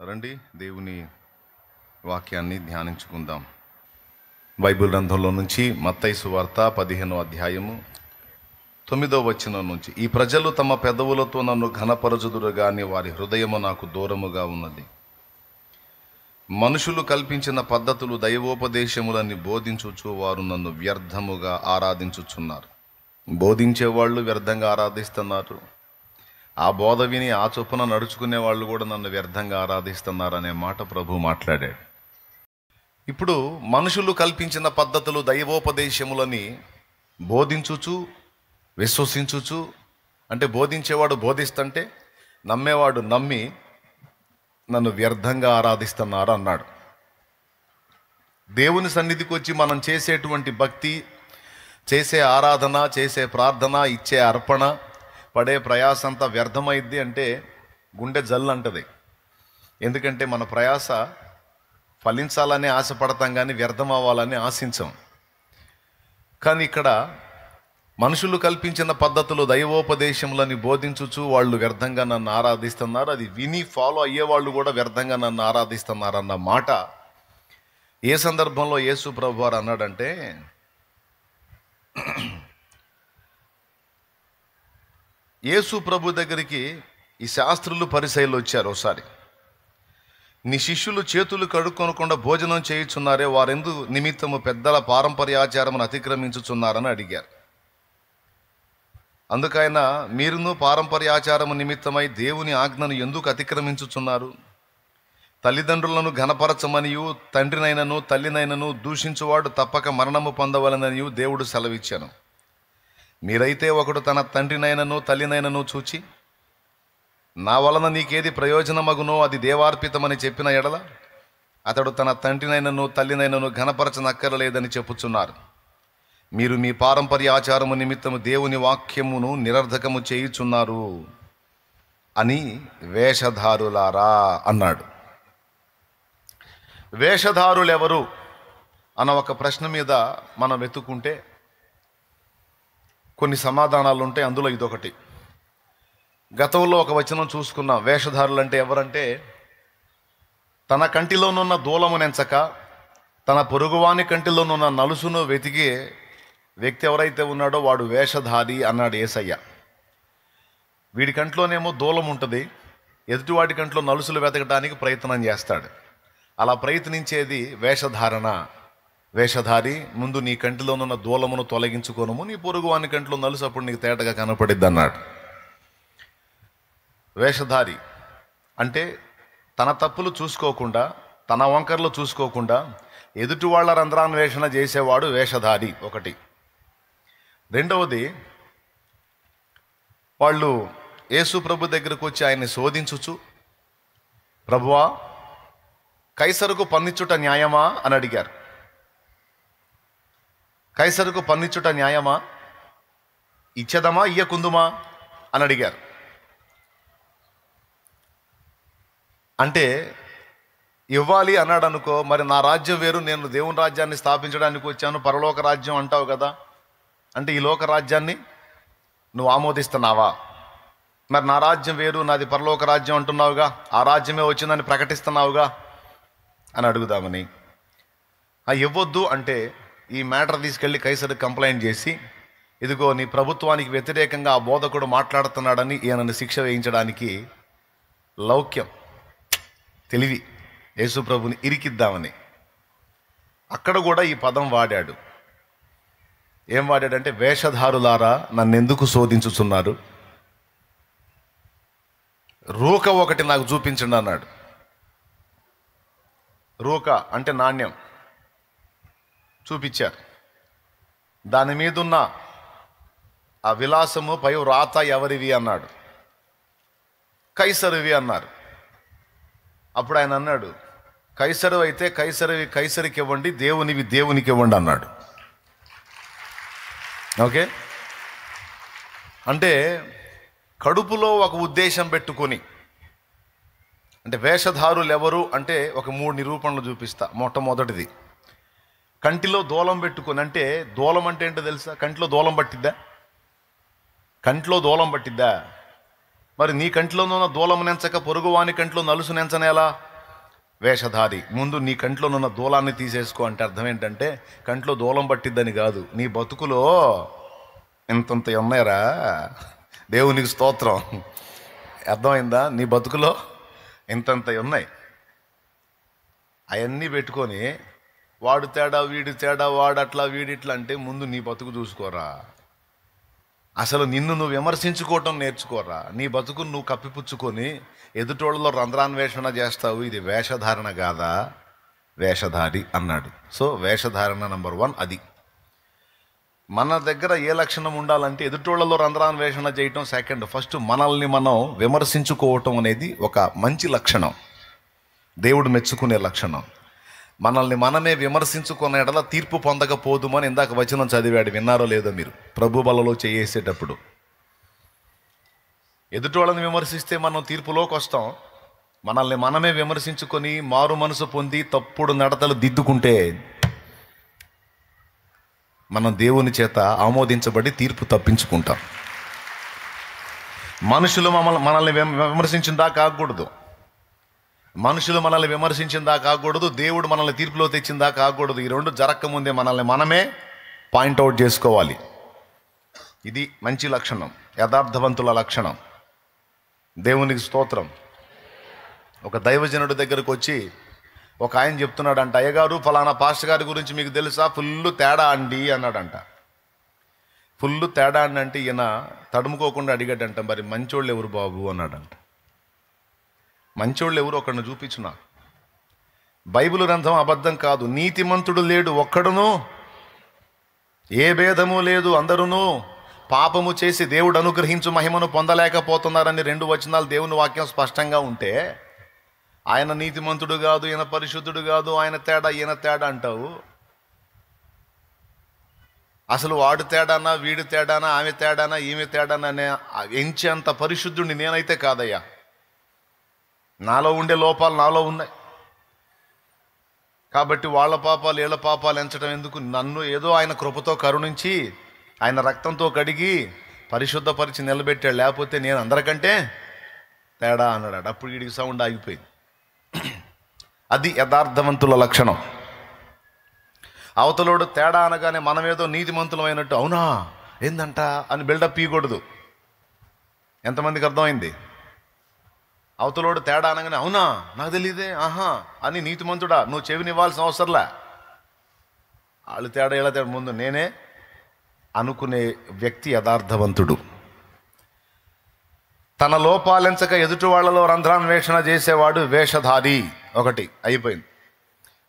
రండి దేవుని వాక్యాన్ని ధ్యానించుకుందాం. బైబిల్ గ్రంథంలో నుంచి మత్తయి సువార్త 15వ అధ్యాయము 9వ వచనం నుంచి, ఈ ప్రజలు తమ పెదవులతో నన్ను ఘనపరచుదురు గాని వారి హృదయము నాకు దూరముగా ఉన్నది. మనుషులు కల్పించిన పద్ధతులు దైవోపదేశములని బోధించుచు వారు నన్ను వ్యర్థముగా ఆరాధించుచున్నారు. బోధించేవాళ్ళు వ్యర్థంగా ఆరాధిస్తున్నారు, ఆ బోధ విని ఆ చొప్పున నడుచుకునే వాళ్ళు కూడా నన్ను వ్యర్థంగా ఆరాధిస్తున్నారు అనే మాట ప్రభు మాట్లాడాడు. ఇప్పుడు మనుషులు కల్పించిన పద్ధతులు దైవోపదేశములని బోధించుచు విశ్వసించుచు, అంటే బోధించేవాడు బోధిస్తుంటే నమ్మేవాడు నమ్మి నన్ను వ్యర్థంగా ఆరాధిస్తున్నారు అన్నాడు. దేవుని సన్నిధికి వచ్చి మనం చేసేటువంటి భక్తి, చేసే ఆరాధన, చేసే ప్రార్థన, ఇచ్చే అర్పణ, పడే ప్రయాసంతా వ్యర్థమైద్ది అంటే గుండె జల్లు అంటది. ఎందుకంటే మన ప్రయాస ఫలించాలని ఆశపడతాం కానీ వ్యర్థం అవ్వాలని ఆశించం. కానీ ఇక్కడ మనుషులు కల్పించిన పద్ధతులు దైవోపదేశములని బోధించుచు వాళ్ళు వ్యర్థంగా నన్ను ఆరాధిస్తున్నారు, అది విని ఫాలో అయ్యేవాళ్ళు కూడా వ్యర్థంగా నన్ను ఆరాధిస్తున్నారు అన్న మాట ఏ సందర్భంలో యేసు ప్రభు వారు అన్నాడంటే, యేసు ప్రభు దగ్గరికి ఈ శాస్త్రులు పరిసయ్యులు వచ్చారు. ఒకసారి, నీ శిష్యులు చేతులు కడుక్కొనకుండా భోజనం చేయుచున్నారే, వారెందు నిమిత్తము పెద్దల పారంపర్యాచారమును అతిక్రమించుచున్నారని అడిగారు. అందుకైన, మీరును పారంపర్యాచారము నిమిత్తమై దేవుని ఆజ్ఞను ఎందుకు అతిక్రమించుచున్నారు? తల్లిదండ్రులను ఘనపరచమనియు తండ్రినైనను తల్లినైనను దూషించువాడు తప్పక మరణము పొందవలననియు దేవుడు సెలవిచ్చాను. మీరైతే ఒకడు తన తండ్రినైనను తల్లినైనను చూచి, నా వలన నీకేది ప్రయోజనమగునో అది దేవార్పితమని చెప్పిన ఎడల అతడు తన తండ్రినైనను తల్లినైనను ఘనపరచనక్కరలేదని చెప్పుచున్నారు. మీరు మీ పారంపర్య ఆచారము నిమిత్తము దేవుని వాక్యమును నిరర్ధకము చేయుచున్నారు అని వేషధారులారా అన్నాడు. వేషధారులెవరు అన్న ఒక ప్రశ్న మీద మనం వెతుక్కుంటే కొన్ని సమాధానాలు ఉంటాయి. అందులో ఇదొకటి. గతంలో ఒక వచనం చూసుకున్నాం. వేషధారులు అంటే ఎవరంటే, తన కంటిలోనున్న దూలము నెంచక తన పొరుగువాని కంటిలోనున్న నలుసును వెతికే వ్యక్తి ఎవరైతే ఉన్నాడో వాడు వేషధారి అన్నాడు యేసయ్య. వీడి కంట్లోనేమో దూలం ఉంటుంది, ఎదుటివాడి కంట్లో నలుసులు వెతకడానికి ప్రయత్నం చేస్తాడు. అలా ప్రయత్నించేది వేషధారణ. వేషధారి, ముందు నీ కంటిలోనున్న దూలమును తొలగించుకోనము, నీ పొరుగు వాని కంట్లో నలుసు అప్పుడు నీకు తేటగా కనపడిద్ది అన్నాడు. వేషధారి అంటే తన తప్పులు చూసుకోకుండా, తన వంకర్లు చూసుకోకుండా ఎదుటి వాళ్ళ రంధ్రాన్వేషణ చేసేవాడు వేషధారి ఒకటి. రెండవది, వాళ్ళు యేసు ప్రభు దగ్గరకు వచ్చి ఆయన్ని శోధించుచు, ప్రభువా, కైసరుకు పన్నిచ్చుట న్యాయమా అని అడిగారు. కైసరుకు పన్నిచ్చుట న్యాయమా, ఇచ్చేదమా ఇయ్యకుందుమా అని అడిగారు. అంటే ఇవ్వాలి అన్నాడు అనుకో, మరి నా రాజ్యం వేరు, నేను దేవుని రాజ్యాన్ని స్థాపించడానికి వచ్చాను, పరలోక రాజ్యం అంటావు కదా, అంటే ఈ లోక రాజ్యాన్ని నువ్వు ఆమోదిస్తున్నావా? మరి నా రాజ్యం వేరు, నాది పరలోక రాజ్యం అంటున్నావుగా, ఆ రాజ్యమే వచ్చిందని ప్రకటిస్తున్నావుగా అని అడుగుదామని. ఇవ్వద్దు అంటే ఈ మ్యాటర్ తీసుకెళ్ళి కైసరికి కంప్లైంట్ చేసి, ఇదిగో నీ ప్రభుత్వానికి వ్యతిరేకంగా ఆ బోధకుడు మాట్లాడుతున్నాడని ఈయనను శిక్ష వేయించడానికి లౌక్యం, తెలివి, యేసు ప్రభుని ఇరికిద్దామని. అక్కడ కూడా ఈ పదం వాడాడు. ఏం వాడాడంటే, వేషధారులారా నన్నెందుకు శోధించుచున్నారు, రూక ఒకటి నాకు చూపించండి అన్నాడు. రూక అంటే నాణ్యం చూపించారు. దాని మీదున్న ఆ విలాసము పై రాత ఎవరివి అన్నాడు. కైసరువి అన్నారు. అప్పుడు ఆయన అన్నాడు, కైసరు అయితే కైసరువి కైసరికి ఇవ్వండి, దేవునివి దేవునికి ఇవ్వండి అన్నాడు. ఓకే, అంటే కడుపులో ఒక ఉద్దేశం పెట్టుకొని, అంటే వేషధారులు ఎవరు అంటే ఒక 3 నిరూపణలు చూపిస్తా. మొట్టమొదటిది, కంటిలో దూలం పెట్టుకొని. అంటే దూలం అంటే ఏంటో తెలుసా? కంటిలో దూలం పట్టిద్దా? కంట్లో దూలం పట్టిద్దా? మరి నీ కంట్లోనున్న దూలము నెంచక పొరుగువాని కంట్లో నలుసు నెంచనేలా వేషధారి. ముందు నీ కంట్లోనున్న దూలాన్ని తీసేసుకో అంటే అర్థం ఏంటంటే, కంట్లో దూలం పట్టిద్దని కాదు, నీ బతుకులో ఇంతంత ఉన్నాయరా. దేవునికి స్తోత్రం. అర్థమైందా? నీ బతుకులో ఇంతంత ఉన్నాయి. అవన్నీ పెట్టుకొని వాడు తేడా వీడి తేడా, వాడు అట్లా వీడిట్లా అంటే ముందు నీ బతుకు చూసుకోరా. అసలు నిన్ను నువ్వు విమర్శించుకోవటం నేర్చుకోరా. నీ బతుకును నువ్వు కప్పిపుచ్చుకొని ఎదుటోళ్ళలో రంధ్రాన్వేషణ చేస్తావు. ఇది వేషధారణ కాదా? వేషధారి అన్నాడు. సో వేషధారణ నంబర్ 1 అది. మన దగ్గర ఏ లక్షణం ఉండాలంటే ఎదుటోళ్ళలో రంధ్రాన్వేషణ చేయటం సెకండ్. ఫస్ట్ మనల్ని మనం విమర్శించుకోవటం అనేది ఒక మంచి లక్షణం, దేవుడు మెచ్చుకునే లక్షణం. మనల్ని మనమే విమర్శించుకునే ఎడల తీర్పు పొందకపోదుమని ఇందాక వచనం చదివాడు, విన్నారో లేదో మీరు? ప్రభు బలలో చేసేటప్పుడు ఎదుటోళ్ళని విమర్శిస్తే మనం తీర్పులోకి వస్తాం. మనల్ని మనమే విమర్శించుకొని మారు మనసు పొంది తప్పుడు నడతలు దిద్దుకుంటే మనం దేవుని చేత ఆమోదించబడి తీర్పు తప్పించుకుంటాం. మనుషులు మనల్ని విమర్శించిందా కాకూడదు. మనుషులు మనల్ని విమర్శించిందా కాకూడదు. దేవుడు మనల్ని తీర్పులో తెచ్చిందా కాకూడదు. ఈ రెండు జరగకముందే మనల్ని మనమే పాయింట్అవుట్ చేసుకోవాలి. ఇది మంచి లక్షణం, యథార్థవంతుల లక్షణం. దేవునికి స్తోత్రం. ఒక దైవజనుడి దగ్గరకు వచ్చి ఒక ఆయన చెప్తున్నాడంట, అయ్యగారు ఫలానా పాస్టర్ గారి గురించి మీకు తెలుసా? ఫుల్ తేడా అండి అన్నాడంట. ఫుల్ తేడా అండి అంటే ఈయన తడుముకోకుండా అడిగాడంట, మరి మంచోళ్ళు ఎవరు బాబు అన్నాడంట. మంచోళ్ళు ఎవరు ఒకడిని చూపించున్నా. బైబిల్ గ్రంథం అబద్ధం కాదు. నీతిమంతుడు లేడు ఒక్కడును, ఏ భేదము లేదు, అందరూను పాపము చేసి దేవుడు అనుగ్రహించు మహిమను పొందలేకపోతున్నారని 2 వచనాలు దేవుని వాక్యం స్పష్టంగా ఉంటే, ఆయన నీతిమంతుడు కాదు, ఈయన పరిశుద్ధుడు కాదు, ఆయన తేడా ఈయన తేడా అంటావు. అసలు వాడు తేడానా, వీడు తేడానా, ఆమె తేడానా, ఈమె తేడానా అనే ఎంచేంత పరిశుద్ధుడిని నేనైతే కాదయ్యా. నాలో ఉండే లోపాలు నాలో ఉన్నాయి. కాబట్టి వాళ్ళ పాపాలు వీళ్ళ పాపాలు ఎంచడం ఎందుకు? నన్ను ఏదో ఆయన కృపతో కరుణించి ఆయన రక్తంతో కడిగి పరిశుద్ధపరిచి నిలబెట్టాడు. లేకపోతే నేను అందరికంటే తేడా అన్నాడు. అప్పుడు వీడికి సౌండ్ ఆగిపోయింది. అది యథార్థవంతుల లక్షణం. అవతలోడు తేడా అనగానే మనమేదో నీతిమంతులమైనట్టు అవునా ఏందంట అని బిల్డప్ ఇవ్వకూడదు. ఎంతమందికి అర్థమైంది? అవతలోడు తేడా అనగానే అవునా నాకు తెలియదే ఆహా అని నీతిమంతుడా నువ్వు చెవినివ్వాల్సిన అవసరంలే. వాళ్ళు తేడా ఇలా తేడా ముందు నేనే అనుకునే వ్యక్తి యథార్థవంతుడు. తన లోపాలెంచక ఎదుటి వాళ్లలో రంధ్రాన్వేషణ చేసేవాడు వేషధారి. ఒకటి అయిపోయింది.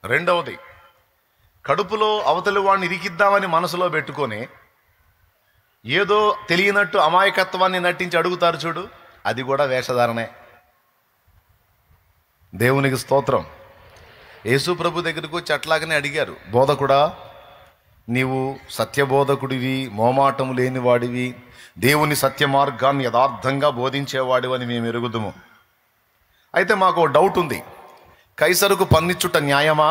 రెండవది, కడుపులో అవతలి వాడిని ఇరికిద్దామని మనసులో పెట్టుకొని ఏదో తెలియనట్టు అమాయకత్వాన్ని నటించి అడుగుతారు చూడు, అది కూడా వేషధారణే. దేవునికి స్తోత్రం. యేసు ప్రభు దగ్గరికి వచ్చి అట్లాగనే అడిగారు, బోధకుడా నీవు సత్యబోధకుడివి, మోమాటం లేనివాడివి, దేవుని సత్య మార్గాన్ని యథార్థంగా బోధించేవాడివి అని మేము ఎరుగుదుము. అయితే మాకు డౌట్ ఉంది, కైసరుకు పన్నిచ్చుట న్యాయమా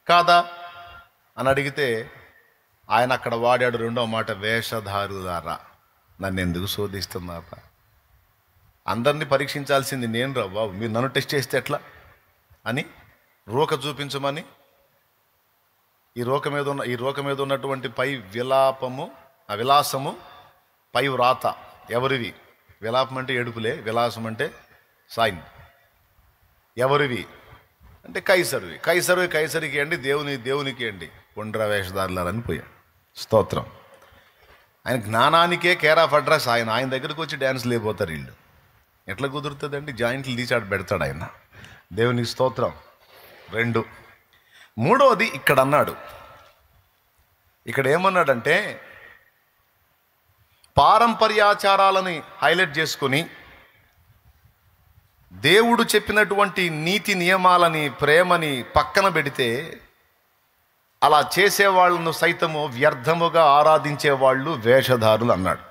కాదా అని అడిగితే ఆయన అక్కడ వాడాడు రెండో మాట, వేషధారులారా నన్ను ఎందుకు శోధిస్తున్నారా? అందరినీ పరీక్షించాల్సింది నేను రా బాబు, మీరు నన్ను టెస్ట్ చేస్తే ఎట్లా అని రోక చూపించమని ఈ రోక మీద ఉన్నటువంటి పై విలాసము పై వ్రాత ఎవరివి? విలాపం అంటే ఏడుపులే, విలాసం అంటే సైన్. ఎవరివి అంటే కైసరికి అండి, దేవునికి అండి. ఒండ్ర వేషధారులారని పోయాడు. స్తోత్రం. ఆయన జ్ఞానానికే కేర్ ఆఫ్ అడ్రస్. ఆయన దగ్గరికి వచ్చి డ్యాన్స్ లేకపోతారు వీళ్ళు. ఎట్లా కుదురుతుందండి? జాయింట్లు తీసాడు పెడతాడు ఆయన. దేవునికి స్తోత్రం. 2. మూడవది ఇక్కడ అన్నాడు. ఇక్కడ ఏమన్నాడంటే పారంపర్యాచారాలని హైలైట్ చేసుకుని దేవుడు చెప్పినటువంటి నీతి నియమాలని, ప్రేమని పక్కన పెడితే అలా చేసేవాళ్ళను సైతము వ్యర్థముగా ఆరాధించేవాళ్ళు వేషధారులు అన్నాడు.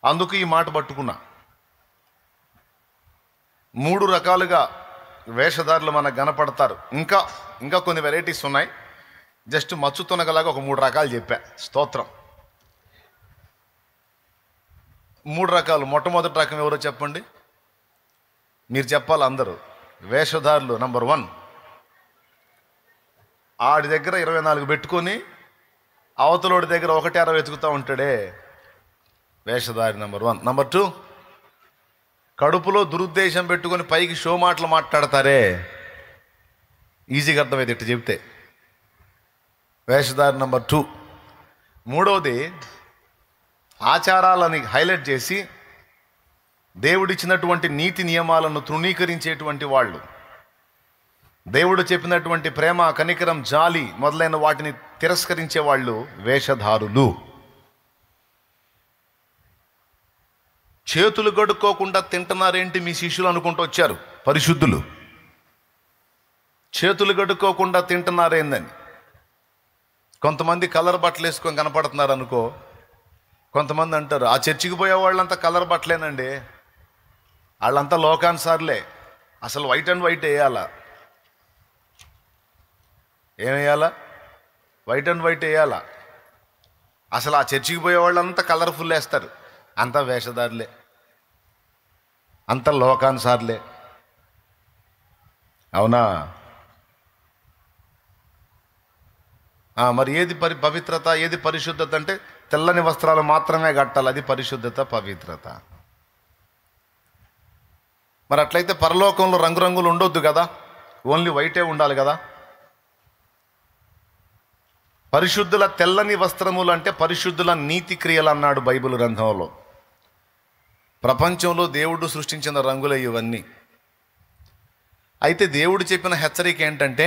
అందుకు ఈ మాట పట్టుకున్నా. 3 రకాలుగా వేషధారులు మనకు కనపడతారు. ఇంకా కొన్ని వెరైటీస్ ఉన్నాయి. జస్ట్ మచ్చుతునగలాగా ఒక 3 రకాలు చెప్పా. స్తోత్రం. 3 రకాలు. మొట్టమొదటి రకం ఎవరో చెప్పండి, మీరు చెప్పాలి అందరూ. వేషధారులు నంబర్ 1. ఆడి దగ్గర 24 పెట్టుకొని అవతలోడి దగ్గర 1.60 వెతుకుతూ ఉంటాడే, వేషధారి నంబర్ 1. నంబర్ 2, కడుపులో దురుద్దేశం పెట్టుకొని పైకి షో మాటలు మాట్లాడతారే, ఈజీగా అర్థమైంది ఇట్టు చెప్తే, వేషధారి నంబర్ 2. మూడవది, ఆచారాలని హైలైట్ చేసి దేవుడిచ్చినటువంటి నీతి నియమాలను తృణీకరించేటువంటి వాళ్ళు, దేవుడు చెప్పినటువంటి ప్రేమ, కనికరం, జాలి మొదలైన వాటిని తిరస్కరించే వాళ్ళు వేషధారులు. చేతులు కడుక్కోకుండా తింటున్నారేంటి మీ శిష్యులు అనుకుంటూ వచ్చారు పరిశుద్ధులు. చేతులు కడుక్కోకుండా తింటున్నారేందని. కొంతమంది కలర్ బట్టలు వేసుకొని కనపడుతున్నారు అనుకో, కొంతమంది అంటారు ఆ చర్చికి పోయే వాళ్ళంతా కలర్ బట్టలేనండి, వాళ్ళంతా లోకానుసారులే, అసలు వైట్ అండ్ వైట్ వేయాలా, ఏమేయాలా, వైట్ అండ్ వైట్ వేయాలా, అసలు ఆ చర్చికి పోయే వాళ్ళంతా కలర్ఫుల్ వేస్తారు, అంతా వేషధారులే, అంత లోకానుసారులే. అవునా? మరి ఏది పవిత్రత, ఏది పరిశుద్ధత అంటే తెల్లని వస్త్రాలు మాత్రమే కట్టాలి, అది పరిశుద్ధత, పవిత్రత. మరి అట్లయితే పరలోకంలో రంగురంగులు ఉండొద్దు కదా, ఓన్లీ వైటే ఉండాలి కదా. పరిశుద్ధుల తెల్లని వస్త్రములు అంటే పరిశుద్ధుల నీతి క్రియలు అన్నాడు బైబిల్ గ్రంథంలో. ప్రపంచంలో దేవుడు సృష్టించిన రంగులే ఇవన్నీ. అయితే దేవుడు చెప్పిన హెచ్చరిక ఏంటంటే,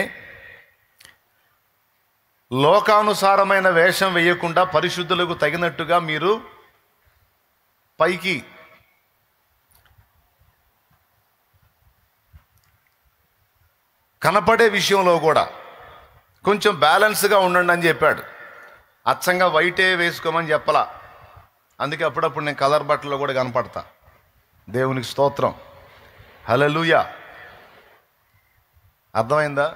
లోకానుసారమైన వేషం వేయకుండా పరిశుద్ధులకు తగినట్టుగా మీరు పైకి కనపడే విషయంలో కూడా కొంచెం బ్యాలెన్స్గా ఉండండి అని చెప్పాడు. అచ్చంగా వైటే వేసుకోమని చెప్పలా. అందుకే అప్పుడప్పుడు నేను కలర్ బట్టల్లో కూడా కనపడతా. దేవునికి స్తోత్రం, హల్లెలూయా. అర్థమైందా?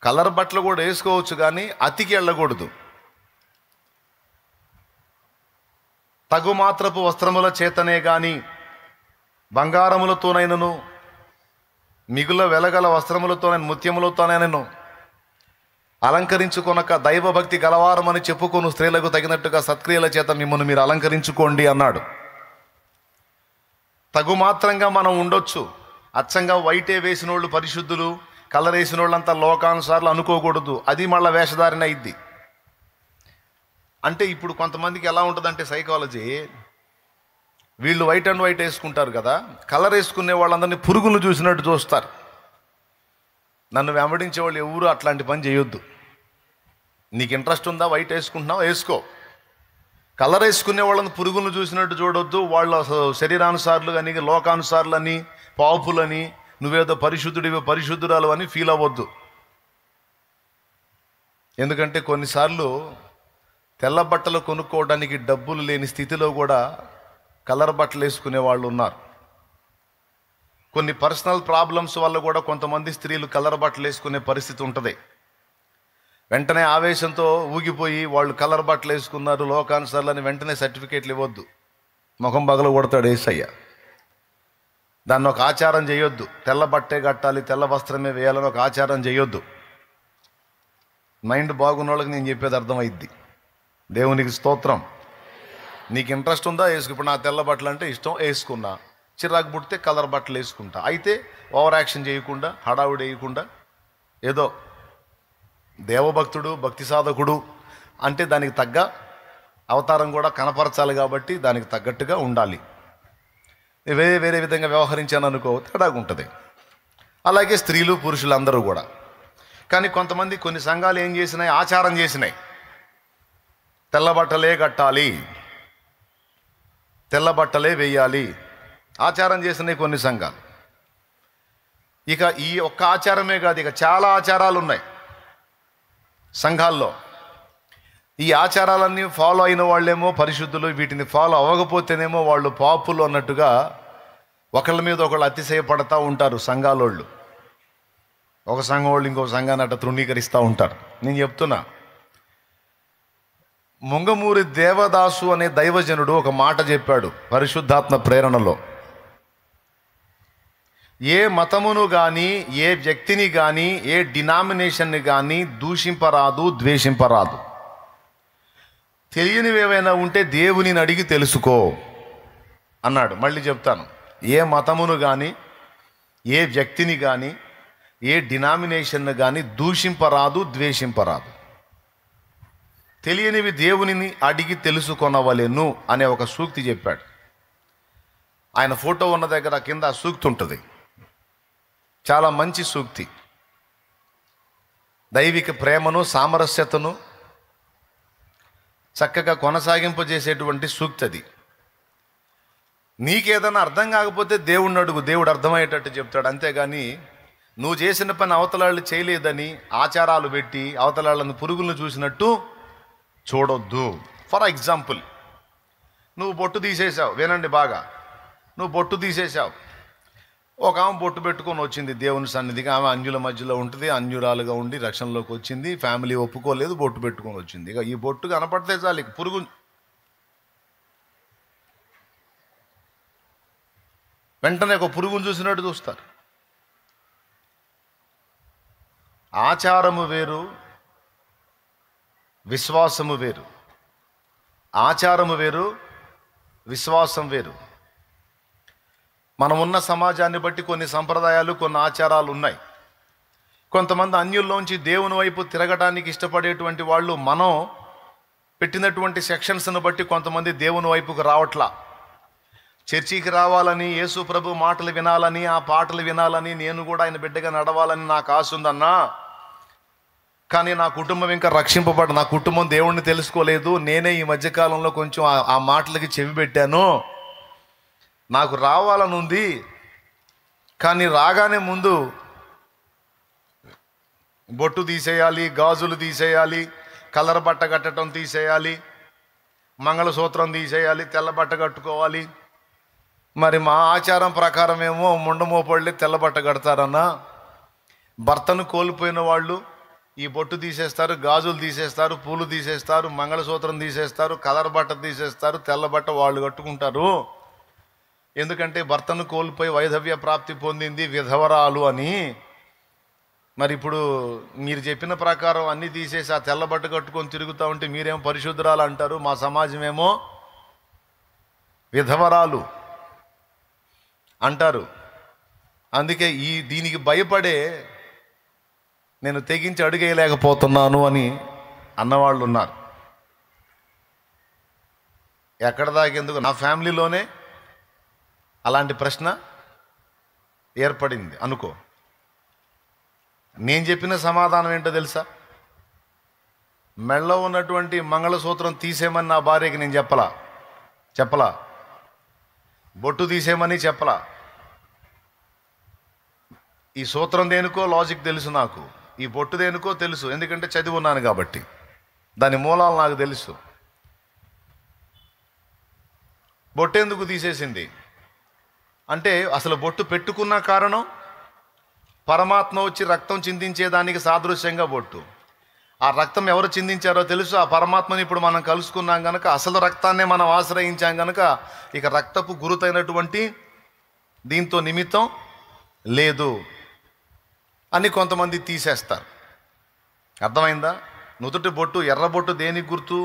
కలర్ బట్టలు కూడా వేసుకోవచ్చు కానీ అతికి వెళ్ళకూడదు. తగు మాత్రపు వస్త్రముల చేతనే గాని బంగారములతోనైనను మిగుల వెలగల వస్త్రములతోనైనా ముత్యములతోనైనను అలంకరించుకొనక దైవభక్తి గలవారమని చెప్పుకొను స్త్రీలకు తగినట్టుగా సత్క్రియల చేత మిమ్మల్ని మీరు అలంకరించుకోండి అన్నాడు. తగు మాత్రంగా మనం ఉండొచ్చు. అచ్చంగా వైటే వేసిన వాళ్ళు పరిశుద్ధులు, కలర్ వేసిన వాళ్ళంతా లోకానుసార్లు అనుకోకూడదు, అది మళ్ళీ వేషధారణ అయింది. అంటే ఇప్పుడు కొంతమందికి ఎలా ఉంటుందంటే సైకాలజీ, వీళ్ళు వైట్ అండ్ వైట్ వేసుకుంటారు కదా, కలర్ వేసుకునే వాళ్ళందరినీ పురుగులు చూసినట్టు చూస్తారు. నన్ను వెంబడించే వాళ్ళు ఎవరు అట్లాంటి పని చేయొద్దు. నీకు ఇంట్రెస్ట్ ఉందా, వైట్ వేసుకుంటున్నావు వేసుకో. కలర్ వేసుకునే వాళ్ళని పురుగులను చూసినట్టు చూడొద్దు. వాళ్ళ శరీరానుసారులు అని, లోకానుసారులని, పాపులని, నువ్వేదో పరిశుద్ధుడివి పరిశుద్ధురాలు అని ఫీల్ అవ్వద్దు. ఎందుకంటే కొన్నిసార్లు తెల్ల బట్టలు కొనుక్కోవడానికి డబ్బులు లేని స్థితిలో కూడా కలర్ బట్టలు వేసుకునే వాళ్ళు ఉన్నారు. కొన్ని పర్సనల్ ప్రాబ్లమ్స్ వల్ల కూడా కొంతమంది స్త్రీలు కలర్ బట్టలు వేసుకునే పరిస్థితి ఉంటుంది. వెంటనే ఆవేశంతో ఊగిపోయి వాళ్ళు కలర్ బట్టలు వేసుకున్నారు లోకానుసార్లని వెంటనే సర్టిఫికేట్లు ఇవ్వద్దు. ముఖం పగల కొడతాడు యేసయ్య. దాన్ని ఒక ఆచారం చేయొద్దు. తెల్ల బట్టే కట్టాలి, తెల్ల వస్త్రమే వేయాలని ఒక ఆచారం చేయొద్దు. మైండ్ బాగున్న వాళ్ళకి నేను చెప్పేది అర్థమైద్ది. దేవునికి స్తోత్రం. నీకు ఇంట్రెస్ట్ ఉందా వేసుకు. ఇప్పుడు నా తెల్ల బట్టలు అంటే ఇష్టం, వేసుకున్నా. చిరాకు పుడితే కలర్ బట్టలు వేసుకుంటా. అయితే ఓవర్ యాక్షన్ చేయకుండా, హడావుడి వేయకుండా, ఏదో దేవభక్తుడు, భక్తి సాధకుడు అంటే దానికి తగ్గ అవతారం కూడా కనపరచాలి కాబట్టి దానికి తగ్గట్టుగా ఉండాలి. వేరే వేరే విధంగా వ్యవహరించాను అనుకో తేడాగా ఉంటుంది. అలాగే స్త్రీలు పురుషులు అందరూ కూడా. కానీ కొంతమంది కొన్ని సంఘాలు ఏం చేసినాయి, ఆచారం చేసినాయి, తెల్ల బట్టలే కట్టాలి, తెల్ల బట్టలే వేయాలి, ఆచారం చేసినాయి కొన్ని సంఘాలు. ఇక ఈ ఒక్క ఆచారమే కాదు, ఇక చాలా ఆచారాలు ఉన్నాయి సంఘాల్లో. ఈ ఆచారాలన్నీ ఫాలో అయిన వాళ్ళేమో పరిశుద్ధులు, వీటిని ఫాలో అవ్వకపోతేనేమో వాళ్ళు పాపులు అన్నట్టుగా ఒకళ్ళ మీద ఒకళ్ళు అతిశయపడతా ఉంటారు సంఘాలోళ్ళు. ఒక సంఘం వాళ్ళు ఇంకో సంఘాన్ని అట్లా తృణీకరిస్తూ ఉంటారు. నేను చెప్తున్నా, ముంగమూరి దేవదాసు అనే దైవజనుడు ఒక మాట చెప్పాడు పరిశుద్ధాత్మ ప్రేరణలో. ఏ మతమును కానీ, ఏ వ్యక్తిని కానీ, ఏ డినామినేషన్ని కానీ దూషింపరాదు, ద్వేషింపరాదు. తెలియనివి ఏవైనా ఉంటే దేవునిని అడిగి తెలుసుకో అన్నాడు. మళ్ళీ చెప్తాను, ఏ మతమును కానీ, ఏ వ్యక్తిని కానీ, ఏ డినామినేషన్ను కానీ దూషింపరాదు, ద్వేషింపరాదు. తెలియనివి దేవునిని అడిగి తెలుసుకొనవలెను అనే ఒక సూక్తి చెప్పాడు. ఆయన ఫోటో ఉన్న దగ్గర కింద ఆ సూక్తి ఉంటుంది. చాలా మంచి సూక్తి. దైవిక ప్రేమను, సామరస్యతను చక్కగా కొనసాగింపజేసేటువంటి సూక్తి అది. నీకేదైనా అర్థం కాకపోతే దేవుణ్ణి అడుగు, దేవుడు అర్థమయ్యేటట్టు చెప్తాడు. అంతేగాని నువ్వు చేసిన పని అవతలాళ్ళు చేయలేదని ఆచారాలు పెట్టి అవతలాళ్ళని పురుగులను చూసినట్టు చూడొద్దు. ఫర్ ఎగ్జాంపుల్, నువ్వు బొట్టు తీసేసావు. వినండి బాగా, నువ్వు బొట్టు తీసేసావు. ఒక ఆమె బొట్టు పెట్టుకొని వచ్చింది దేవుని సన్నిధికి. ఆమె అన్యుల మధ్యలో ఉంటుంది, అన్యురాలుగా ఉండి రక్షణలోకి వచ్చింది. ఫ్యామిలీ ఒప్పుకోలేదు, బొట్టు పెట్టుకొని వచ్చింది. ఇక ఈ బొట్టు కనపడితే చాలు ఇక పురుగు వెంటనే ఒక పురుగును చూసినట్టు చూస్తారు. ఆచారము వేరు, విశ్వాసము వేరు. ఆచారము వేరు, విశ్వాసం వేరు. మనమున్న సమాజాన్ని బట్టి కొన్ని సంప్రదాయాలు, కొన్ని ఆచారాలు ఉన్నాయి. కొంతమంది అన్యుల్లోంచి దేవుని వైపు తిరగటానికి ఇష్టపడేటువంటి వాళ్ళు మనం పెట్టినటువంటి సెక్షన్స్ను బట్టి కొంతమంది దేవుని వైపుకు రావట్లా. చర్చికి రావాలని, యేసు ప్రభు మాటలు వినాలని, ఆ పాటలు వినాలని, నేను కూడా ఆయన బిడ్డగా నడవాలని నాకు ఆశ ఉందన్నా, కానీ నా కుటుంబం ఇంకా నా కుటుంబం దేవుణ్ణి తెలుసుకోలేదు. నేనే ఈ మధ్యకాలంలో కొంచెం ఆ మాటలకి చెవి పెట్టాను. నాకు రావాలని ఉంది, కానీ రాగానే ముందు బొట్టు తీసేయాలి, గాజులు తీసేయాలి, కలర్ బట్ట కట్టడం తీసేయాలి, మంగళసూత్రం తీసేయాలి, తెల్ల బట్ట కట్టుకోవాలి. మరి మా ఆచారం ప్రకారం ఏమో ముండమోపళ్ళే తెల్ల బట్ట కడతారన్నా. భర్తను కోల్పోయిన వాళ్ళు ఈ బొట్టు తీసేస్తారు, గాజులు తీసేస్తారు, పూలు తీసేస్తారు, మంగళసూత్రం తీసేస్తారు, కలర్ బట్ట తీసేస్తారు, తెల్ల బట్ట వాళ్ళు కట్టుకుంటారు. ఎందుకంటే భర్తను కోల్పోయి వైధవ్య ప్రాప్తి పొందింది విధవరాలు అని. మరి ఇప్పుడు మీరు చెప్పిన ప్రకారం అన్నీ తీసేసి ఆ తెల్ల బట్ట కట్టుకొని తిరుగుతూ ఉంటే మీరేమో పరిశుద్ధరాలు అంటారు, మా సమాజమేమో విధవరాలు అంటారు. అందుకే దీనికి భయపడే నేను తెగించి అడుగేయలేకపోతున్నాను అని అన్నవాళ్ళు ఉన్నారు. ఎక్కడ దాకేందుకు, నా ఫ్యామిలీలోనే అలాంటి ప్రశ్న ఏర్పడింది అనుకో. నేను చెప్పిన సమాధానం ఏంటో తెలుసా? మెళ్ళలో ఉన్నటువంటి మంగళసూత్రం తీసేయమని నా భార్యకి నేను చెప్పలా. బొట్టు తీసేయమని చెప్పలా. ఈ సూత్రం దేనికో లాజిక్ తెలుసు నాకు, ఈ బొట్టు దేనికో తెలుసు, ఎందుకంటే చదివి ఉన్నాను కాబట్టి దాని మూలాలు నాకు తెలుసు. బొట్టు ఎందుకు తీసేసింది అంటే, అసలు బొట్టు పెట్టుకున్న కారణం పరమాత్మ వచ్చి రక్తం చిందించేదానికి సాదృశ్యంగా బొట్టు. ఆ రక్తం ఎవరు చిందించారో తెలుసు. ఆ పరమాత్మని ఇప్పుడు మనం కలుసుకున్నాం కనుక, అసలు రక్తాన్నే మనం ఆశ్రయించాం కనుక ఇక రక్తపు గురుతైనటువంటి దీంతో నిమిత్తం లేదు అని కొంతమంది తీసేస్తారు. అర్థమైందా? నుదుటి బొట్టు, ఎర్ర బొట్టు దేనికి గుర్తు?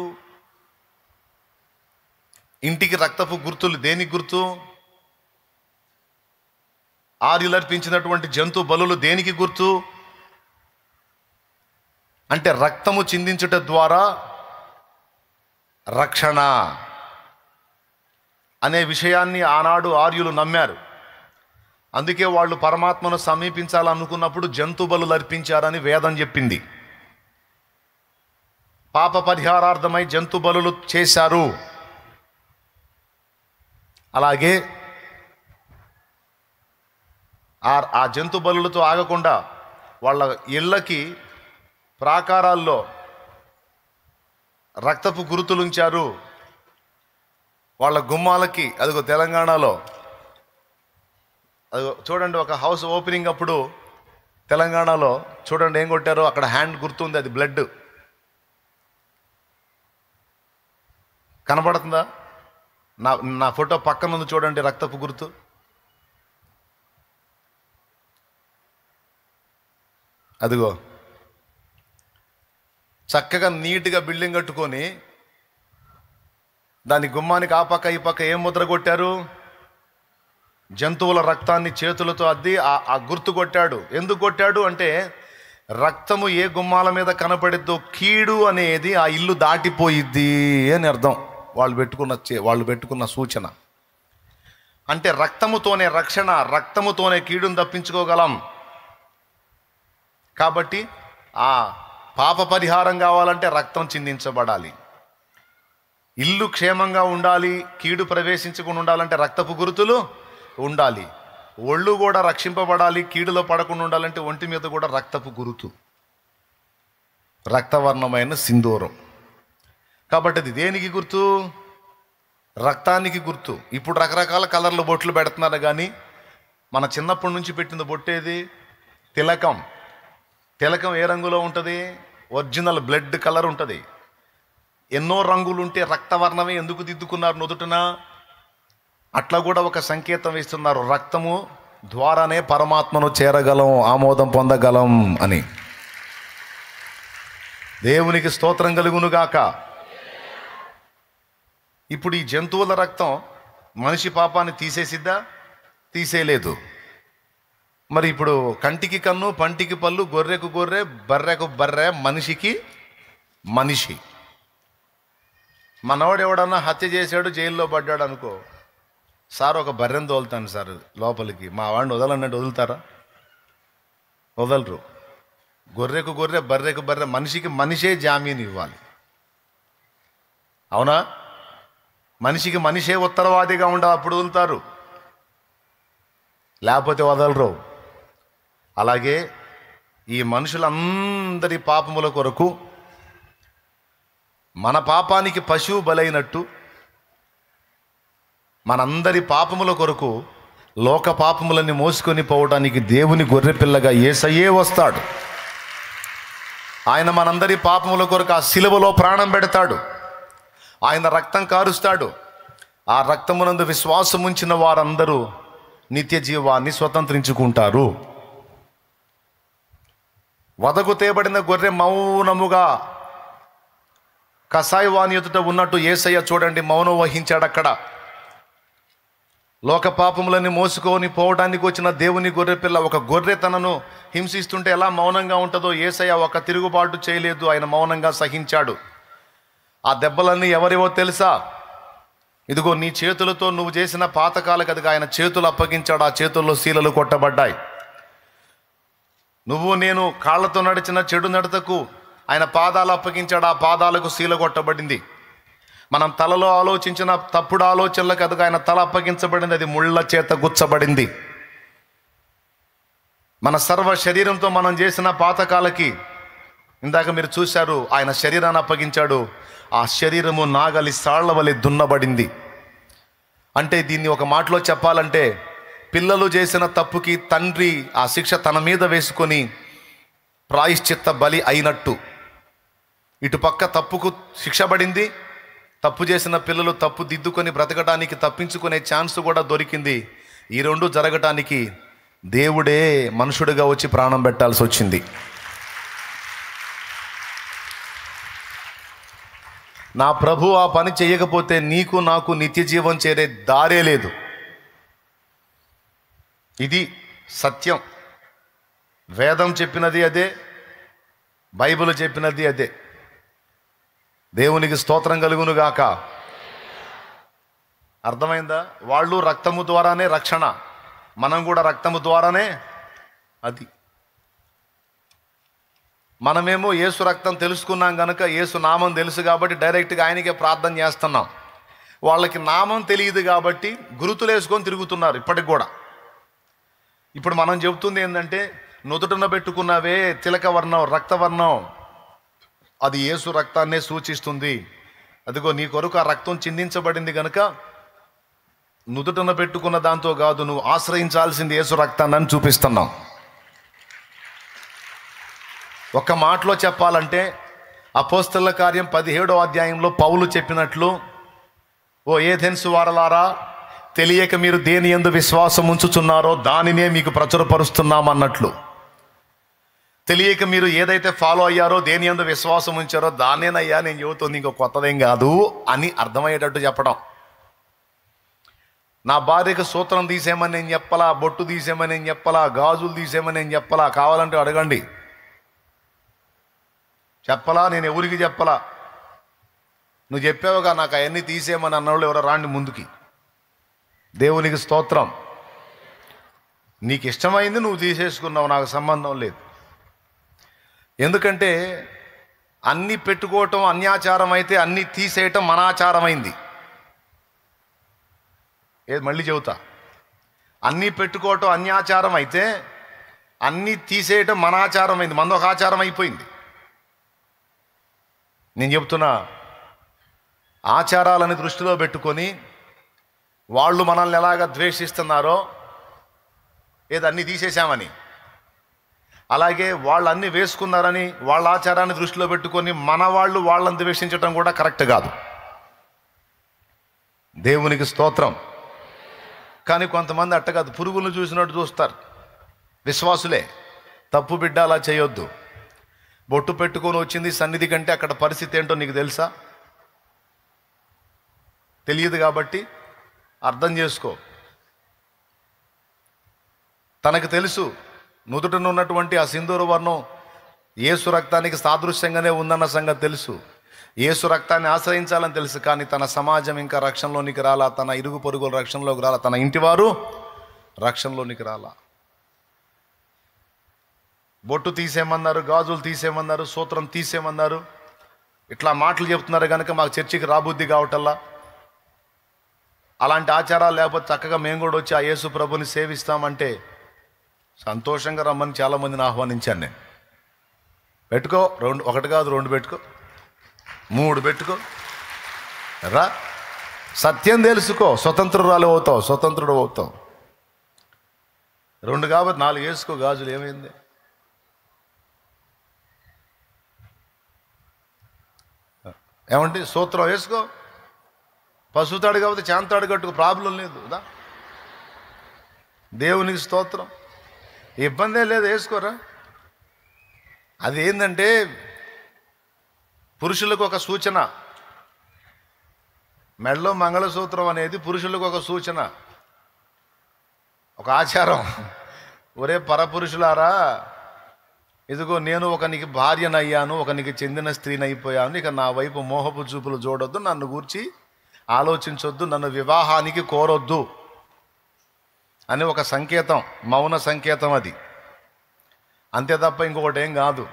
ఇంటికి రక్తపు గుర్తులు దేనికి గుర్తు? ఆర్యులర్పించినటువంటి జంతు బలులు దేనికి గుర్తు? అంటే రక్తము చిందించుట ద్వారా రక్షణ అనే విషయాన్ని ఆనాడు ఆర్యులు నమ్మారు. అందుకే వాళ్ళు పరమాత్మను సమీపించాలనుకున్నప్పుడు జంతు బలులు అర్పించారని వేదం చెప్పింది. పాప పరిహారార్థమై జంతు బలులు చేశారు. అలాగే ఆ జంతు బలులతో ఆగకుండా వాళ్ళ ఇళ్ళకి ప్రాకారాల్లో రక్తపు గురుతులుంచారు. వాళ్ళ గుమ్మాలకి, అదిగో తెలంగాణలో అదిగో చూడండి, ఒక హౌస్ ఓపెనింగ్ అప్పుడు తెలంగాణలో చూడండి ఏం కొట్టారో, అక్కడ హ్యాండ్ గుర్తుంది, అది బ్లడ్ కనబడుతుందా? నా ఫోటో పక్కన ఉంది చూడండి, రక్తపు గుర్తు. అదిగో చక్కగా నీట్గా బిల్డింగ్ కట్టుకొని దాని గుమ్మానికి ఆ పక్క ఈ పక్క ఏం ముద్ర కొట్టారు? జంతువుల రక్తాన్ని చేతులతో అద్ది ఆ గుర్తు కొట్టాడు. ఎందుకు కొట్టాడు అంటే, రక్తము ఏ గుమ్మాల మీద కనపడిద్దో కీడు అనేది ఆ ఇల్లు దాటిపోయిద్ది అని అర్థం. వాళ్ళు పెట్టుకున్న సూచన. అంటే రక్తముతోనే రక్షణ, రక్తముతోనే కీడును తప్పించుకోగలం. కాబట్టి ఆ పాప పరిహారం కావాలంటే రక్తం చిందించబడాలి. ఇల్లు క్షేమంగా ఉండాలి, కీడు ప్రవేశించకుండా ఉండాలంటే రక్తపు గురుతులు ఉండాలి. ఒళ్ళు కూడా రక్షింపబడాలి, కీడులో పడకుండా ఉండాలంటే ఒంటి మీద కూడా రక్తపు గురుతు, రక్తవర్ణమైన సింధూరం. కాబట్టి అది దేనికి గుర్తు? రక్తానికి గుర్తు. ఇప్పుడు రకరకాల కలర్లు బొట్లు పెడుతున్నారు, కానీ మన చిన్నప్పటి నుంచి పెట్టిన బొట్టేది తిలకం. తిలకం ఏ రంగులో ఉంటుంది? ఒరిజినల్ బ్లడ్ కలర్ ఉంటుంది. ఎన్నో రంగులు ఉంటే రక్తవర్ణమే ఎందుకు దిద్దుకున్నారు నుదుటన? అట్లా కూడా ఒక సంకేతం ఇస్తున్నారు, రక్తము ద్వారానే పరమాత్మను చేరగలం, ఆమోదం పొందగలం అని. దేవునికి స్తోత్రం కలుగునుగాక. ఇప్పుడు ఈ జంతువుల రక్తం మనిషి పాపాన్ని తీసేసిద్దా? తీసేయలేదు. మరి ఇప్పుడు కంటికి కన్ను, పంటికి పళ్ళు, గొర్రెకు గొర్రె, బర్రెకు బర్రె, మనిషికి మనిషి. మనవాడు ఎవడన్నా హత్య చేశాడు, జైల్లో పడ్డాడు అనుకో, సార్ ఒక బర్రెను తోలుతాను సార్ లోపలికి, మా వాడిని వదలన్నట్టు వదులుతారా? వదలరు. గొర్రెకు గొర్రె, బర్రెకు బర్రె, మనిషికి మనిషే జామీన్ ఇవ్వాలి. అవునా? మనిషికి మనిషే ఉత్తరవాదిగా ఉండాలి, అప్పుడు వదులుతారు, లేకపోతే వదలరు. అలాగే ఈ మనుషులందరి పాపముల కొరకు, మన పాపానికి పశువు బలైనట్టు, మనందరి పాపముల కొరకు లోక పాపములని మోసుకొని పోవడానికి దేవుని గొర్రెపిల్లగా యేసయ్యే వస్తాడు. ఆయన మనందరి పాపముల కొరకు ఆ శిలువలో ప్రాణం పెడతాడు. ఆయన రక్తం కారుస్తాడు. ఆ రక్తమునందు విశ్వాసం ఉంచిన వారందరూ నిత్య జీవాన్ని స్వతంత్రించుకుంటారు. వదకు తేబడిన గొర్రె మౌనముగా కసాయివాని ఎదుట ఉన్నట్టు యేసయ్య చూడండి మౌనం వహించాడు. అక్కడ లోక పాపములని మోసుకొని పోవడానికి వచ్చిన దేవుని గొర్రెపిల్ల, ఒక గొర్రె తనను హింసిస్తుంటే ఎలా మౌనంగా ఉంటుందో యేసయ్య ఒక తిరుగుబాటు చేయలేదు, ఆయన మౌనంగా సహించాడు. ఆ దెబ్బలన్నీ ఎవరివో తెలుసా? ఇదిగో నీ చేతులతో నువ్వు చేసిన పాతకాలకు అదిగా ఆయన చేతులు అప్పగించాడు. ఆ చేతుల్లో శీలలు కొట్టబడ్డాయి. నువ్వు నేను కాళ్లతో నడిచిన చెడు నడతకు ఆయన పాదాలు అప్పగించాడు. ఆ పాదాలకు శీల కొట్టబడింది. మనం తలలో ఆలోచించిన తప్పుడు ఆలోచనలకు అదిగా ఆయన తల అప్పగించబడింది, అది ముళ్ళ చేత గుచ్చబడింది. మన సర్వ శరీరంతో మనం చేసిన పాతకాలకి ఇందాక మీరు చూశారు, ఆయన శరీరాన్ని అప్పగించాడు. ఆ శరీరము నాగలి సాళ్ల వలె దున్నబడింది. అంటే దీన్ని ఒక మాటలో చెప్పాలంటే, పిల్లలు చేసిన తప్పుకి తండ్రి ఆ శిక్ష తన మీద వేసుకొని ప్రాయశ్చిత్త బలి అయినట్టు, ఇటుపక్క తప్పుకు శిక్ష పడింది, తప్పు చేసిన పిల్లలు తప్పు దిద్దుకొని బ్రతకడానికి తప్పించుకునే ఛాన్స్ కూడా దొరికింది. ఈ రెండు జరగటానికి దేవుడే మనుషుడిగా వచ్చి ప్రాణం పెట్టాల్సి వచ్చింది. నా ప్రభు ఆ పని చేయకపోతే నీకు నాకు నిత్య జీవం చేరే దారే లేదు. ఇది సత్యం. వేదం చెప్పినది అదే, బైబిల్ చెప్పినది అదే. దేవునికి స్తోత్రం కలుగునుగాక. అర్థమైందా? వాళ్ళు రక్తము ద్వారానే రక్షణ, మనం కూడా రక్తము ద్వారానే. అది మనమేమో యేసు రక్తం తెలుసుకున్నాం కనుక, యేసు నామం తెలుసు కాబట్టి డైరెక్ట్గా ఆయనకే ప్రార్థన చేస్తున్నాం. వాళ్ళకి నామం తెలియదు కాబట్టి గురుతులు వేసుకొని తిరుగుతున్నారు ఇప్పటికి కూడా. ఇప్పుడు మనం చెబుతుంది ఏంటంటే, నుదుటన పెట్టుకున్నవే తిలక వర్ణం, రక్తవర్ణం, అది యేసు రక్తాన్నే సూచిస్తుంది. అదిగో నీ కొరకు ఆ రక్తం చిందించబడింది కనుక నుదుటన పెట్టుకున్న దాంతో కాదు, నువ్వు ఆశ్రయించాల్సింది యేసు రక్తాన్ని అని చూపిస్తున్నాం. ఒక మాటలో చెప్పాలంటే, అపోస్తలుల కార్యం 17వ అధ్యాయంలో పౌలు చెప్పినట్లు, ఓ ఏథెన్సు వారలారా, తెలియక మీరు దేని యందు విశ్వాసం ఉంచుచున్నారో దానినే మీకు ప్రచురపరుస్తున్నామన్నట్లు. తెలియక మీరు ఏదైతే ఫాలో అయ్యారో, దేని యందు విశ్వాసం ఉంచారో దాన్నేనయ్యా నేను చెబుతుంది, ఇంకో కొత్తదేం కాదు అని అర్థమయ్యేటట్టు చెప్పడం. నా భార్యకు సూత్రం తీసేయమని నేను చెప్పలా, బొట్టు తీసేయమని నేను చెప్పలా, గాజులు తీసేయమని నేను చెప్పలా. కావాలంటే అడగండి. చెప్పలా, నేను ఎవరికి చెప్పలా. నువ్వు చెప్పావుగా నాకు అవన్నీ తీసేయమని అన్నవాళ్ళు ఎవరో రాండి ముందుకి. దేవునికి స్తోత్రం. నీకు ఇష్టమైంది నువ్వు తీసేసుకున్నావు, నాకు సంబంధం లేదు. ఎందుకంటే అన్నీ పెట్టుకోవటం అన్యాచారం అయితే అన్నీ తీసేయటం మనాచారమైంది. ఏది మళ్ళీ చెబుతా, అన్నీ పెట్టుకోవటం అన్యాచారం అయితే అన్నీ తీసేయటం మనాచారమైంది, మనదొక ఆచారం అయిపోయింది. నేను చెప్తున్నా, ఆచారాలని దృష్టిలో పెట్టుకొని వాళ్ళు మనల్ని ఎలాగ ద్వేషిస్తున్నారో, ఏదన్నీ తీసేశామని, అలాగే వాళ్ళు అన్నీ వేసుకున్నారని వాళ్ళ ఆచారాన్ని దృష్టిలో పెట్టుకొని మన వాళ్ళు వాళ్ళని ద్వేషించటం కూడా కరెక్ట్ కాదు. దేవునికి స్తోత్రం. కానీ కొంతమంది అట్ట కాదు, పురుగులను చూసినట్టు చూస్తారు. విశ్వాసులే, తప్పు బిడ్డ, అలా చేయొద్దు. బొట్టు పెట్టుకొని వచ్చింది సన్నిధి కంటే అక్కడ పరిస్థితి ఏంటో నీకు తెలుసా? తెలియదు. కాబట్టి అర్థం చేసుకో. తనకు తెలుసు నుదుటను ఉన్నటువంటి ఆ సింధూర వర్ణం యేసు రక్తానికి సాదృశ్యంగానే ఉందన్న సంగతి తెలుసు. యేసు రక్తాన్ని ఆశ్రయించాలని తెలుసు. కానీ తన సమాజం ఇంకా రక్షణలోనికి రాలా, తన ఇరుగు పొరుగుల రక్షణలోకి రాలా, తన ఇంటివారు రక్షణలోనికి రాలా. బొట్టు తీసేయమన్నారు, గాజులు తీసేయమన్నారు, సూత్రం తీసేయమన్నారు, ఇట్లా మాటలు చెప్తున్నారు కనుక మాకు చర్చికి రాబుద్ధి కావటల్లా. అలాంటి ఆచారాలు లేకపోతే చక్కగా మేము కూడా వచ్చి ఆ యేసు ప్రభుని సేవిస్తామంటే సంతోషంగా రమ్మని చాలామందిని ఆహ్వానించాను నేను. పెట్టుకో, ఒకటి కాదు, 2 పెట్టుకో, 3 పెట్టుకో, రా, సత్యం తెలుసుకో, స్వతంత్రురాలు అవుతావు, స్వతంత్రుడు అవుతావు. 2 కాబట్టి 4 వేసుకో. గాజులు ఏమైంది? ఏమంటే సూత్రం వేసుకో, పసుతాడు కాబట్టి చాంతాడు కట్టుకు, ప్రాబ్లం లేదు. దేవునికి స్తోత్రం, ఇబ్బందే లేదు, వేసుకోరా. అది ఏంటంటే పురుషులకు ఒక సూచన. మెడలో మంగళసూత్రం అనేది పురుషులకు ఒక సూచన, ఒక ఆచారం. ఒరే పరపురుషులారా, ఇదిగో నేను ఒకనికి భార్యనయ్యాను, ఒకనికి చెందిన స్త్రీని అయిపోయాను, ఇక నా వైపు మోహపు చూపులు చూడొద్దు, నన్ను గూర్చి ఆలోచించొద్దు, నన్ను వివాహానికి కోరొద్దు అని ఒక సంకేతం, మౌన సంకేతం అది. అంతే తప్ప ఇంకొకటి ఏం కాదు.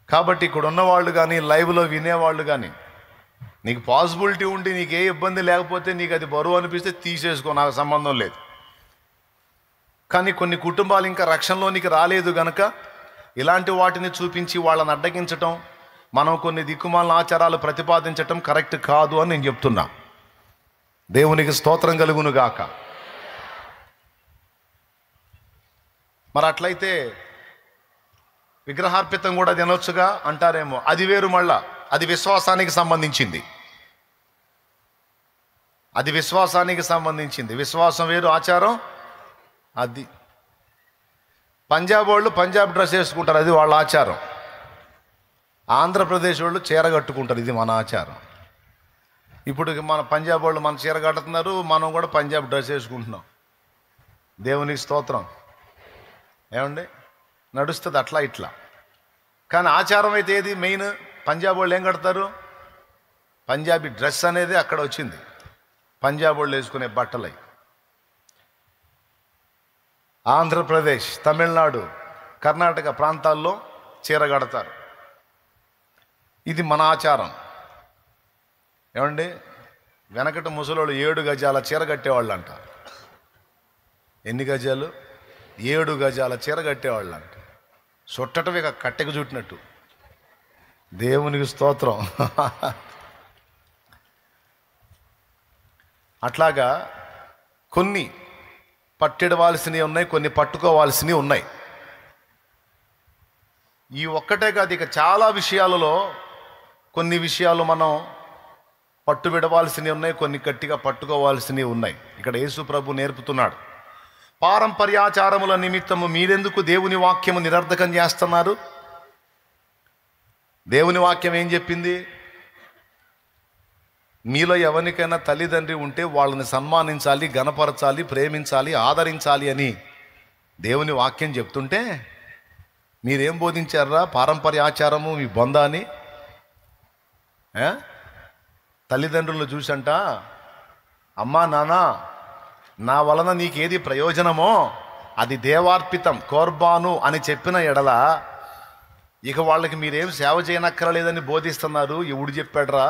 కాబట్టి ఇక్కడ ఉన్నవాళ్ళు కానీ, లైవ్లో వినేవాళ్ళు కానీ, నీకు పాసిబిలిటీ ఉండి నీకు ఏ ఇబ్బంది లేకపోతే, నీకు అది బరువు అనిపిస్తే తీసేసుకో, నాకు సంబంధం లేదు. కానీ కొన్ని కుటుంబాలు ఇంకా రక్షణలోనికి రాలేదు గనక ఇలాంటి వాటిని చూపించి వాళ్ళని అడ్డగించటం, మనం కొన్ని దిక్కుమాలిన ఆచారాలు ప్రతిపాదించటం కరెక్ట్ కాదు అని నేను చెప్తున్నా. దేవునికి స్తోత్రం కలుగును గాక. మరి అట్లయితే విగ్రహార్పితం కూడా తినొచ్చుగా అంటారేమో. అది వేరు, మళ్ళా అది విశ్వాసానికి సంబంధించింది. అది విశ్వాసానికి సంబంధించింది. విశ్వాసం వేరు, ఆచారం అది. పంజాబ్ వాళ్ళు పంజాబ్ డ్రెస్ వేసుకుంటారు, అది వాళ్ళ ఆచారం. ఆంధ్రప్రదేశ్ వాళ్ళు చీర కట్టుకుంటారు, ఇది మన ఆచారం. ఇప్పుడు మన పంజాబ్ వాళ్ళు మన చీర కట్టుతున్నారు, మనం కూడా పంజాబ్ డ్రెస్ వేసుకుంటున్నాం. దేవునికి స్తోత్రం. ఏమండి, నడుస్తుంది అట్లా ఇట్లా. కానీ ఆచారం అయితే ఏది మెయిన్? పంజాబ్ వాళ్ళు ఏం కడతారు? పంజాబీ డ్రెస్ అనేది అక్కడ వచ్చింది, పంజాబ్ వాళ్ళు వేసుకునే బట్టలై. ఆంధ్రప్రదేశ్, తమిళనాడు, కర్ణాటక ప్రాంతాల్లో చీర కడతారు, ఇది మన ఆచారం. ఏమండి, వెనకట ముసలోళ్ళు 7 గజాల చీర కట్టేవాళ్ళు అంట. ఎన్ని గజాలు? 7 గజాల చీర కట్టేవాళ్ళు అంట. చుట్టటమే కట్టెకు చుట్టినట్టు. దేవునికి స్తోత్రం. అట్లాగా కొన్ని పట్టిడవలసినవి ఉన్నాయి, కొన్ని పట్టుకోవాల్సినవి ఉన్నాయి. ఈ ఒక్కటే కాదు, ఇక చాలా విషయాలలో కొన్ని విషయాలు మనం పట్టు విడవాల్సినవి ఉన్నాయి, కొన్ని గట్టిగా పట్టుకోవాల్సినవి ఉన్నాయి. ఇక్కడ యేసు ప్రభు నేర్పుతున్నాడు. పారంపర్యాచారముల నిమిత్తము మీరెందుకు దేవుని వాక్యము నిరర్ధకం చేస్తున్నారు? దేవుని వాక్యం ఏం చెప్పింది? మీలో ఎవరికైనా తల్లిదండ్రి ఉంటే వాళ్ళని సన్మానించాలి, గణపరచాలి, ప్రేమించాలి, ఆదరించాలి అని దేవుని వాక్యం చెప్తుంటే మీరేం బోధించారా? పారంపర్యాచారము మీ బొందాని. తల్లిదండ్రులను చూసంట, అమ్మా నాన్న నా వలన నీకేది ప్రయోజనమో అది దేవార్పితం, కోర్బాను అని చెప్పిన ఎడల ఇక వాళ్ళకి మీరేం సేవ చేయనక్కర్లేదని బోధిస్తున్నారు. ఎవడు చెప్పాడరా?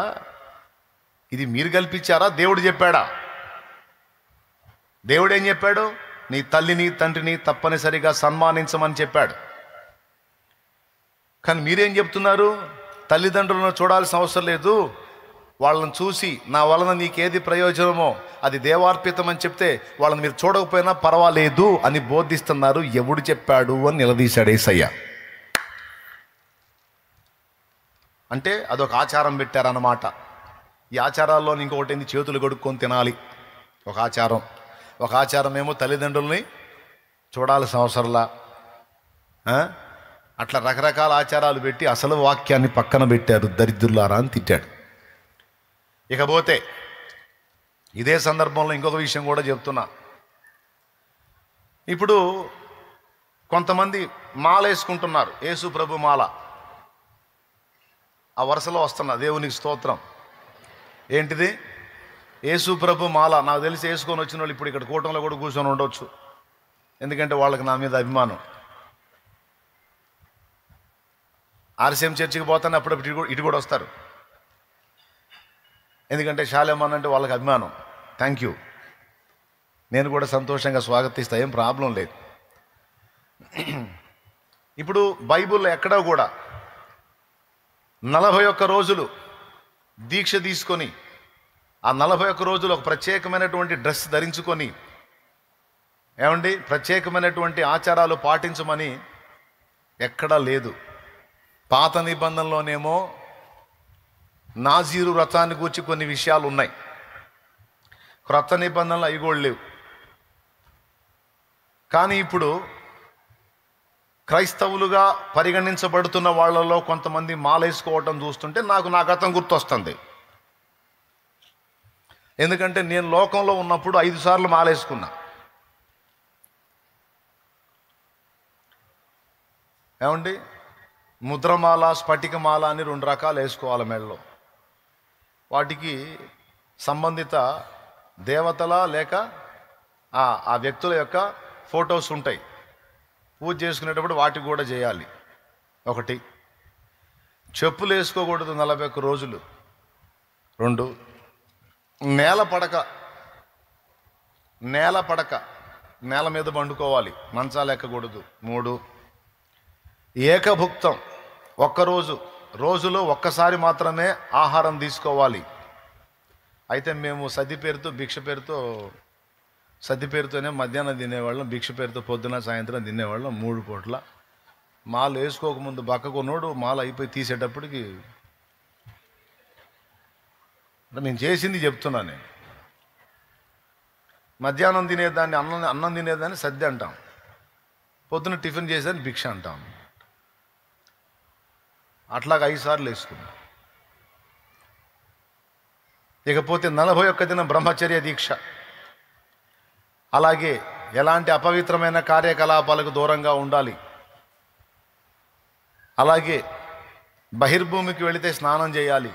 ఇది మీరు కల్పించారా? దేవుడు చెప్పాడా? దేవుడు ఏం చెప్పాడు? నీ తల్లిని తండ్రిని తప్పనిసరిగా సన్మానించమని చెప్పాడు. కానీ మీరేం చెప్తున్నారు? తల్లిదండ్రులను చూడాల్సిన అవసరం లేదు, వాళ్ళని చూసి నా వలన నీకేది ప్రయోజనమో అది దేవార్పితం అని చెప్తే వాళ్ళని మీరు చూడకపోయినా పర్వాలేదు అని బోధిస్తున్నారు. ఎవడు చెప్పాడు అని నిలదీశాడు యేసయ్య. అంటే అదొక ఆచారం పెట్టారన్నమాట. ఈ ఆచారాల్లో ఇంకొకటి ఏంది? చేతులు కడుక్కొని తినాలి ఒక ఆచారం. ఒక ఆచారం ఏమో తల్లిదండ్రుల్ని చూడాల్సిన అవసరంలా. అట్లా రకరకాల ఆచారాలు పెట్టి అసలు వాక్యాన్ని పక్కన పెట్టారు. దరిద్రులారా అని తిట్టాడు. ఇకపోతే ఇదే సందర్భంలో ఇంకొక విషయం కూడా చెప్తున్నా. ఇప్పుడు కొంతమంది మాల వేసుకుంటున్నారు, యేసు ప్రభు మాల. ఆ వరుసలో వస్తున్నా, దేవునికి స్తోత్రం. ఏంటిది? యేసు ప్రభు మాల. నాకు తెలిసి వేసుకొని వచ్చిన వాళ్ళు ఇప్పుడు ఇక్కడ కూటంలో కూడా కూర్చొని ఉండొచ్చు, ఎందుకంటే వాళ్ళకి నా మీద అభిమానం. ఆర్సీఎం చర్చికి పోతానే అప్పుడప్పుడు ఇటు కూడా వస్తారు, ఎందుకంటే శాలేమన్ అంటే వాళ్ళకి అభిమానం. థ్యాంక్ యూ, నేను కూడా సంతోషంగా స్వాగతిస్తా, ఏం ప్రాబ్లం లేదు. ఇప్పుడు బైబిల్లో ఎక్కడా కూడా 41 రోజులు దీక్ష తీసుకొని ఆ 41 రోజులు ఒక ప్రత్యేకమైనటువంటి డ్రెస్ ధరించుకొని ప్రత్యేకమైనటువంటి ఆచారాలు పాటించమని ఎక్కడా లేదు. పాత నిబంధనలోనేమో నాజీరు వ్రతాన్ని గురించి కొన్ని విషయాలు ఉన్నాయి, క్రొత్త నిబంధనలు అవి కూడా లేవు. కానీ ఇప్పుడు క్రైస్తవులుగా పరిగణించబడుతున్న వాళ్ళలో కొంతమంది మాలేసుకోవటం చూస్తుంటే నాకు నా గతం గుర్తొస్తుంది. ఎందుకంటే నేను లోకంలో ఉన్నప్పుడు 5 సార్లు మాలేసుకున్నా. ముద్రమాల, స్ఫటికమాల అని 2 రకాలు వేసుకోవాలి మెడలో. వాటికి సంబంధిత దేవతల లేక ఆ వ్యక్తుల యొక్క ఫొటోస్ ఉంటాయి. పూజ చేసుకునేటప్పుడు వాటికి కూడా చేయాలి. ఒకటి, చెప్పులు వేసుకోకూడదు 41 రోజులు. 2, నేల పడక నేల మీద పండుకోవాలి, మంచాలు ఎక్కకూడదు. 3, ఏకభుక్తం, రోజులో ఒక్కసారి మాత్రమే ఆహారం తీసుకోవాలి. అయితే మేము సద్ది పేరుతో భిక్ష పేరుతో, సద్ది పేరుతోనే మధ్యాహ్నం తినేవాళ్ళం, భిక్ష పేరుతో పొద్దున సాయంత్రం తినేవాళ్ళం 3 పూట్ల. మాలు వేసుకోకముందు బక్కకున్నోడు మాల అయిపోయి తీసేటప్పటికి నేను చేసింది చెప్తున్నాను. నేను మధ్యాహ్నం తినేదాన్ని అన్నం తినేదాన్ని సద్ది అంటాం, పొద్దున టిఫిన్ చేసేదాన్ని భిక్ష అంటాం. అట్లాగా 5 సార్లు వేసుకున్నాం. ఇకపోతే 41 దినం బ్రహ్మచర్య దీక్ష. అలాగే ఎలాంటి అపవిత్రమైన కార్యకలాపాలకు దూరంగా ఉండాలి. అలాగే బహిర్భూమికి వెళితే స్నానం చేయాలి.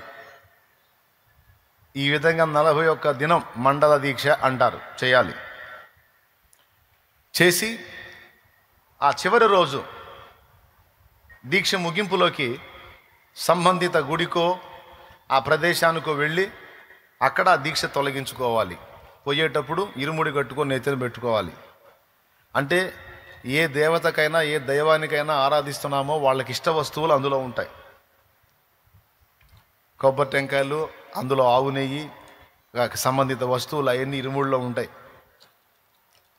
ఈ విధంగా 41 దినం మండల దీక్ష అంటారు, చేయాలి. చేసి ఆ చివరి రోజు దీక్ష ముగింపులోకి సంబంధిత గుడికో ఆ ప్రదేశానికో వెళ్ళి అక్కడ ఆ దీక్ష తొలగించుకోవాలి. పోయేటప్పుడు ఇరుముడి కట్టుకొని నెత్తిన పెట్టుకోవాలి. అంటే ఏ దేవతకైనా ఏ దైవానికైనా ఆరాధిస్తున్నామో వాళ్ళకి ఇష్ట వస్తువులు అందులో ఉంటాయి. కొబ్బరి టెంకాయలు, అందులో ఆవు నెయ్యి, సంబంధిత వస్తువులు అవన్నీ ఇరుముడిలో ఉంటాయి.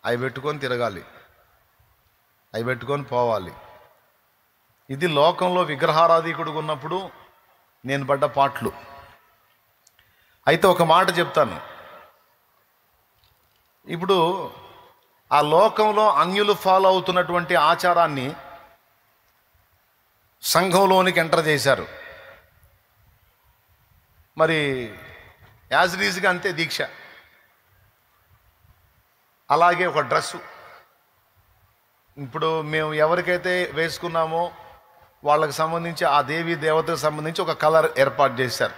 అవి పెట్టుకొని తిరగాలి, అవి పెట్టుకొని పోవాలి. ఇది లోకంలో విగ్రహారాధికుడుగా ఉన్నప్పుడు నేను పడ్డ పాటలు. అయితే ఒక మాట చెప్తాను. ఇప్పుడు ఆ లోకంలో అన్యులు ఫాలో అవుతున్నటువంటి ఆచారాన్ని సంఘంలోనికి ఎంటర్ చేశారు. మరి యాజ్ రీజ్గా అంతే దీక్ష. అలాగే ఒక డ్రెస్సు, ఇప్పుడు మేము ఎవరికైతే వేసుకున్నామో వాళ్ళకి సంబంధించి ఆ దేవీ దేవతకు సంబంధించి ఒక కలర్ ఏర్పాటు చేశారు.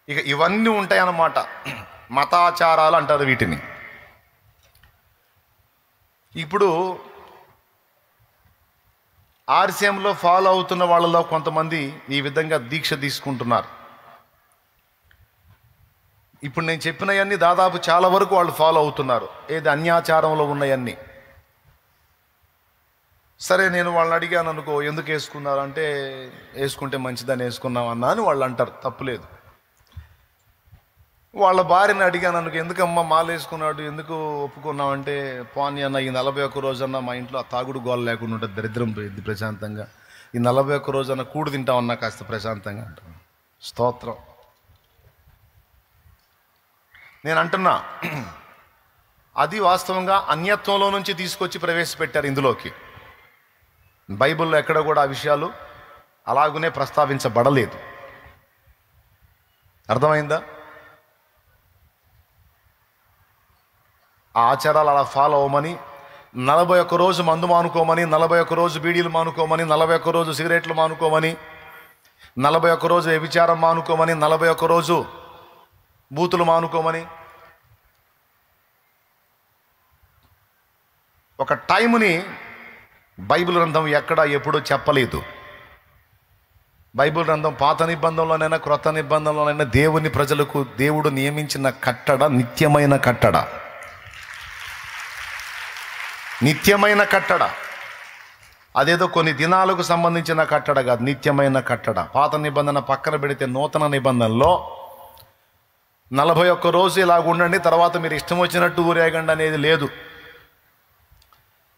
ఇక ఇవన్నీ ఉంటాయన్నమాట, మతాచారాలు అంటారు వీటిని. ఇప్పుడు ఆర్సీఎంలో ఫాలో అవుతున్న వాళ్ళలో కొంతమంది ఈ విధంగా దీక్ష తీసుకుంటున్నారు. ఇప్పుడు నేను చెప్పినవన్నీ దాదాపు చాలా వరకు వాళ్ళు ఫాలో అవుతున్నారు, ఏది అన్యాచారంలో ఉన్నవన్నీ. సరే, నేను వాళ్ళని అడిగాను అనుకో, ఎందుకు వేసుకున్నారు అంటే, వేసుకుంటే మంచిదని వేసుకున్నాం అన్నా అని వాళ్ళు అంటారు, తప్పులేదు. వాళ్ళ భార్యని అడిగాను అనుకో, ఎందుకమ్మా మాల వేసుకున్నాడు, ఎందుకు ఒప్పుకున్నామంటే, పోనీ అన్న ఈ 41 రోజన్నా మా ఇంట్లో ఆ తాగుడు గోల లేకుండా ఉంటుంది, దరిద్రం పోయింది ప్రశాంతంగా, ఈ 41 రోజన్నా కూడు తింటామన్నా కాస్త ప్రశాంతంగా అంటాను. స్తోత్రం. నేను అంటున్నా, అది వాస్తవంగా అన్యత్వంలో నుంచి తీసుకొచ్చి ప్రవేశపెట్టారు ఇందులోకి. బైబిల్లో ఎక్కడ కూడా ఆ విషయాలు అలాగునే ప్రస్తావించబడలేదు. అర్థమైందా? ఆ ఆచారాలు అలా ఫాలో అవ్వమని, 41 రోజు మందు మానుకోమని, 41 రోజు బీడీలు మానుకోమని, 41 రోజు సిగరెట్లు మానుకోమని, 41 రోజు వ్యభిచారం మానుకోమని, 41 రోజు బూతులు మానుకోమని ఒక టైంని బైబిల్ గ్రంథం ఎక్కడ ఎప్పుడూ చెప్పలేదు. బైబిల్ గ్రంథం పాత నిబంధనలోనైనా క్రొత్త నిబంధనలోనైనా దేవుని ప్రజలకు దేవుడు నియమించిన కట్టడ నిత్యమైన కట్టడ. నిత్యమైన కట్టడ, అదేదో కొన్ని దినాలకు సంబంధించిన కట్టడ కాదు, నిత్యమైన కట్టడ. పాత నిబంధన పక్కన పెడితే నూతన నిబంధనలో 41 రోజు ఇలాగ ఉండండి, తర్వాత మీరు ఇష్టం వచ్చినట్టు ఊరేగండి అనేది లేదు.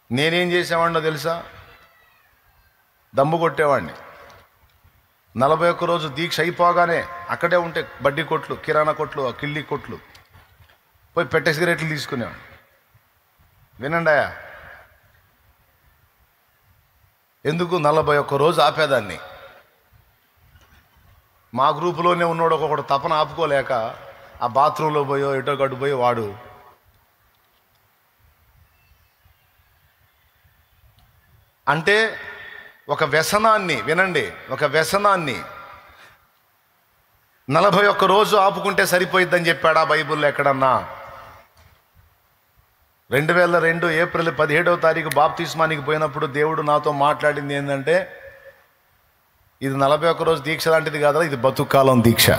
నేనేం చేసేవాడినో తెలుసా? దమ్ము కొట్టేవాడిని. 41 రోజు దీక్ష అయిపోగానే అక్కడే ఉంటే బడ్డీ కొట్లు, కిరాణా కొట్లు, కిళ్ళి కొట్లు పోయి పెట్టే సిగరెట్లు తీసుకునేవాడిని. వినండి, ఎందుకు 41 రోజు ఆపేదాన్ని. మా గ్రూపులోనే ఉన్నాడు ఒకడు తపన ఆపుకోలేక ఆ బాత్రూంలో పోయో ఎటో గడ్డు పోయి వాడు అంటే ఒక వ్యసనాన్ని, వినండి, ఒక వ్యసనాన్ని 41 రోజు ఆపుకుంటే సరిపోయిద్దని చెప్పాడా బైబిల్లో ఎక్కడన్నా? 2002 ఏప్రిల్ 17వ తారీఖు బాప్తిస్మానికి పోయినప్పుడు దేవుడు నాతో మాట్లాడింది ఏంటంటే, ఇది 41 రోజు దీక్ష లాంటిది కాదా, ఇది బతుకాలం దీక్ష.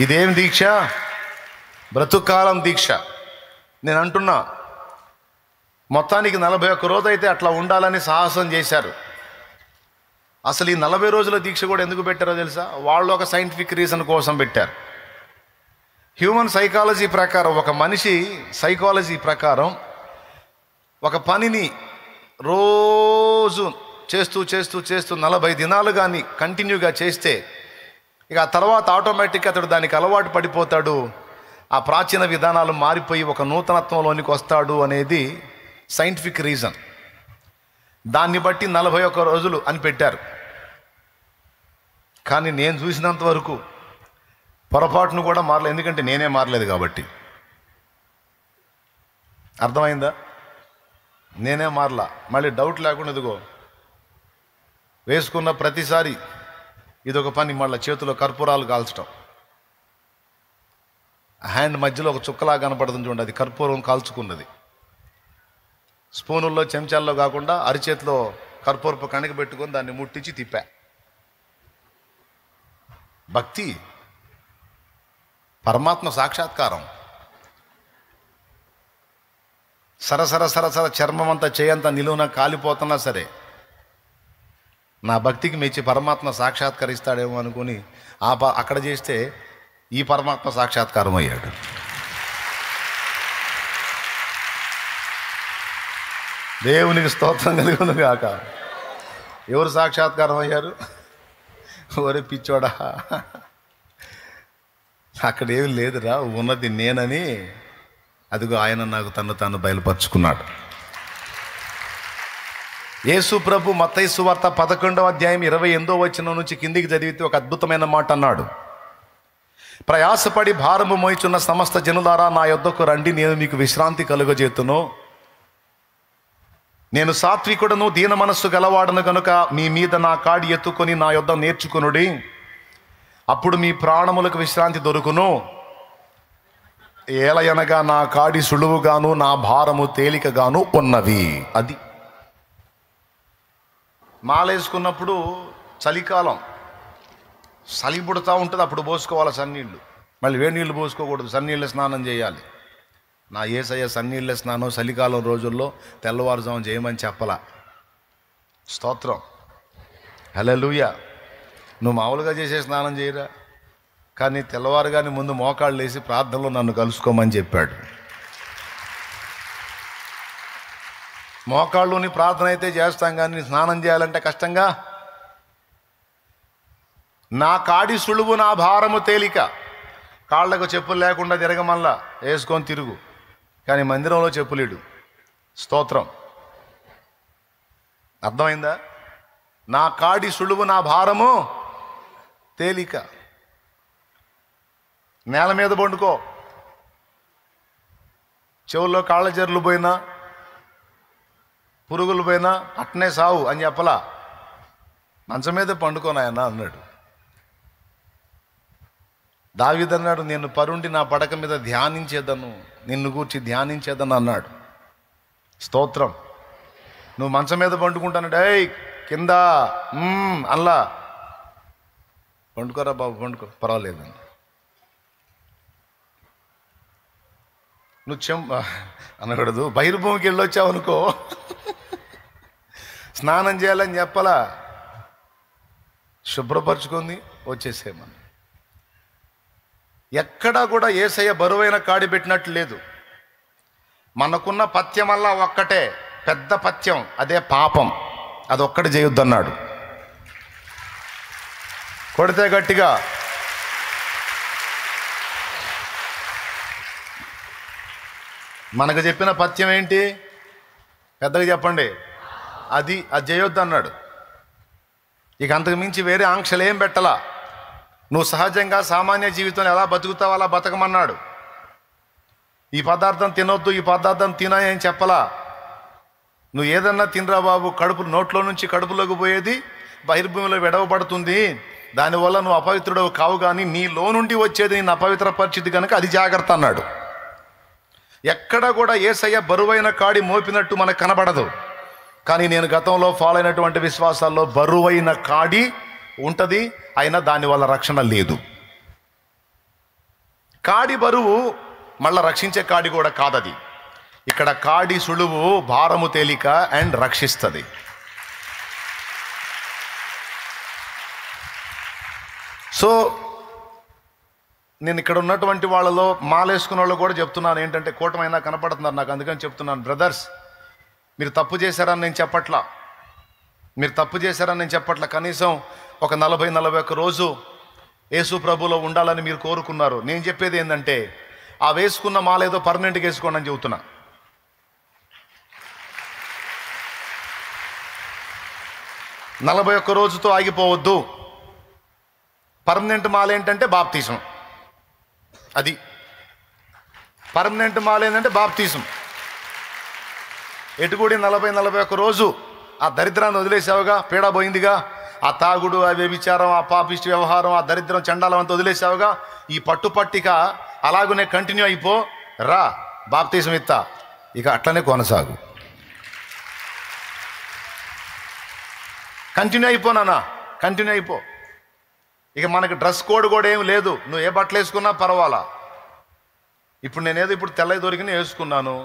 ఇదేం దీక్ష? బ్రతుకాలం దీక్ష. నేను అంటున్నా, మొత్తానికి 41 రోజు అయితే అట్లా ఉండాలని సాహసం చేశారు. అసలు ఈ 40 రోజుల దీక్ష కూడా ఎందుకు పెట్టారో తెలుసా? వాళ్ళు ఒక సైంటిఫిక్ రీజన్ కోసం పెట్టారు. హ్యూమన్ సైకాలజీ ప్రకారం, ఒక మనిషి సైకాలజీ ప్రకారం ఒక పనిని రోజు చేస్తూ చేస్తూ చేస్తూ 40 దినాలు కానీ కంటిన్యూగా చేస్తే ఇక ఆ తర్వాత ఆటోమేటిక్గా అతడు దానికి అలవాటు పడిపోతాడు, ఆ ప్రాచీన విధానాలు మారిపోయి ఒక నూతనత్వంలోనికి వస్తాడు అనేది సైంటిఫిక్ రీజన్. దాన్ని బట్టి 41 రోజులు అని పెట్టారు. కానీ నేను చూసినంత వరకు పొరపాటును కూడా మారలేదు, ఎందుకంటే నేనే మారలేదు కాబట్టి. అర్థమైందా? నేనే మారలా. మళ్ళీ డౌట్ లేకుండా ఇదిగో వేసుకున్న ప్రతిసారి ఇదొక పని, మళ్ళీ చేతిలో కర్పూరాలు కాల్చడం, హ్యాండ్ మధ్యలో ఒక చుక్కలా కనపడుతుంది చూడండి, అది కర్పూరం కాల్చుకున్నది. స్పూనుల్లో చెంచాల్లో కాకుండా అరిచేతిలో కర్పూరపు కణిక పెట్టుకొని దాన్ని ముట్టించి తిప్పా. భక్తి, పరమాత్మ సాక్షాత్కారం. సరసర సరసర చర్మం అంతా చేయంతా నిలువున కాలిపోతున్నా సరే నా భక్తికి మెచ్చి పరమాత్మ సాక్షాత్కరిస్తాడేమో అనుకుని అక్కడ చేస్తే ఈ పరమాత్మ సాక్షాత్కారం అయ్యాడు. దేవునికి స్తోత్రం కలుగును గాక. ఎవరు సాక్షాత్కారం అయ్యారు? ఒరే పిచ్చోడా, అక్కడ ఏమి లేదురా, ఉన్నది నేనని అదిగో ఆయన నాకు తను తాను బయలుపరుచుకున్నాడు. యేసు ప్రభు మత్తయి సువార్త 11వ అధ్యాయం 28వ వచనం నుంచి కిందికి చదివితే ఒక అద్భుతమైన మాట అన్నాడు. ప్రయాసపడి భారము మోయిచున్న సమస్త జనులారా నా యొద్దకు రండి, నేను మీకు విశ్రాంతి కలుగజేతును. నేను సాత్వికుడను దీన మనస్సు గలవాడను గనుక మీ మీద నా కాడి ఎత్తుకొని నా యొద్ద నేర్చుకొనుడి, అప్పుడు మీ ప్రాణములకు విశ్రాంతి దొరుకును. ఏలయనగా నా కాడి సులువుగాను నా భారము తేలికగాను ఉన్నవి. అది మాలేసుకున్నప్పుడు చలికాలం చలి పుడుతూ ఉంటుంది, అప్పుడు పోసుకోవాలి సన్నీళ్ళు. మళ్ళీ వేడి నీళ్ళు పోసుకోకూడదు, సన్నీళ్ళ స్నానం చేయాలి. నా యేసయ్య సన్నీళ్ళ స్నానం చలికాలం రోజుల్లో తెల్లవారుజాము చేయమని చెప్పలా. స్తోత్రం, హల్లెలూయా. నువ్వు మామూలుగా చేసే స్నానం చేయరా, కానీ తెల్లవారుగానే ముందు మోకాళ్ళు వేసి ప్రార్థనలో నన్ను కలుసుకోమని చెప్పాడు. మోకాళ్ళుని ప్రార్థన అయితే చేస్తాం, కానీ స్నానం చేయాలంటే కష్టంగా. నా కాడి సులువు నా భారము తేలిక. కాళ్ళకు చెప్పులు లేకుండా తిరగమల్లా వేసుకొని తిరుగు, కానీ మందిరంలో చెప్పులేడు. స్తోత్రం, అర్థమైందా? నా కాడి సులువు నా భారము తేలిక. నేల మీద పండుకో, చెవుల్లో కాళ్ళ జర్లు పోయినా పురుగులు పోయినా అట్నే సావు అని చెప్పలా. మంచం మీద పండుకోనాయన అన్నాడు. దావీదు అన్నాడు, నేను పరుండి నా పడక మీద ధ్యానించేదను, నిన్ను గూర్చి ధ్యానించేదను అన్నాడు. స్తోత్రం. నువ్వు మంచం మీద పండుకుంటాను, ఏయ్ కింద అల్లా పండుకోరా బాబు, పండుకో, పర్వాలేదండి. నువ్వు అనకూడదు. బహిర్భూమికి వెళ్ళొచ్చావు అనుకో, స్నానం చేయాలని చెప్పలా, శుభ్రపరచుకొని వచ్చేసేమని. ఎక్కడా కూడా యేసయ్య బరువైన కాడి పెట్టినట్లు లేదు. మనకున్న పథ్యం వల్ల ఒక్కటే పెద్ద పథ్యం, అదే పాపం. అదొక్కటి చేయొద్దన్నాడు. కొడితే గట్టిగా. మనకు చెప్పిన పథ్యం ఏంటి? పెద్దగా చెప్పండి. అది చేయొద్దు అన్నాడు. ఇక అంతకు మించి వేరే ఆంక్షలు ఏం పెట్టలా. నువ్వు సహజంగా సామాన్య జీవితంలో ఎలా బతుకుతావు అలా బతకమన్నాడు. ఈ పదార్థం తినొద్దు, ఈ పదార్థం తినాయి అని చెప్పలా. నువ్వు ఏదన్నా తినరా బాబు, కడుపు నోట్లో నుంచి కడుపులోకి పోయేది బహిర్భూమిలో విడవబడుతుంది, దానివల్ల నువ్వు అపవిత్రుడవు కావు, కానీ నీలో నుండి వచ్చేది నిన్ను అపవిత్ర పరిస్థితి కనుక అది జాగ్రత్త అన్నాడు. ఎక్కడ కూడా యేసయ్య బరువైన కాడి మోపినట్టు మనకు కనబడదు. కానీ నేను గతంలో ఫాలో అయినటువంటి విశ్వాసాల్లో బరువైన కాడి ఉంటుంది, అయినా దానివల్ల రక్షణ లేదు. కాడి బరువు మళ్ళా రక్షించే కాడి కూడా కాదది. ఇక్కడ కాడి సులువు, భారము తేలిక అండ్ రక్షిస్తుంది. సో నేను ఇక్కడ ఉన్నటువంటి వాళ్ళలో మాలేసుకున్న వాళ్ళు కూడా చెప్తున్నాను ఏంటంటే, కూటమైనా కనపడుతున్నారు నాకు, అందుకని చెప్తున్నాను, బ్రదర్స్ మీరు తప్పు చేశారని నేను చెప్పట్లా, మీరు తప్పు చేశారని నేను చెప్పట్లా. కనీసం ఒక 40-41 రోజు యేసు ప్రభులో ఉండాలని మీరు కోరుకున్నారు. నేను చెప్పేది ఏంటంటే, ఆ వేసుకున్న మాల ఏదో పర్మనెంట్గా వేసుకోండి అని చెబుతున్నా. నలభై రోజుతో ఆగిపోవద్దు. పర్మనెంట్ మాల ఏంటంటే బాప్తీసం. అది పర్మనెంట్ మాల ఏంటంటే బాప్తీసం. ఎటుకూడి 40-41 రోజు ఆ దరిద్రాన్ని వదిలేసావుగా, పీడ పోయిందిగా, ఆ తాగుడు, ఆ వ్యభిచారం, ఆ పాపిష్టి వ్యవహారం, ఆ దరిద్రం చండాలం అంతా వదిలేసావుగా. ఈ పట్టుపట్టిక అలాగనే కంటిన్యూ అయిపో, రా బాప్తీసం ఇత్తా, ఇక అట్లనే కొనసాగు. కంటిన్యూ అయిపోనా, కంటిన్యూ అయిపో. ఇక మనకి డ్రెస్ కోడ్ కూడా ఏం లేదు, నువ్వు ఏ బట్టలు వేసుకున్నా పర్వాలా. ఇప్పుడు నేనేదో ఇప్పుడు తెల్లవి దొరికిన వేసుకున్నాను,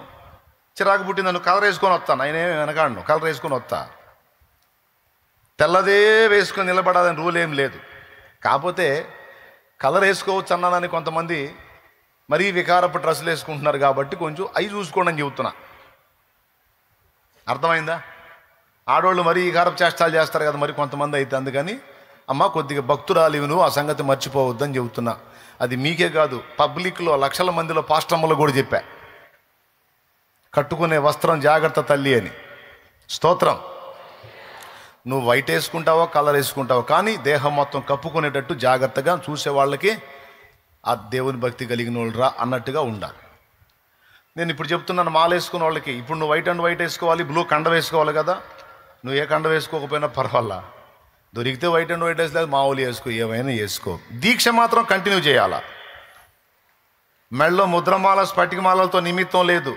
చిరాకు పుట్టింది, నన్ను కలర్ వేసుకొని వస్తాను, నేనేమి వెనకాడను, కలర్ వేసుకొని వస్తా. తెల్లదే వేసుకొని నిలబడాలని రూల్ ఏం లేదు. కాకపోతే కలర్ వేసుకోవచ్చు అన్నానని కొంతమంది మరీ వికారపు డ్రెస్సులు వేసుకుంటున్నారు కాబట్టి కొంచెం అవి చూసుకోండి అని చెబుతున్నా. అర్థమైందా? ఆడవాళ్ళు మరీ వికారపు చేష్టాలు చేస్తారు కదా మరి కొంతమంది అయితే, అందుకని అమ్మ కొద్దిగా భక్తురాలివి నువ్వు, ఆ సంగతి మర్చిపోవద్దని చెబుతున్నా. అది మీకే కాదు, పబ్లిక్లో లక్షల మందిలో పాస్టమ్మలు కూడా చెప్పా. కట్టుకునే వస్త్రం జాగ్రత్త తల్లి అని. స్తోత్రం. నువ్వు వైట్ వేసుకుంటావో కలర్ వేసుకుంటావో కానీ దేహం మొత్తం కప్పుకునేటట్టు జాగ్రత్తగా చూసే వాళ్ళకి ఆ దేవుని భక్తి కలిగిన వాళ్ళు రా అన్నట్టుగా ఉండాలి. నేను ఇప్పుడు చెప్తున్నాను మాల వేసుకున్న వాళ్ళకి, ఇప్పుడు నువ్వు వైట్ అండ్ వైట్ వేసుకోవాలి, బ్లూ కండ వేసుకోవాలి కదా. నువ్వు ఏ కండ వేసుకోకపోయినా పర్వాలా, దొరికితే వైట్ అండ్ వైట్ వేసలేదు మామూలు వేసుకో, ఏమైనా వేసుకో. దీక్ష మాత్రం కంటిన్యూ చేయాలా. మెళ్ళలో ముద్రమాల స్ఫటికమాలతో నిమిత్తం లేదు,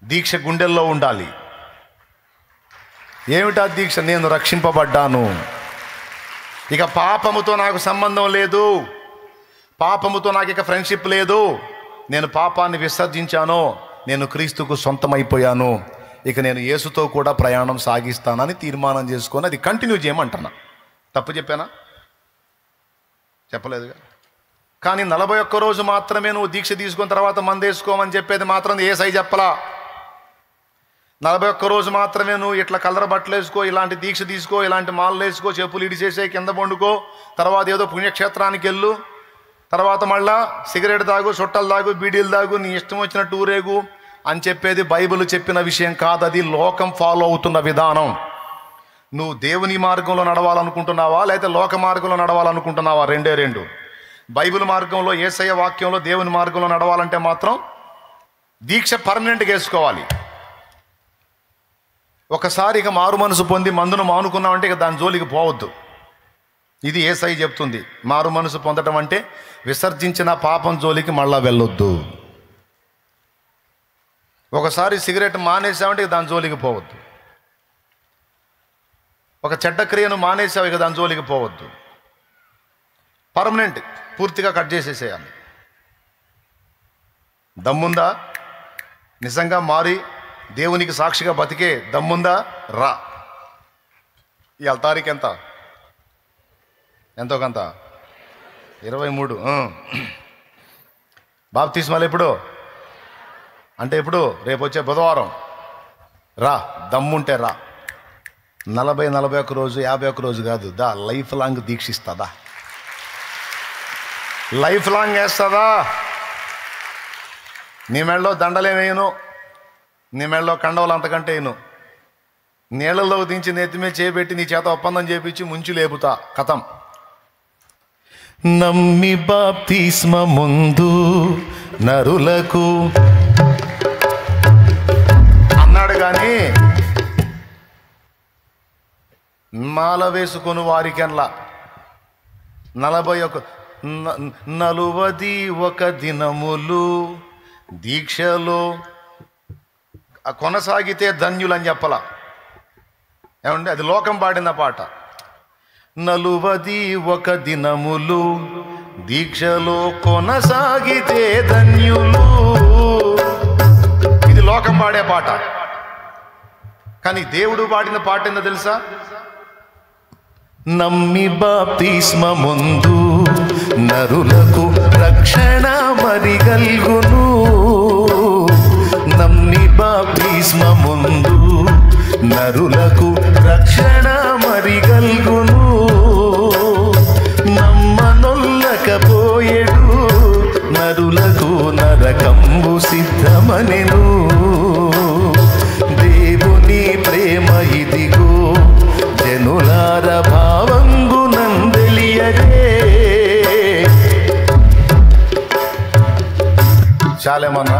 దీక్ష గుండెల్లో ఉండాలి. ఏమిటా దీక్ష? నేను రక్షింపబడ్డాను, ఇక పాపముతో నాకు సంబంధం లేదు, పాపముతో నాకు ఇక ఫ్రెండ్షిప్ లేదు, నేను పాపాన్ని విసర్జించాను, నేను క్రీస్తుకు సొంతమైపోయాను, ఇక నేను యేసుతో కూడా ప్రయాణం సాగిస్తానని తీర్మానం చేసుకొని అది కంటిన్యూ చేయమంటున్నా. తప్పు చెప్పానా? చెప్పలేదుగా. కానీ 41 రోజు మాత్రమే నువ్వు దీక్ష తీసుకున్న తర్వాత మందేసుకోమని చెప్పేది మాత్రం యేసయ్య చెప్పలా. 41 రోజు మాత్రమే నువ్వు ఇట్లా కలర్ బట్టలు వేసుకో, ఇలాంటి దీక్ష తీసుకో, ఇలాంటి మాలలు వేసుకో, చెప్పులు ఇడిచేసే, కింద పండుకో, తర్వాత ఏదో పుణ్యక్షేత్రానికి వెళ్ళు, తర్వాత మళ్ళా సిగరెట్ తాగు, చుట్టలు తాగు, బీడీలు తాగు, నీ ఇష్టం వచ్చినట్టు ఊరేగు అని చెప్పేది బైబిల్ చెప్పిన విషయం కాదు. అది లోకం ఫాలో అవుతున్న విధానం. నువ్వు దేవుని మార్గంలో నడవాలనుకుంటున్నావా లేకపోతే లోక మార్గంలో నడవాలనుకుంటున్నావా? రెండే రెండు. బైబిల్ మార్గంలో, యేసయ్య వాక్యంలో, దేవుని మార్గంలో నడవాలంటే మాత్రం దీక్ష పర్మనెంట్గా వేసుకోవాలి. ఒకసారి ఇక మారు మనసు పొంది మందును మానుకున్నామంటే ఇక దాని జోలికి పోవద్దు. ఇది యేసయ్య చెప్తుంది. మారు మనసు పొందడం అంటే విసర్జించిన పాపం జోలికి మళ్ళా వెళ్ళొద్దు. ఒకసారి సిగరెట్ మానేసామంటే ఇక దాని జోలికి పోవద్దు. ఒక చెడ్డ క్రియను మానేసావు, ఇక దాని జోలికి పోవద్దు. పర్మనెంట్, పూర్తిగా కట్ చేసేసేయాలి. దమ్ముందా? నిజంగా మారి దేవునికి సాక్షిగా బతికే దమ్ముందా? రా. ఇవాళ తారీఖు ఎంత? ఎంతో కొంత 23. బాప్తిస్మాలు ఎప్పుడు అంటే ఎప్పుడు? రేపు వచ్చే బుధవారం. రా, దమ్ముంటే రా. 41 రోజు, 51 రోజు కాదు, దా. లైఫ్ లాంగ్ దీక్షిస్తుందా? లైఫ్ లాంగ్ వేస్తుందా? నీ మెడలో దండలే వేయను, నీ మెడలో కండవలు అంతకంటే వేయను. నీళ్ళలో దించి నెత్తిమే చేపెట్టి నీ చేత ఒప్పందం చేపించి ముంచి లేపుతా. కథం. నమ్మి బాప్తిస్మ ముందు నరులకు అన్నాడు కానీ మాల వేసుకొని వారికెన్లా 41 దినములు దీక్షలో కొనసాగితే ధన్యులని చెప్పలా. ఏమండి? అది లోకం పాడిన పాట. 41 దినములు దీక్షలో కొనసాగితే ధన్యులు, ఇది లోకం పాడే పాట. కానీ దేవుడు పాడిన పాట ఏందో తెలుసా? నమ్మి బాప్తిస్మ ముందు నరులకు రక్షణ మరిగల్గును, నమ్మి బాప్తిస్మ ముందు నరులకు రక్షణ మరిగల్గును, నమ్మనొల్లకపోయేడు నరులకు నరకంబు సిద్ధమనెను, దేవుని ప్రేమ ఇదిగో జనులార భావంగు నందెలియరే. చాలేమన్నా?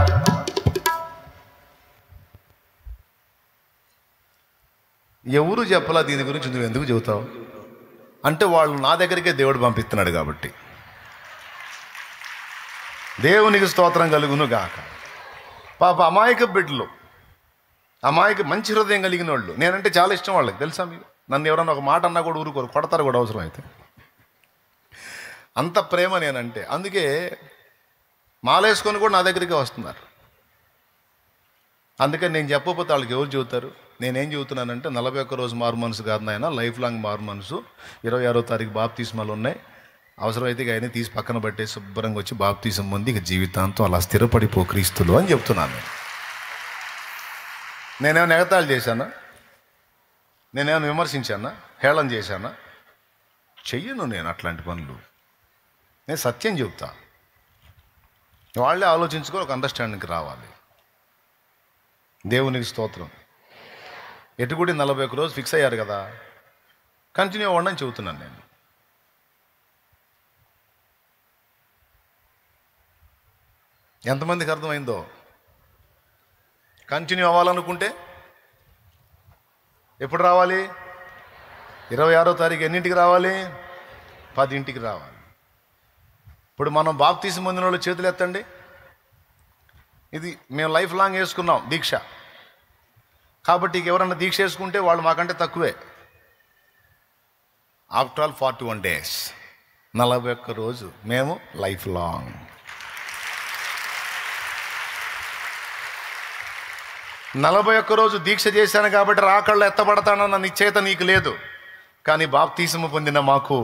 ఎవరు చెప్పలా దీని గురించి, నువ్వు ఎందుకు చెబుతావు అంటే వాళ్ళు నా దగ్గరికే దేవుడు పంపిస్తున్నాడు కాబట్టి. దేవునికి స్తోత్రం కలుగును గాక. పాప అమాయక బిడ్డలు, అమాయక మంచి హృదయం కలిగిన వాళ్ళు, నేనంటే చాలా ఇష్టం వాళ్ళకి. తెలుసా మీకు? నన్ను ఎవరన్నా ఒక మాట అన్నా కూడా ఊరుకోరు, కొడతారు కూడా అవసరం అయితే. అంత ప్రేమ నేనంటే. అందుకే మాలేసుకొని కూడా నా దగ్గరికి వస్తున్నారు. అందుకని నేను చెప్పకపోతే వాళ్ళకి ఎవరు చెబుతారు? నేనేం చెబుతున్నానంటే 41 రోజు మారు మనసు కాదు నాయన, లైఫ్ లాంగ్ మారు మనసు. 26వ తారీఖు బాప్తిస్మాలు ఉన్నాయి. అవసరమైతే ఇక అయినా తీసి పక్కన పట్టే శుభ్రంగా వచ్చి బాప్తిసం పొంది ఇక జీవితాంతం అలా స్థిరపడిపో క్రీస్తులు అని చెప్తున్నాను. నేనేమైనా ఎగతాళి చేశానా? నేనేమైనా విమర్శించానా? హేళన చేశానా? చెయ్యను నేను అట్లాంటి పనులు. నేను సత్యం చెబుతా. వాళ్ళే ఆలోచించుకొని ఒక అండర్స్టాండింగ్కి రావాలి. దేవునికి స్తోత్రం. ఎటుగుడి 41 రోజు ఫిక్స్ అయ్యారు కదా, కంటిన్యూ అవ్వండి అని చెబుతున్నాను నేను. ఎంతమందికి అర్థమైందో? కంటిన్యూ అవ్వాలనుకుంటే ఎప్పుడు రావాలి? 26వ తారీఖు ఎన్నింటికి రావాలి? 10ంటికి రావాలి. ఇప్పుడు మనం బాప్తీసం పొందిన వాళ్ళు చేతులు ఎత్తండి. ఇది మేము లైఫ్ లాంగ్ వేసుకున్నాం దీక్ష, కాబట్టి ఎవరన్నా దీక్ష వేసుకుంటే వాళ్ళు మాకంటే తక్కువే. ఆఫ్టర్ ఆల్ 41 days, 41 రోజు, మేము లైఫ్ లాంగ్. 41 రోజు దీక్ష చేశాను కాబట్టి రాకళ్ళు ఎత్తబడతానన్న నిశ్చయిత నీకు లేదు. కానీ బాప్తీసము పొందిన మాకు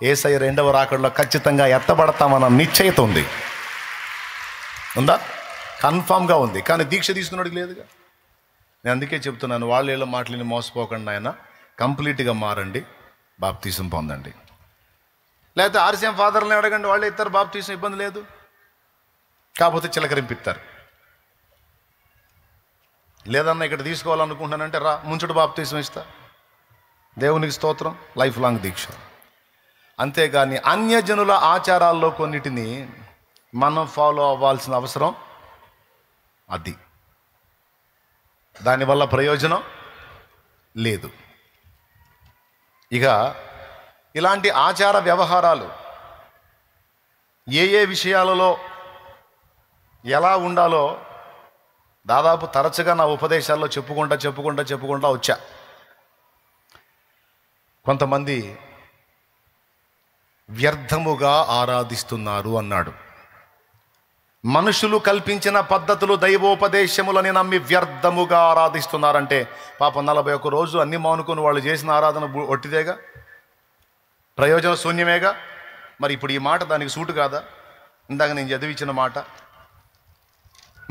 యేసయ్య 2వ రాకడలో ఖచ్చితంగా ఎత్తబడతామన్న నిశ్చయిత ఉంది. ఉందా? కన్ఫామ్గా ఉంది. కానీ దీక్ష తీసుకున్నోడికి లేదుగా. నేను అందుకే చెప్తున్నాను, వాళ్ళ ఏళ్ళ మాటలని మోసపోకండి ఆయన, కంప్లీట్గా మారండి, బాప్తీసం పొందండి. లేకపోతే ఆర్సీఎం ఫాదర్ని అడగండి, వాళ్ళే ఇస్తారు బాప్తీసం, ఇబ్బంది లేదు. కాకపోతే చిలకరింపిస్తారు. లేదన్నా ఇక్కడ తీసుకోవాలనుకుంటున్నానంటే రా, ముంచుడు బాప్తీసం ఇస్తా. దేవునికి స్తోత్రం. లైఫ్ లాంగ్ దీక్ష. అంతేగాని అన్యజనుల ఆచారాల్లో కొన్నిటిని మనం ఫాలో అవ్వాల్సిన అవసరం అది. దానివల్ల ప్రయోజనం లేదు. ఇక ఇలాంటి ఆచార వ్యవహారాలు ఏ ఏ విషయాలలో ఎలా ఉండాలో దాదాపు తరచుగా నా ఉపదేశాల్లో చెప్పుకుంటా వచ్చా. కొంతమంది వ్యర్థముగా ఆరాధిస్తున్నారు అన్నాడు. మనుషులు కల్పించిన పద్ధతులు దైవోపదేశములని నమ్మి వ్యర్థముగా ఆరాధిస్తున్నారంటే పాపం 41 రోజు అన్ని మానుకొని వాళ్ళు చేసిన ఆరాధన ఒట్టిదేగా, ప్రయోజన శూన్యమేగా. మరి ఇప్పుడు ఈ మాట దానికి సూటు కాదా? ఇందాక నేను చదివించిన మాట,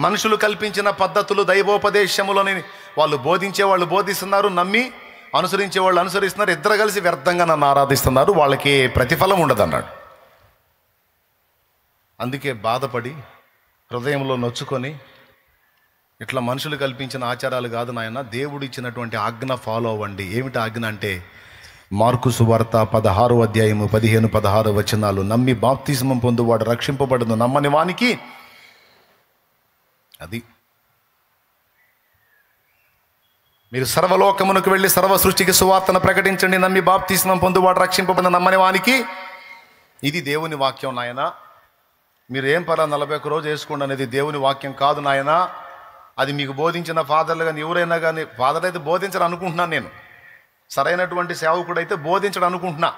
మనుషులు కల్పించిన పద్ధతులు దైవోపదేశములని వాళ్ళు బోధిస్తున్నారు, నమ్మి అనుసరించే వాళ్ళు అనుసరిస్తున్నారు, ఇద్దరు కలిసి వ్యర్థంగా నన్ను ఆరాధిస్తున్నారు, వాళ్ళకి ప్రతిఫలం ఉండదన్నాడు. అందుకే బాధపడి హృదయంలో నొచ్చుకొని, ఇట్లా మనుషులు కల్పించిన ఆచారాలు కాదు నాయన, దేవుడు ఇచ్చినటువంటి ఆజ్ఞ ఫాలో అవ్వండి. ఏమిటి ఆజ్ఞ అంటే మార్కు సువార్త 16వ అధ్యాయము 15-16 వచనాలు, నమ్మి బాప్తిస్మం పొందువాడు రక్షింపబడును, నమ్మని వానికి అది. మీరు సర్వలోకమునకు వెళ్ళి సర్వ సృష్టికి సువార్తను ప్రకటించండి, నమ్మి బాప్తిస్మం పొందువాడు రక్షింపబడిన, నమ్మని వానికి. ఇది దేవుని వాక్యం నాయన. మీరు ఏం 41 రోజు వేసుకోండి అనేది దేవుని వాక్యం కాదు నాయన. అది మీకు బోధించిన ఫాదర్లు కానీ ఎవరైనా కానీ, ఫాదర్ అయితే బోధించడం అనుకుంటున్నాను నేను, సరైనటువంటి సేవకుడు అయితే బోధించడం అనుకుంటున్నా.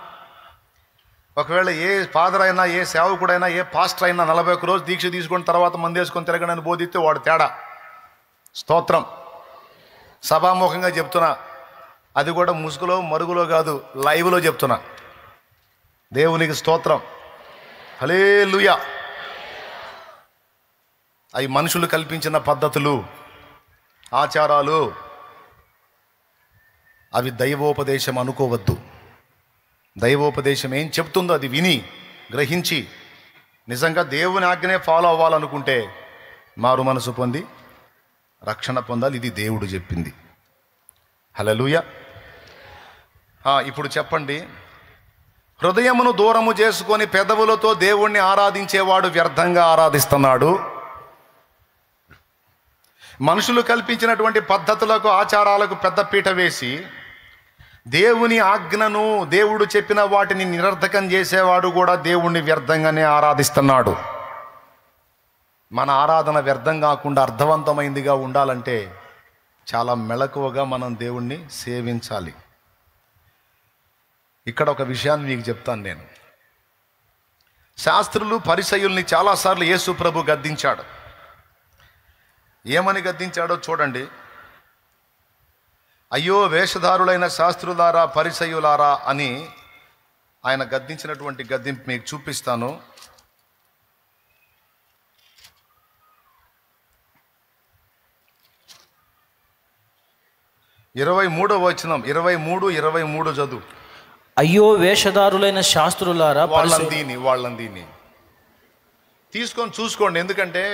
ఒకవేళ ఏ ఫాదర్ అయినా, ఏ సేవకుడైనా, ఏ పాస్టర్ అయినా 41 రోజు దీక్ష తీసుకొని తర్వాత మంది వేసుకొని తిరగడని బోధిస్తే వాడు తేడా. స్తోత్రం. సభాముఖంగా చెప్తున్నా, అది కూడా ముసుగులో మరుగులో కాదు, లైవ్లో చెప్తున్నా. దేవునికి స్తోత్రం. హల్లెలూయా. అవి మనుషులు కల్పించిన పద్ధతులు, ఆచారాలు, అవి దైవోపదేశం అనుకోవద్దు. దైవోపదేశం ఏం చెప్తుందో అది విని గ్రహించి నిజంగా దేవుని ఆజ్ఞనే ఫాలో అవ్వాలనుకుంటే మారు మనసు పొంది రక్షణ పొందాలి. ఇది దేవుడు చెప్పింది. హల్లెలూయా. ఇప్పుడు చెప్పండి, హృదయమును దూరము చేసుకొని పెదవులతో దేవుణ్ణి ఆరాధించేవాడు వ్యర్థంగా ఆరాధిస్తున్నాడు. మనుషులు కల్పించినటువంటి పద్ధతులకు, ఆచారాలకు పెద్దపీట వేసి దేవుని ఆజ్ఞను, దేవుడు చెప్పిన వాటిని నిరర్థకం చేసేవాడు కూడా దేవుణ్ణి వ్యర్థంగానే ఆరాధిస్తున్నాడు. మన ఆరాధన వ్యర్థం కాకుండా అర్థవంతమైందిగా ఉండాలంటే చాలా మెలకువగా మనం దేవుణ్ణి సేవించాలి. ఇక్కడ ఒక విషయాన్ని మీకు చెప్తాను నేను. శాస్త్రులు పరిసయ్యుల్ని చాలాసార్లు యేసు ప్రభు గద్దించాడు. ఏమని గద్దించాడో చూడండి. అయ్యో వేషధారులైన శాస్త్రులారా, పరిసయ్యులారా అని ఆయన గద్దించినటువంటి గద్దింపు మీకు చూపిస్తాను. ఇరవై 23వ వచనం, 23 చదువు. అయ్యో వేషధారులైన శాస్త్రులారా, వాళ్ళందీని తీసుకొని చూసుకోండి, ఎందుకంటే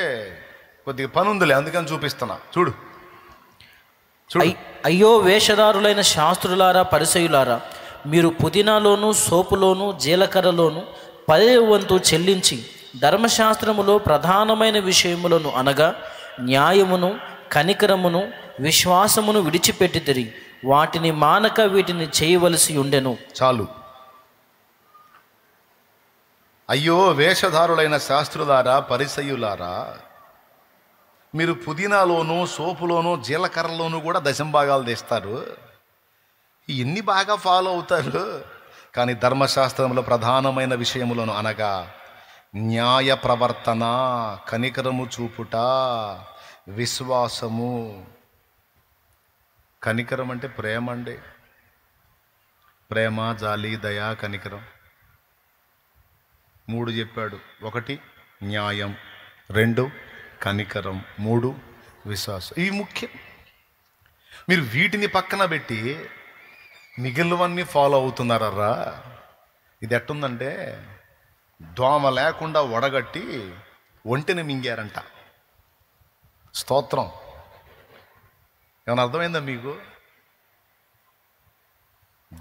కొద్దిగా పని ఉందిలే, అందుకని చూపిస్తున్నా. చూడు, చూడు. అయ్యో వేషధారులైన శాస్త్రులారా పరిసయులారా, మీరు పుదీనాలోను సోపులోను జీలకర్రలోను 10వ వంతు చెల్లించి ధర్మశాస్త్రములో ప్రధానమైన విషయములను అనగా న్యాయమును కనికరమును విశ్వాసమును విడిచిపెట్టితిరి. వాటిని మానక వీటిని చేయవలసి ఉండెను. చాలు. అయ్యో వేషధారులైన శాస్త్రులారా పరిసయ్యులారా, మీరు పుదీనాలోను సోపులోను జీలకర్రలోను కూడా దశంభాగాలు తెస్తారు, ఇన్ని బాగా ఫాలో అవుతారు, కానీ ధర్మశాస్త్రంలో ప్రధానమైన విషయములను అనగా న్యాయ ప్రవర్తన, కనికరము చూపుట, విశ్వాసము. కనికరం అంటే ప్రేమ అండి. ప్రేమ, జాలి, దయ, కనికరం 3 చెప్పాడు. 1 న్యాయం, 2 కనికరం, 3 విశ్వాసం. ఇవి ముఖ్యం. మీరు వీటిని పక్కన పెట్టి మిగిలినవన్నీ ఫాలో అవుతున్నారా? ఇది ఎట్టుందంటే దోమ లేకుండా వడగట్టి ఒంటిని మింగారంట. స్తోత్రం. ఏమైనా అర్థమైందా మీకు?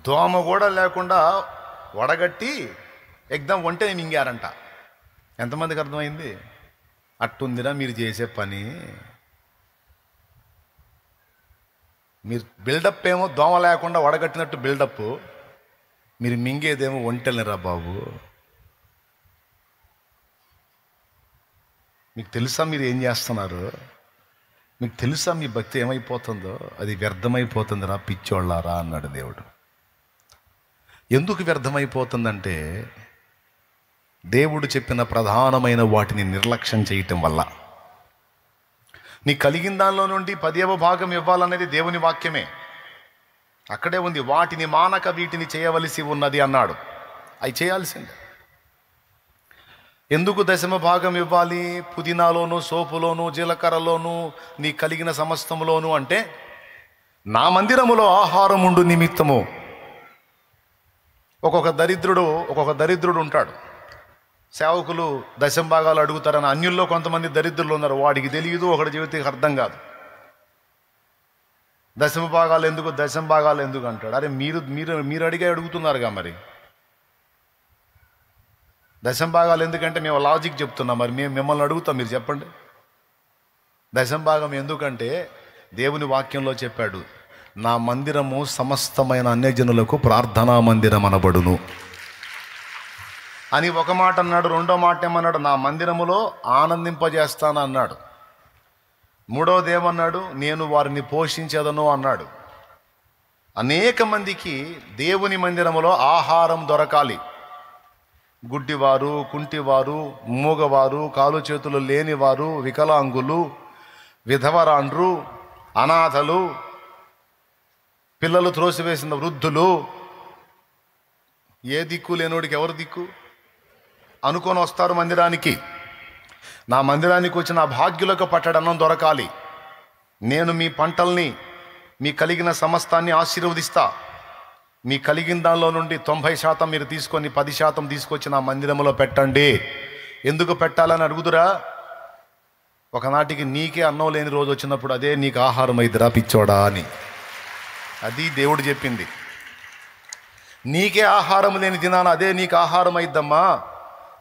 దోమ కూడా లేకుండా వడగట్టి ఎగ్దం ఒంటిని మింగారంట. ఎంతమందికి అర్థమైంది? అట్టుందిరా మీరు చేసే పని. మీరు బిల్డప్ ఏమో దోమ లేకుండా వడగట్టినట్టు బిల్డప్, మీరు మింగేదేమో ఒంటెలనిరా బాబు. మీకు తెలుసా మీరు ఏం చేస్తున్నారు? మీకు తెలుసా మీ భక్తి ఏమైపోతుందో? అది వ్యర్థమైపోతుందిరా పిచ్చోళ్ళారా అన్నాడు దేవుడు. ఎందుకు వ్యర్థమైపోతుందంటే దేవుడు చెప్పిన ప్రధానమైన వాటిని నిర్లక్ష్యం చేయటం వల్ల. నీ కలిగిన దానిలో నుండి 10వ భాగం ఇవ్వాలనేది దేవుని వాక్యమే. అక్కడే ఉంది, వాటిని మానక వీటిని చేయవలసి ఉన్నది అన్నాడు. అవి చేయాల్సిందే. ఎందుకు 10వ భాగం ఇవ్వాలి? పుదీనాలోను సోపులోను జీలకర్రలోను నీ కలిగిన సమస్తములోను అంటే నా మందిరములో ఆహారం ఉండు నిమిత్తము. ఒక్కొక్క దరిద్రుడు ఉంటాడు. సేవకులు 10వ భాగాలు అడుగుతారని అన్యుల్లో కొంతమంది దరిద్రులు ఉన్నారు. వాడికి తెలియదు, ఒకటి జీవితానికి అర్థం కాదు. 10వ భాగాలు ఎందుకు అంటాడు. అరే మీరు మీరు మీరు అడిగే అడుగుతున్నారుగా. మరి 10వ భాగాలు ఎందుకంటే మేము లాజిక్ చెప్తున్నాం. మరి మేము మిమ్మల్ని అడుగుతాం, మీరు చెప్పండి. 10వ భాగం ఎందుకంటే దేవుని వాక్యంలో చెప్పాడు, నా మందిరము సమస్తమైన అన్యజనులకు ప్రార్థనా మందిరం అనబడును అని ఒక మాట అన్నాడు. రెండో మాట ఏమన్నాడు? నా మందిరములో ఆనందింపజేస్తాను అన్నాడు. మూడవది ఏమన్నాడు? నేను వారిని పోషించేదను అన్నాడు. అనేక మందికి దేవుని మందిరములో ఆహారం దొరకాలి. గుడ్డివారు, కుంటివారు, మూగవారు, కాలు చేతులు లేనివారు, వికలాంగులు, విధవరాండ్రు, అనాథలు, పిల్లలు త్రోసివేసిన వృద్ధులు, ఏ దిక్కు లేనోడికి ఎవరు దిక్కు అనుకొని వస్తారు మందిరానికి. నా మందిరానికి వచ్చిన భాగ్యులకు పట్టడన్నం దొరకాలి. నేను మీ పంటల్ని, మీ కలిగిన సమస్తాన్ని ఆశీర్వదిస్తా. మీ కలిగిన దానిలో నుండి 90% మీరు తీసుకొని 10% తీసుకొచ్చి నా మందిరంలో పెట్టండి. ఎందుకు పెట్టాలని అడుగుదురా? ఒకనాటికి నీకే అన్నం లేని రోజు వచ్చినప్పుడు అదే నీకు ఆహారం అయిద్దిరా పిచ్చోడా అని. అది దేవుడు చెప్పింది. నీకే ఆహారం లేని దినాన అదే నీకు ఆహారం అయిద్దమ్మా.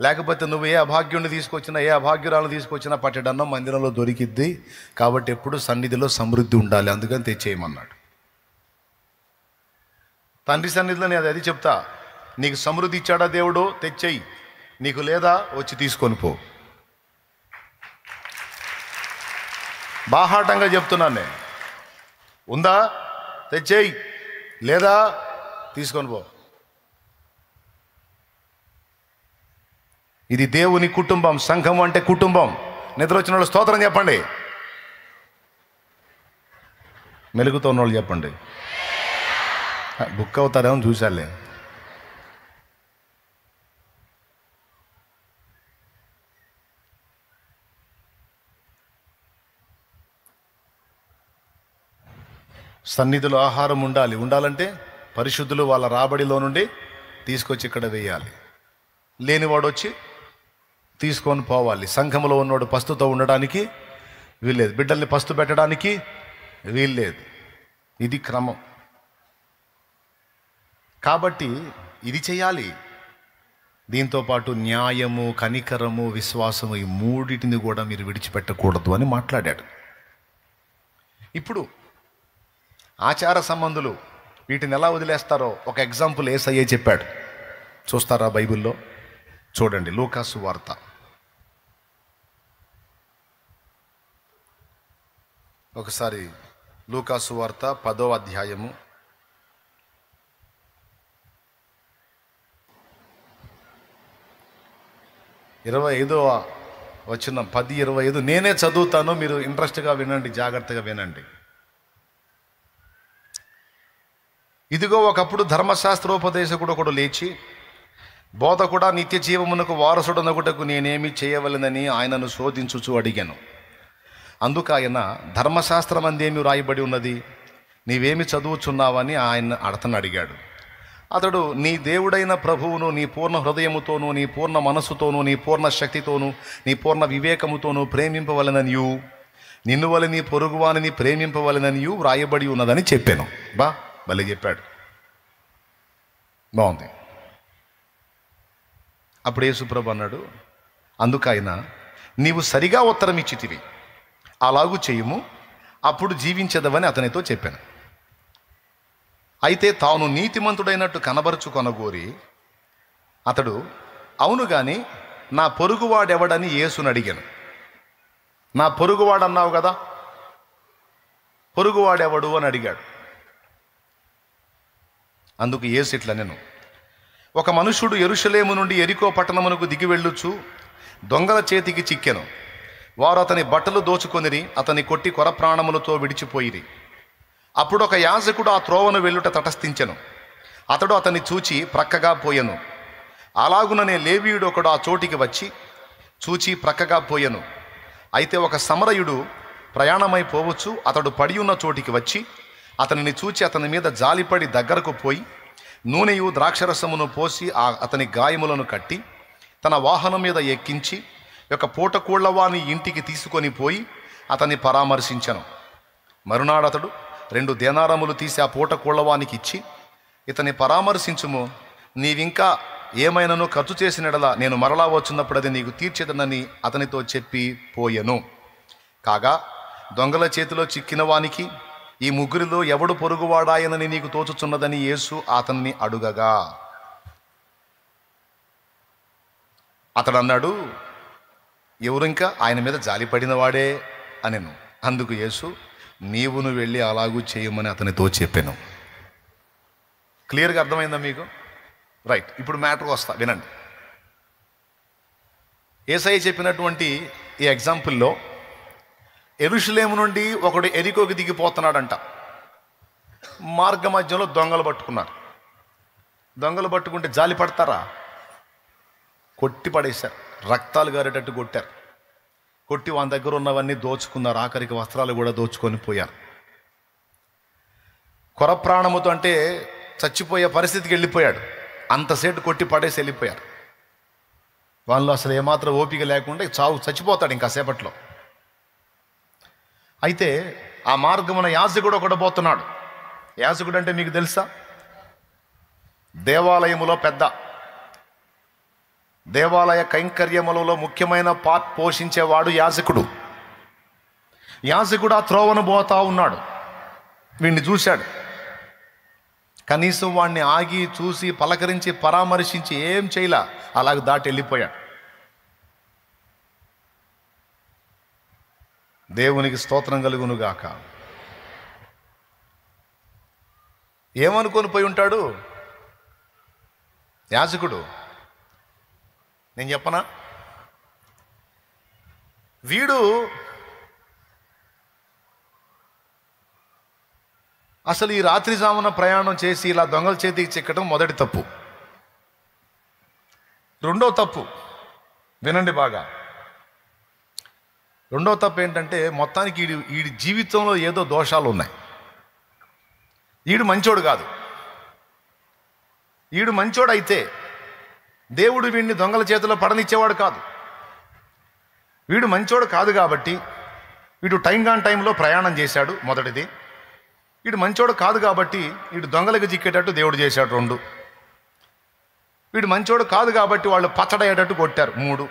లేకపోతే నువ్వు ఏ అభాగ్యుడిని తీసుకొచ్చినా, ఏ అభాగ్యురాలను తీసుకొచ్చినా పట్టెడన్నం మందిరంలో దొరికిద్ది. కాబట్టి ఎప్పుడు సన్నిధిలో సమృద్ధి ఉండాలి, అందుకని తెచ్చేయమన్నాడు. తండ్రి సన్నిధిలో నేను అది చెప్తా, నీకు సమృద్ధి ఇచ్చాడా దేవుడు, తెచ్చేయి. నీకు లేదా వచ్చి తీసుకొని పో. బాహాటంగా చెప్తున్నాను నేను. ఉందా తెచ్చేయి, లేదా తీసుకొని పో. ఇది దేవుని కుటుంబం. సంఘం అంటే కుటుంబం. నిద్ర వచ్చిన వాళ్ళు స్తోత్రం చెప్పండి. మెలుగుతో ఉన్న వాళ్ళు చెప్పండి. బుక్ అవుతారేమో చూసాలే. సన్నిధిలో ఆహారం ఉండాలంటే పరిశుద్ధులు వాళ్ళ రాబడిలో నుండి తీసుకొచ్చి ఇక్కడ వేయాలి. లేనివాడు వచ్చి తీసుకొని పోవాలి. సంఘంలో ఉన్నవాడు పస్తుతో ఉండడానికి వీల్లేదు, బిడ్డల్ని పస్తు పెట్టడానికి వీల్లేదు. ఇది క్రమం. కాబట్టి ఇది చేయాలి. దీంతోపాటు న్యాయము, కనికరము, విశ్వాసము, ఈ మూడింటిని కూడా మీరు విడిచిపెట్టకూడదు అని మాట్లాడాడు. ఇప్పుడు ఆచార సంబంధులు వీటిని ఎలా వదిలేస్తారో ఒక ఎగ్జాంపుల్ యేసయ్యే చెప్పాడు. చూస్తారా బైబిల్లో? చూడండి, లూకాసు వార్త. ఒకసారి లూకాసు వార్త 10వ అధ్యాయము 25వ వచనం, 10:25. నేనే చదువుతాను, మీరు ఇంట్రెస్ట్గా వినండి, జాగ్రత్తగా వినండి. ఇదిగో, ఒకప్పుడు ధర్మశాస్త్రోపదేశకుడు ఒకడు లేచి, బోధకుడా, నిత్య జీవమునకు వారసుడనగుటకు నేనేమి చేయవలెనని ఆయనను శోధించుచు అడిగాను. అందుకు ఆయన, ధర్మశాస్త్రమందేమి రాయబడి ఉన్నది, నీవేమి చదువుచున్నావని అతను అడిగాడు. అతడు, నీ దేవుడైన ప్రభువును నీ పూర్ణ హృదయముతోనూ, నీ పూర్ణ మనస్సుతోనూ, నీ పూర్ణ శక్తితోనూ, నీ పూర్ణ వివేకముతోనూ ప్రేమింపవలెననియు, నిన్ను వలె నీ పొరుగువానిని ప్రేమింపవలెననియు వ్రాయబడి ఉన్నదని చెప్పాను. భలే చెప్పాడు, బాగుంది. అప్పుడు యేసుప్రభు అన్నాడు, అందుకైన నీవు సరిగా ఉత్తరం ఇచ్చితివి, అలాగూ చేయుము, అప్పుడు జీవించదవని అతనితో చెప్పాను. అయితే తాను నీతిమంతుడైనట్టు కనబరుచుకొనగోరి అతడు, అవును గాని నా పొరుగువాడెవడని యేసుని అడిగాను. నా పొరుగువాడు అన్నావు కదా, పొరుగువాడెవడు అని అడిగాడు. అందుకు యేసు ఇట్లా, నేను ఒక మనుషుడు యెరూషలేము నుండి యెరికో పట్టణమునకు దిగి వెళ్ళుచు దొంగల చేతికి చిక్కెను. వారు అతని బట్టలు దోచుకొనిరి, అతని కొట్టి కొర ప్రాణములతో విడిచిపోయిరి. అప్పుడు ఒక యాజకుడు ఆ త్రోవను వెళ్ళుట తటస్థించెను. అతడు అతన్ని చూచి ప్రక్కగా పోయెను. అలాగుననే లేవీయుడు ఒకడు ఆ చోటికి వచ్చి చూచి ప్రక్కగా పోయెను. అయితే ఒక సమరయుడు ప్రయాణమై పోవచ్చు, అతడు పడి ఉన్న చోటికి వచ్చి అతనిని చూచి అతని మీద జాలిపడి దగ్గరకు పోయి నూనెయు ద్రాక్షరసమును పోసి అతని గాయములను కట్టి తన వాహనం మీద ఎక్కించి ఒక పూటకూళ్లవాని ఇంటికి తీసుకొని పోయి అతన్ని పరామర్శించెను. మరునాడు అతడు 2 దేనారములు తీసి ఆ పూటకూళ్లవానికి ఇచ్చి, ఇతన్ని పరామర్శించుము, నీవింకా ఏమైనాను ఖర్చు చేసినడలా నేను మరలా వచ్చినప్పుడు అది నీకు తీర్చేదనని అతనితో చెప్పి పోయెను. కాగా దొంగల చేతిలో చిక్కిన వానికి ఈ ముగ్గురిలో ఎవడు పొరుగువాడాయనని నీకు తోచుచున్నదని యేసు అతన్ని అడుగగా అతడు అన్నాడు, ఎవరింకా ఆయన మీద జాలిపడిన వాడే అనెను. అందుకు యేసు, నీవును వెళ్ళి అలాగూ చేయమని అతనితో చెప్పాను. క్లియర్గా అర్థమైందా మీకు? రైట్, ఇప్పుడు మ్యాటర్కి వస్తా, వినండి. యేసయ్య చెప్పినటువంటి ఈ ఎగ్జాంపుల్లో యెరూషలేము నుండి ఒకడు యెరికోకి దిగిపోతున్నాడంట. మార్గ మధ్యలో దొంగలు పట్టుకున్నారు. దొంగలు పట్టుకుంటే జాలి పడతారా? కొట్టి పడేశారు, రక్తాలు గారేటట్టు కొట్టారు. కొట్టి వాళ్ళ దగ్గర ఉన్నవన్నీ దోచుకున్నారు, ఆఖరికి వస్త్రాలు కూడా దోచుకొని పోయారు. కొర ప్రాణముతో అంటే చచ్చిపోయే పరిస్థితికి వెళ్ళిపోయాడు. అంతసేటు కొట్టి పడేసి వెళ్ళిపోయారు. వాళ్ళు అసలు ఏమాత్రం ఓపిక లేకుండా చచ్చిపోతాడు ఇంకా సేపట్లో. అయితే ఆ మార్గమున యాజకుడు ఒకడు పోతున్నాడు. యాజకుడు అంటే మీకు తెలుసా? దేవాలయములో పెద్ద, దేవాలయ కైంకర్యములలో ముఖ్యమైన పార్ట్ పోషించేవాడు యాజకుడు. యాజకుడు ఆ త్రోవను పోతా ఉన్నాడు. వీడిని చూశాడు. కనీసం వాడిని ఆగి చూసి పలకరించి పరామర్శించి ఏం చేయలా, అలాగ దాటి వెళ్ళిపోయాడు. దేవునికి స్తోత్రం కలుగునుగాక. ఏమనుకొని పోయి ఉంటాడు యాజకుడు? నేను చెప్పనా? వీడు అసలు ఈ రాత్రి జామున ప్రయాణం చేసి ఇలా దొంగల చేతికి చిక్కడం మొదటి తప్పు. రెండో తప్పు వినండి బాగా. రెండో తప్పు ఏంటంటే, మొత్తానికి వీడి జీవితంలో ఏదో దోషాలు ఉన్నాయి. వీడు మంచోడు కాదు. వీడు మంచోడు అయితే దేవుడు వీడిని దొంగల చేతిలో పడనిచ్చేవాడు కాదు. వీడు మంచోడు కాదు కాబట్టి వీడు టైంలో ప్రయాణం చేశాడు. మొదటిది. వీడు మంచోడు కాదు కాబట్టి వీడు దొంగలకు చిక్కేటట్టు దేవుడు చేశాడు 2. వీడు మంచోడు కాదు కాబట్టి వాళ్ళు పచ్చడయ్యేటట్టు కొట్టారు 3.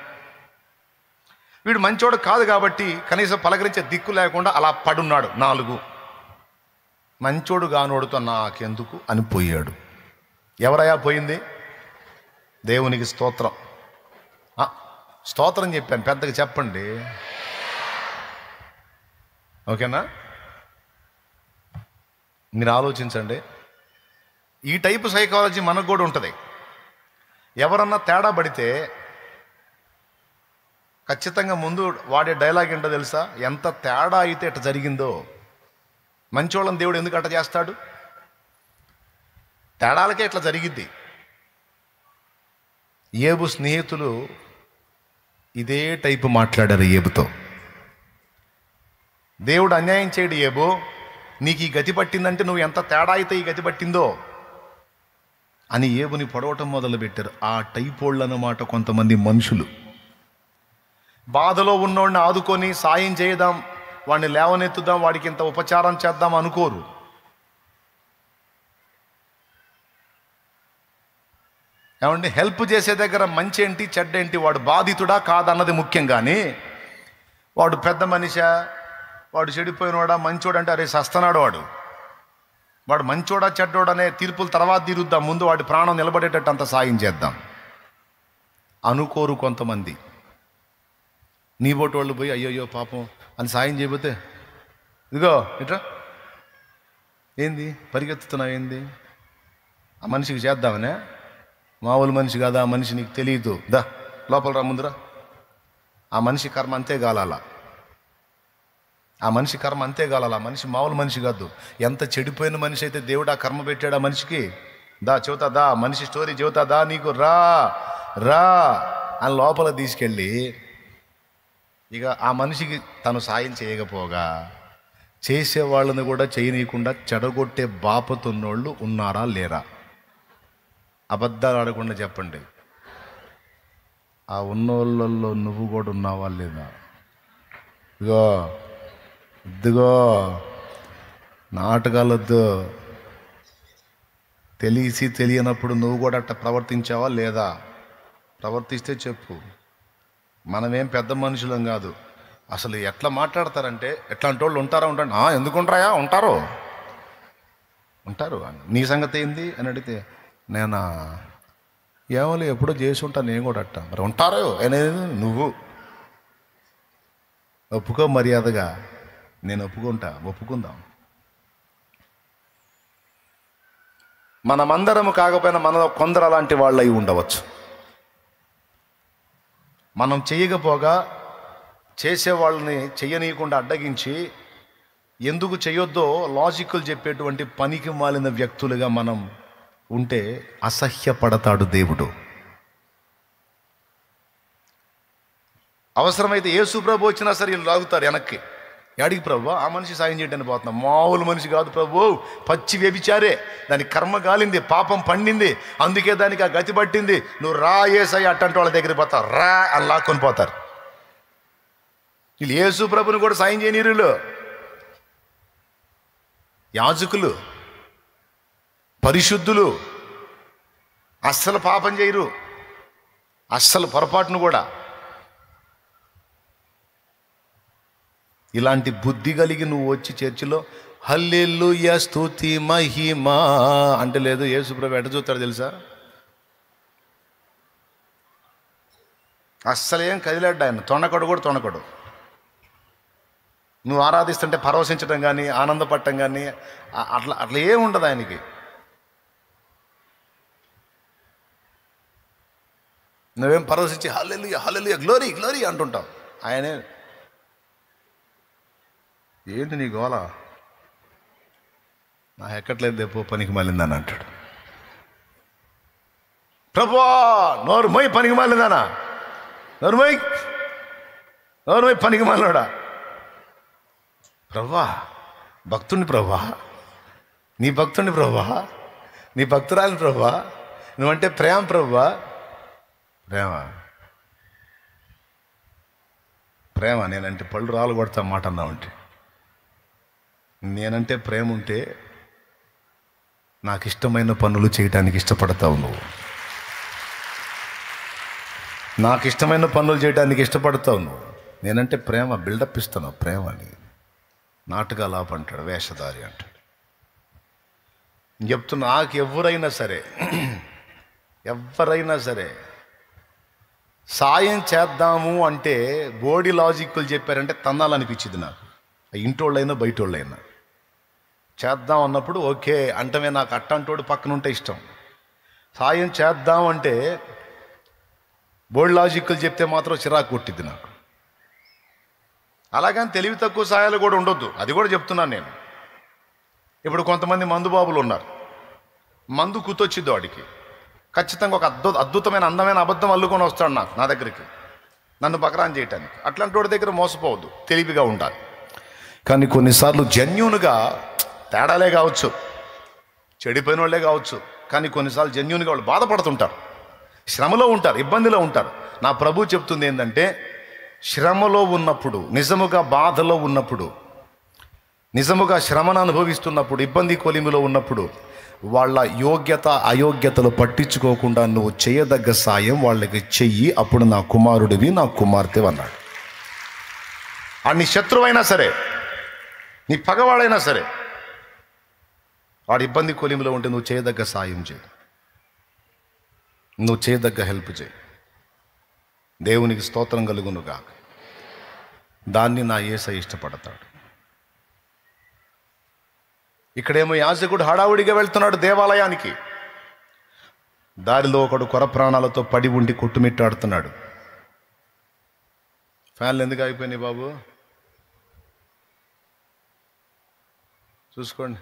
వీడు మంచోడు కాదు కాబట్టి కనీసం పలకరించే దిక్కు లేకుండా అలా పడున్నాడు 4. మంచోడు గానోడుతో నాకెందుకు అని పోయాడు. ఎవరయ్యా పోయింది? దేవునికి స్తోత్రం. స్తోత్రం చెప్పాను, పెద్దగా చెప్పండి, ఓకేనా? మీరు ఆలోచించండి. ఈ టైపు సైకాలజీ మనకు కూడా ఉంటుంది. ఎవరన్నా తేడా పడితే ఖచ్చితంగా ముందు వాడే డైలాగ్ ఏంటో తెలుసా? ఎంత తేడా అయితే ఇట్లా జరిగిందో, మంచోళ్ళని దేవుడు ఎందుకు అట్ట చేస్తాడు? తేడాలకే ఇట్లా జరిగిద్ది. ఏబు స్నేహితులు ఇదే టైపు మాట్లాడారు ఏబుతో. దేవుడు అన్యాయం చేయడు ఏబు, నీకు ఈ గతి పట్టిందంటే నువ్వు ఎంత తేడా అయితే ఈ గతి పట్టిందో అని ఏబుని పొడవటం మొదలుపెట్టారు. ఆ టైపోళ్ళు అన్నమాట కొంతమంది మనుషులు. బాధలో ఉన్నోడిని ఆదుకొని సాయం చేద్దాం, వాడిని లేవనెత్తుదాం, వాడికి ఇంత ఉపచారం చేద్దాం అనుకోరు. ఏమండి, హెల్ప్ చేసే దగ్గర మంచి ఏంటి చెడ్డేంటి, వాడు బాధితుడా కాదన్నది ముఖ్యం. కానీ వాడు పెద్ద మనిషా, వాడు చెడిపోయినవాడా మంచోడంటే అరే సస్తనాడు వాడు మంచోడా చెడ్డోడనే తీర్పుల తర్వాత తీరుద్దాం, ముందు వాడి ప్రాణం నిలబడేటట్టు అంత సాయం చేద్దాం అనుకోరు కొంతమంది. నీ బోటి వాళ్ళు పోయి అయ్యయ్యో పాపం అని సాయం చేయబోతే ఇదిగో ఇట్రా, ఏంది పరిగెత్తుతున్నావు, ఏంది ఆ మనిషికి చేద్దామనే, మామూలు మనిషి కాదా ఆ మనిషి, నీకు తెలియదు, దా లోపల రా ముందురా. ఆ మనిషి కర్మ అంతే గాలాల, ఆ మనిషి కర్మ అంతే గాలాల. ఆ మనిషి మామూలు మనిషి కాదు. ఎంత చెడిపోయిన మనిషి అయితే దేవుడు ఆ కర్మ పెట్టాడు ఆ మనిషికి. దా చెబుతా, దా మనిషి స్టోరీ చెబుతా, దా నీకు రా రా అని లోపల తీసుకెళ్ళి ఇక ఆ మనిషికి తను సాయం చేయకపోగా చేసేవాళ్ళని కూడా చేయనీయకుండా చెడగొట్టే బాపతున్నోళ్ళు ఉన్నారా లేరా? అబద్ధాలు ఆడకుండా చెప్పండి. ఆ ఉన్నోళ్ళల్లో నువ్వు కూడా ఉన్నావా లేదా? ఇదిగో నాటకాలొద్దు. తెలిసి తెలియనప్పుడు నువ్వు కూడా అట్లా ప్రవర్తించావా లేదా? ప్రవర్తిస్తే చెప్పు. మనమేం పెద్ద మనుషులం కాదు. అసలు ఎట్లా మాట్లాడతారంటే ఎట్లాంటి వాళ్ళు ఉంటారా? ఎందుకు ఉంటారా? ఉంటారు. నీ సంగతి ఏంది అని అడిగితే నేను ఏమో ఎప్పుడో చేసి ఉంటాను, నేను కూడా అట్ట. మరి ఉంటారు అనేది నువ్వు ఒప్పుకో మర్యాదగా. నేను ఒప్పుకుందాం. మనమందరము కాకపోయినా మన కొందరు అలాంటి వాళ్ళు అయి ఉండవచ్చు. మనం చేయకపోగా చేసేవాళ్ళని చెయ్యనీయకుండా అడ్డగించి ఎందుకు చేయొద్దో లాజికల్ చెప్పేటువంటి పనికి మాలిన వ్యక్తులుగా మనం ఉంటే అసహ్యపడతాడు దేవుడు. అవసరమైతే యేసు ప్రభు వచ్చినా సరే వీళ్ళు లాగుతారు వెనక్కి. యాడికి ప్రభు? ఆ మనిషి సాయం చేయడానికి పోతున్నాం. మామూలు మనిషి కాదు ప్రభు, పచ్చి వ్యభిచారే, దానికి కర్మ కాలింది, పాపం పండింది, అందుకే దానికి ఆ గతి పట్టింది, నువ్వు రా యేసయ్య అట్టంటి వాళ్ళ దగ్గరికి పోతారు, రా అని లాక్కొని పోతారు. వీళ్ళు యేసు ప్రభుని కూడా సాయం చేయనీరులు. యాజకులు, పరిశుద్ధులు అస్సలు పాపం చేయరు, అస్సలు పొరపాటును కూడా. ఇలాంటి బుద్ధి కలిగి నువ్వు వచ్చి చర్చిలో హల్లెలూయా స్తుతి మహిమా అంటే లేదు. యేసుప్రభు ఎట చూస్తాడు తెలుసా? అస్సలు ఏం కదిలాడు ఆయన, తొణకడు కూడా తొణకడు. నువ్వు ఆరాధిస్తుంటే పరవశించడం కానీ ఆనందపడటం కానీ అట్లా ఏముండదు ఆయనకి. నువ్వేం పరవశించి హల్లెలూయా హల్లెలూయా గ్లోరీ గ్లోరీ అంటుంటావు. ఆయనే ఏంటి నీ గోల, నా ఎక్కట్లేదు దేపో పనికి మాలిందని అంటాడు. ప్రభువా నోరు మొయ్ పనికి మాలిందానా, నోరు మొయ్ పనికి మాలినాడా. ప్రభువా భక్తుడిని, ప్రభువా నీ భక్తుడిని, ప్రభువా నీ భక్తురాలిని, ప్రభువా నువ్వంటే ప్రేమ, ప్రభువా ప్రేమ నేనంటే పళ్ళు రాలు కొడతా మాట అన్నావంటే నేనంటే ప్రేమ ఉంటే నాకు ఇష్టమైన పనులు చేయడానికి ఇష్టపడతావు నువ్వు. నాకు ఇష్టమైన పనులు చేయడానికి ఇష్టపడతావు నువ్వు. నేనంటే ప్రేమ, బిల్డప్ ఇస్తున్నావు ప్రేమ అని. నాటకాలాపు అంటాడు, వేషధారి అంటాడు. చెప్తున్నా, నాకు ఎవరైనా సరే సాయం చేద్దాము అంటే బోడీ లాజిక్లు చెప్పారంటే తన్నాలనిపించింది నాకు. ఇంటోళ్ళైనా బయటోళ్ళైనా చేద్దాం అన్నప్పుడు ఓకే అంటమే. నాకు అట్టంటోడు పక్కన ఉంటే ఇష్టం. సాయం చేద్దాం అంటే బోర్డు లాజిక్లు చెప్తే మాత్రం చిరాకు కొట్టిద్ది నాకు. అలాగని తెలివి తక్కువ సాయాలు కూడా ఉండొద్దు, అది కూడా చెప్తున్నాను నేను. ఇప్పుడు కొంతమంది మందు బాబులు ఉన్నారు, మందు కుతొచ్చిద్దు వాడికి, ఖచ్చితంగా ఒక అద్భుతమైన అందమైన అబద్ధం అల్లుకొని వస్తాడు నా దగ్గరికి, నన్ను బకరాన్ చేయటానికి. అట్లాంటి వాడి దగ్గర మోసపోవద్దు, తెలివిగా ఉండాలి. కానీ కొన్నిసార్లు జెన్యూన్గా, తేడాలే కావచ్చు, చెడిపోయిన వాళ్ళే కావచ్చు, కానీ కొన్నిసార్లు జెన్యూన్గా వాళ్ళు బాధపడుతుంటారు, శ్రమలో ఉంటారు, ఇబ్బందిలో ఉంటారు. నా ప్రభు చెప్తుంది ఏంటంటే, శ్రమలో ఉన్నప్పుడు, నిజముగా బాధలో ఉన్నప్పుడు, నిజముగా శ్రమను అనుభవిస్తున్నప్పుడు, ఇబ్బంది కొలిమిలో ఉన్నప్పుడు వాళ్ళ యోగ్యత అయోగ్యతలు పట్టించుకోకుండా నువ్వు చేయదగ్గ సాయం వాళ్ళకి చెయ్యి, అప్పుడు నా కుమారుడివి, నా కుమార్తె అన్నాడు. ఆ నీ శత్రువైనా సరే, నీ పగవాడైనా సరే, వాడి ఇబ్బంది కొలిమిలో ఉంటే నువ్వు చేయదగ్గ సాయం చేయి, నువ్వు చేయదగ్గ హెల్ప్ చేయి. దేవునికి స్తోత్రం కలుగునుగా. దాన్ని నా యేసయ్య ఇష్టపడతాడు. ఇక్కడేమో యాజకుడు హడావుడిగా వెళ్తున్నాడు దేవాలయానికి. దారిలో ఒకడు కొర ప్రాణాలతో పడి ఉండి కొట్టుమిట్టాడుతున్నాడు. ఫ్యాన్లు ఎందుకు అయిపోయినాయి బాబు? చూసుకోండి.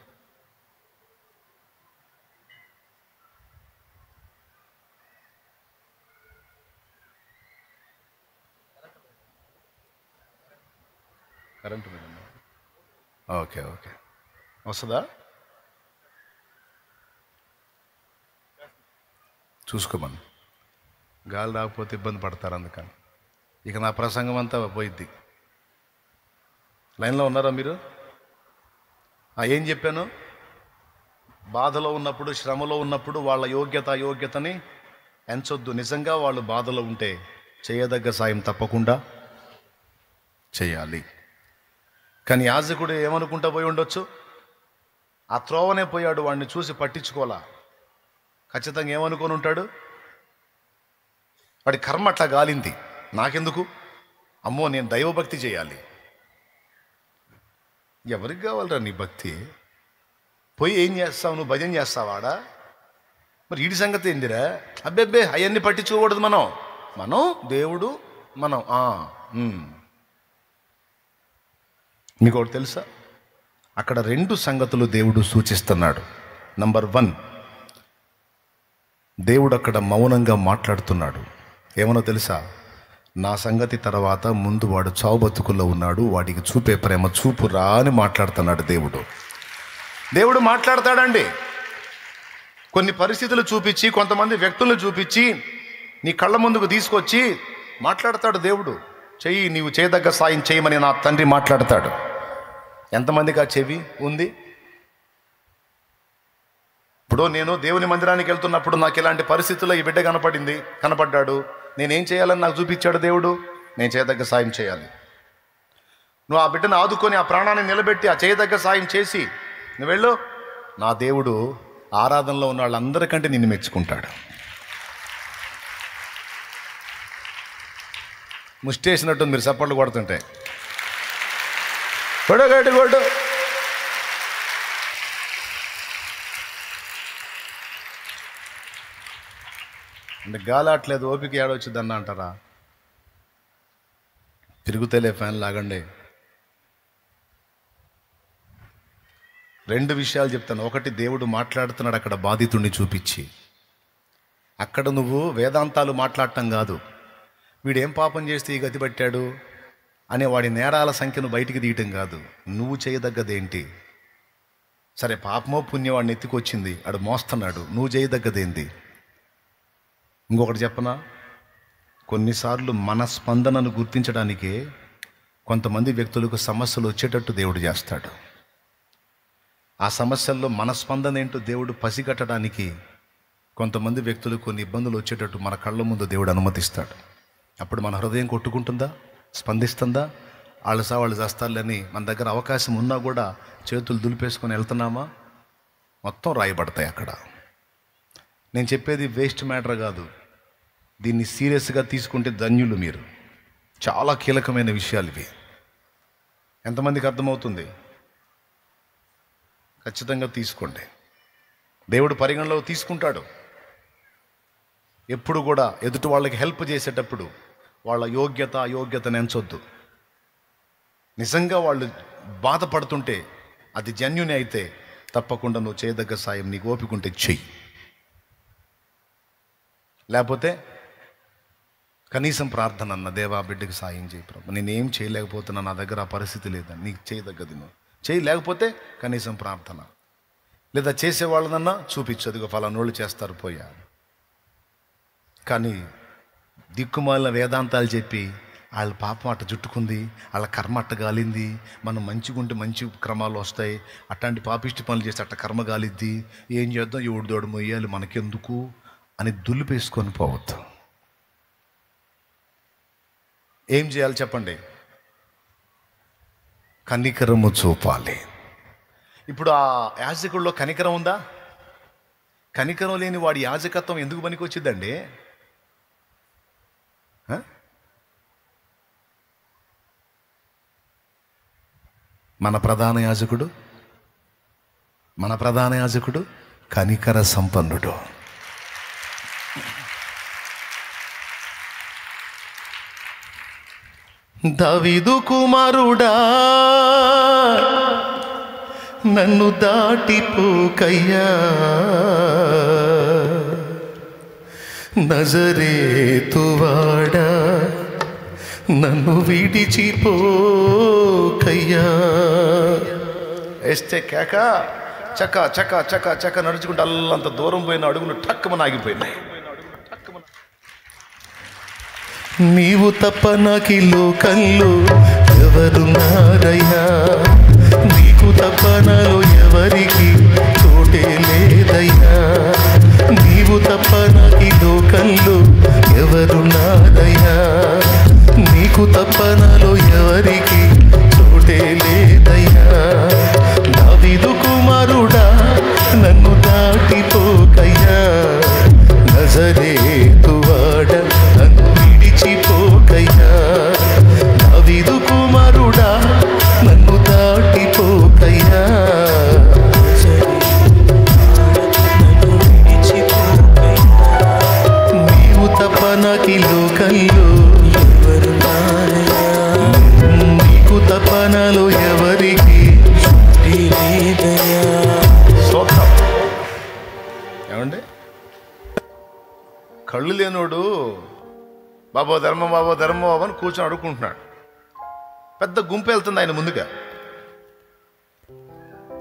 కరెంటు పోయిందా? ఓకే వస్తుందా? చూసుకోమని. గాలి రాకపోతే ఇబ్బంది పడతారు, అందుకని. ఇక నా ప్రసంగం అంతా పోయిద్ది. లైన్లో ఉన్నారా మీరు? ఏం చెప్పాను? బాధలో ఉన్నప్పుడు, శ్రమలో ఉన్నప్పుడు వాళ్ళ అయోగ్యతని ఎంచొద్దు. నిజంగా వాళ్ళు బాధలో ఉంటే చేయదగ్గ సాయం తప్పకుండా చేయాలి. కానీ యాజకుడు ఏమనుకుంటా పోయి ఉండొచ్చు, ఆ త్రోవనే పోయాడు, వాడిని చూసి పట్టించుకోవాలా. ఖచ్చితంగా ఏమనుకొని ఉంటాడు, వాడి కర్మ అట్లా గాలింది, నాకెందుకు, అమ్మో నేను దైవభక్తి చేయాలి. ఎవరికి కావాలరా నీ భక్తి? పోయి ఏం చేస్తావు నువ్వు? భజన చేస్తావాడా? మరి వీడి సంగతి ఏందిరా? అబ్బెబ్బే అవన్నీ పట్టించుకోకూడదు. మనం దేవుడు, మనం మీకు ఒకటి తెలుసా? అక్కడ 2 సంగతులు దేవుడు సూచిస్తున్నాడు. నంబర్ 1, దేవుడు అక్కడ మౌనంగా మాట్లాడుతున్నాడు. ఏమనో తెలుసా? నా సంగతి తర్వాత ముందు వాడు చావు బతుకుల్లో ఉన్నాడు, వాడికి చూపే ప్రేమ చూపురా అని మాట్లాడుతున్నాడు దేవుడు మాట్లాడతాడండి. కొన్ని పరిస్థితులు చూపించి, కొంతమంది వ్యక్తులను చూపించి, నీ కళ్ళ ముందుకు తీసుకొచ్చి మాట్లాడతాడు దేవుడు. చెయ్యి, నీవు చేయదగ్గ సాయం చేయమని నా తండ్రి మాట్లాడతాడు. ఎంతమందికి ఆ చెవి ఉంది? ఇప్పుడు నేను దేవుని మందిరానికి వెళ్తున్నప్పుడు నాకు ఇలాంటి పరిస్థితుల్లో ఈ బిడ్డ కనపడ్డాడు. నేనేం చేయాలని నాకు చూపించాడు దేవుడు. నేను చేయదగ్గ సాయం చేయాలి. నువ్వు ఆ బిడ్డను ఆదుకొని ఆ ప్రాణాన్ని నిలబెట్టి ఆ చేయదగ్గ సాయం చేసి నువ్వు వెళ్ళు. నా దేవుడు ఆరాధనలో ఉన్న వాళ్ళందరికంటే నిన్ను మెచ్చుకుంటాడు. ముష్టేసినట్టు మీరు చప్పట్లు కొడుతుంటే కొడు. అంటే గాలాట్లేదు, ఓపిక ఏడొచ్చుదన్న అంటారా? తిరుగుతలే ఫ్యాన్ లాగండి. 2 విషయాలు చెప్తాను. ఒకటి, దేవుడు మాట్లాడుతున్నాడు అక్కడ బాధితుడిని చూపించి. అక్కడ నువ్వు వేదాంతాలు మాట్లాడటం కాదు, వీడేం పాపం చేస్తే ఈ గతి పట్టాడు అనే వాడి నేరాల సంఖ్యను బయటికి తీయటం కాదు. నువ్వు చేయదగ్గదేంటి? సరే, పాపమో పుణ్యం వాడిని ఎత్తుకొచ్చింది, ఆడు మోస్తున్నాడు, నువ్వు చేయదగ్గదేంటి? ఇంకొకటి చెప్పనా? కొన్నిసార్లు మన స్పందనను గుర్తించడానికే కొంతమంది వ్యక్తులకు సమస్యలు వచ్చేటట్టు దేవుడు చేస్తాడు. ఆ సమస్యల్లో మన స్పందన ఏంటో దేవుడు పసిగట్టడానికి కొంతమంది వ్యక్తులు కొన్ని ఇబ్బందులు వచ్చేటట్టు మన కళ్ళ ముందు దేవుడు అనుమతిస్తాడు. అప్పుడు మన హృదయం కొట్టుకుంటుందా, స్పందిస్తుందా? వాళ్ళు చేస్తారులని మన దగ్గర అవకాశం ఉన్నా కూడా చేతులు దులిపేసుకొని వెళ్తున్నామా? మొత్తం రాయబడతాయి అక్కడ. నేను చెప్పేది వేస్ట్ మ్యాటర్ కాదు. దీన్ని సీరియస్గా తీసుకుంటే ధన్యులు మీరు. చాలా కీలకమైన విషయాలు ఇవి. ఎంతమందికి అర్థమవుతుంది? ఖచ్చితంగా తీసుకోండి. దేవుడు పరిగణలో తీసుకుంటాడు. ఎప్పుడు కూడా ఎదుటి వాళ్ళకి హెల్ప్ చేసేటప్పుడు వాళ్ళ యోగ్యత అయోగ్యతను ఎంచొద్దు. నిజంగా వాళ్ళు బాధపడుతుంటే అది జెన్యూన్ అయితే తప్పకుండా నువ్వు చేయదగ్గ సాయం నీకు ఓపిక ఉంటే చెయ్యి. లేకపోతే కనీసం ప్రార్థన అన్న, దేవా బిడ్డకి సాయం చేయి ప్రభు, నేనేం చేయలేకపోతున్నా, నా దగ్గర ఆ పరిస్థితి లేదని, నీకు చేయదగ్గది నువ్వు చేయి. లేకపోతే కనీసం ప్రార్థన, లేదా చేసేవాళ్ళనన్నా చూపించు, అదిగో ఫలానోళ్ళు చేస్తారు పోయా. కానీ దిక్కుమాలిన వేదాంతాలు చెప్పి వాళ్ళ పాపం అట్ట జుట్టుకుంది, వాళ్ళ కర్మ అట్ట గాలింది, మనం మంచిగుంటే మంచి క్రమాలు వస్తాయి, అట్లాంటి పాపిష్టి పనులు చేస్తే అట్ట కర్మ గాలిద్ది, ఏం చేద్దాం, ఎవడిదోడు మొయ్యాలి మనకెందుకు అని దులిపేసుకొని పోవద్దు. ఏం చేయాలి చెప్పండి? కనికరము చూపాలి. ఇప్పుడు ఆ యాజకుల్లో కనికరం ఉందా? కనికరం లేని వాడి యాజకత్వం ఎందుకు పనికి వచ్చిందండి? మన ప్రధాన యాజకుడు కనికర సంపన్నుడు. దావీదు కుమారుడా నన్ను దాటిపోకయ్యా, నజరేతువాడా నన్ను విడిచిపోకయ్యా. వేస్తే కేక చక్క చక్క చక్క చక్క నడుచుకుంటే అల్లంత దూరం పోయిన అడుగులు టక్కుమని ఆగిపోయినాయి. నీవు తప్ప నాకు లోకంలో ఎవరున్నారయ్యా, నీకు తప్ప నాలో ఎవరికి చోటే లేదయ్యా, నీవు తప్ప నాకు లోకంలో ఎవరున్నారయ్యా, నీకు తప్ప నాలో ఎవరికి చోటే లేదయ్యా. దావీదు కుమారుడా నన్ను దాటిపోకయ్యా, నజరేతువాడ నన్ను విడిచిపోకయ్యా. దావీదు కుమారుడా నన్ను దాటిపోకయ్యా, నీవు తప్ప నాకు లోకంలో నీకు తప్ప నాలో ఎవరికి ఏమండి? కళ్ళు లేనోడు బాబో ధర్మం బాబో ధర్మం బాబు అని కూర్చొని అడుక్కుంటున్నాడు. పెద్ద గుంపు వెళ్తుంది ఆయన ముందుగా.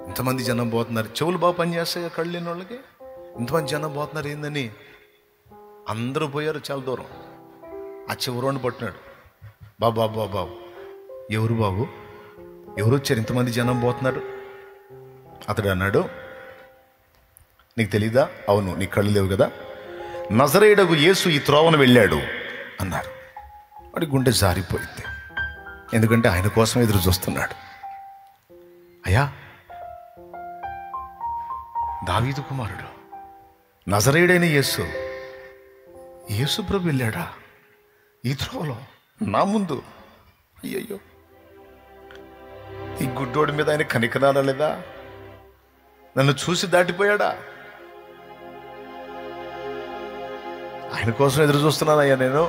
ఇంతమంది జనం పోతున్నారు, చెవులు బాగా పనిచేస్తాయి కళ్ళు లేని వాళ్ళకి. ఇంతమంది జనం పోతున్నారు ఏందని అందరూ పోయారు చాలా దూరం. ఆ చివరోని పట్టినాడు, బాబు బాబు బాబు బాబు ఎవరు బాబు, ఎవరు వచ్చారు, ఇంతమంది జనం పోతున్నారు. అతడు అన్నాడు, నీకు తెలీదా? అవును, నీ కళ్ళు లేవు కదా, నజరేయుడగు యేసు ఈ త్రోవను వెళ్ళాడు అన్నారు. వాడి గుండె జారిపోయింది, ఎందుకంటే ఆయన కోసం ఎదురు చూస్తున్నాడు. అయ్యా, దావీదు కుమారుడు నజరేయుడైన యేసు ప్రభు వెళ్ళాడా ఈ త్రోవలో నా ముందు? అయ్యయ్యో, ఈ గుడ్డోడి మీద ఆయన కనికరాలా లేదా? నన్ను చూసి దాటిపోయాడా? ఆయన కోసం ఎదురు చూస్తున్నాను అయ్యా నేను.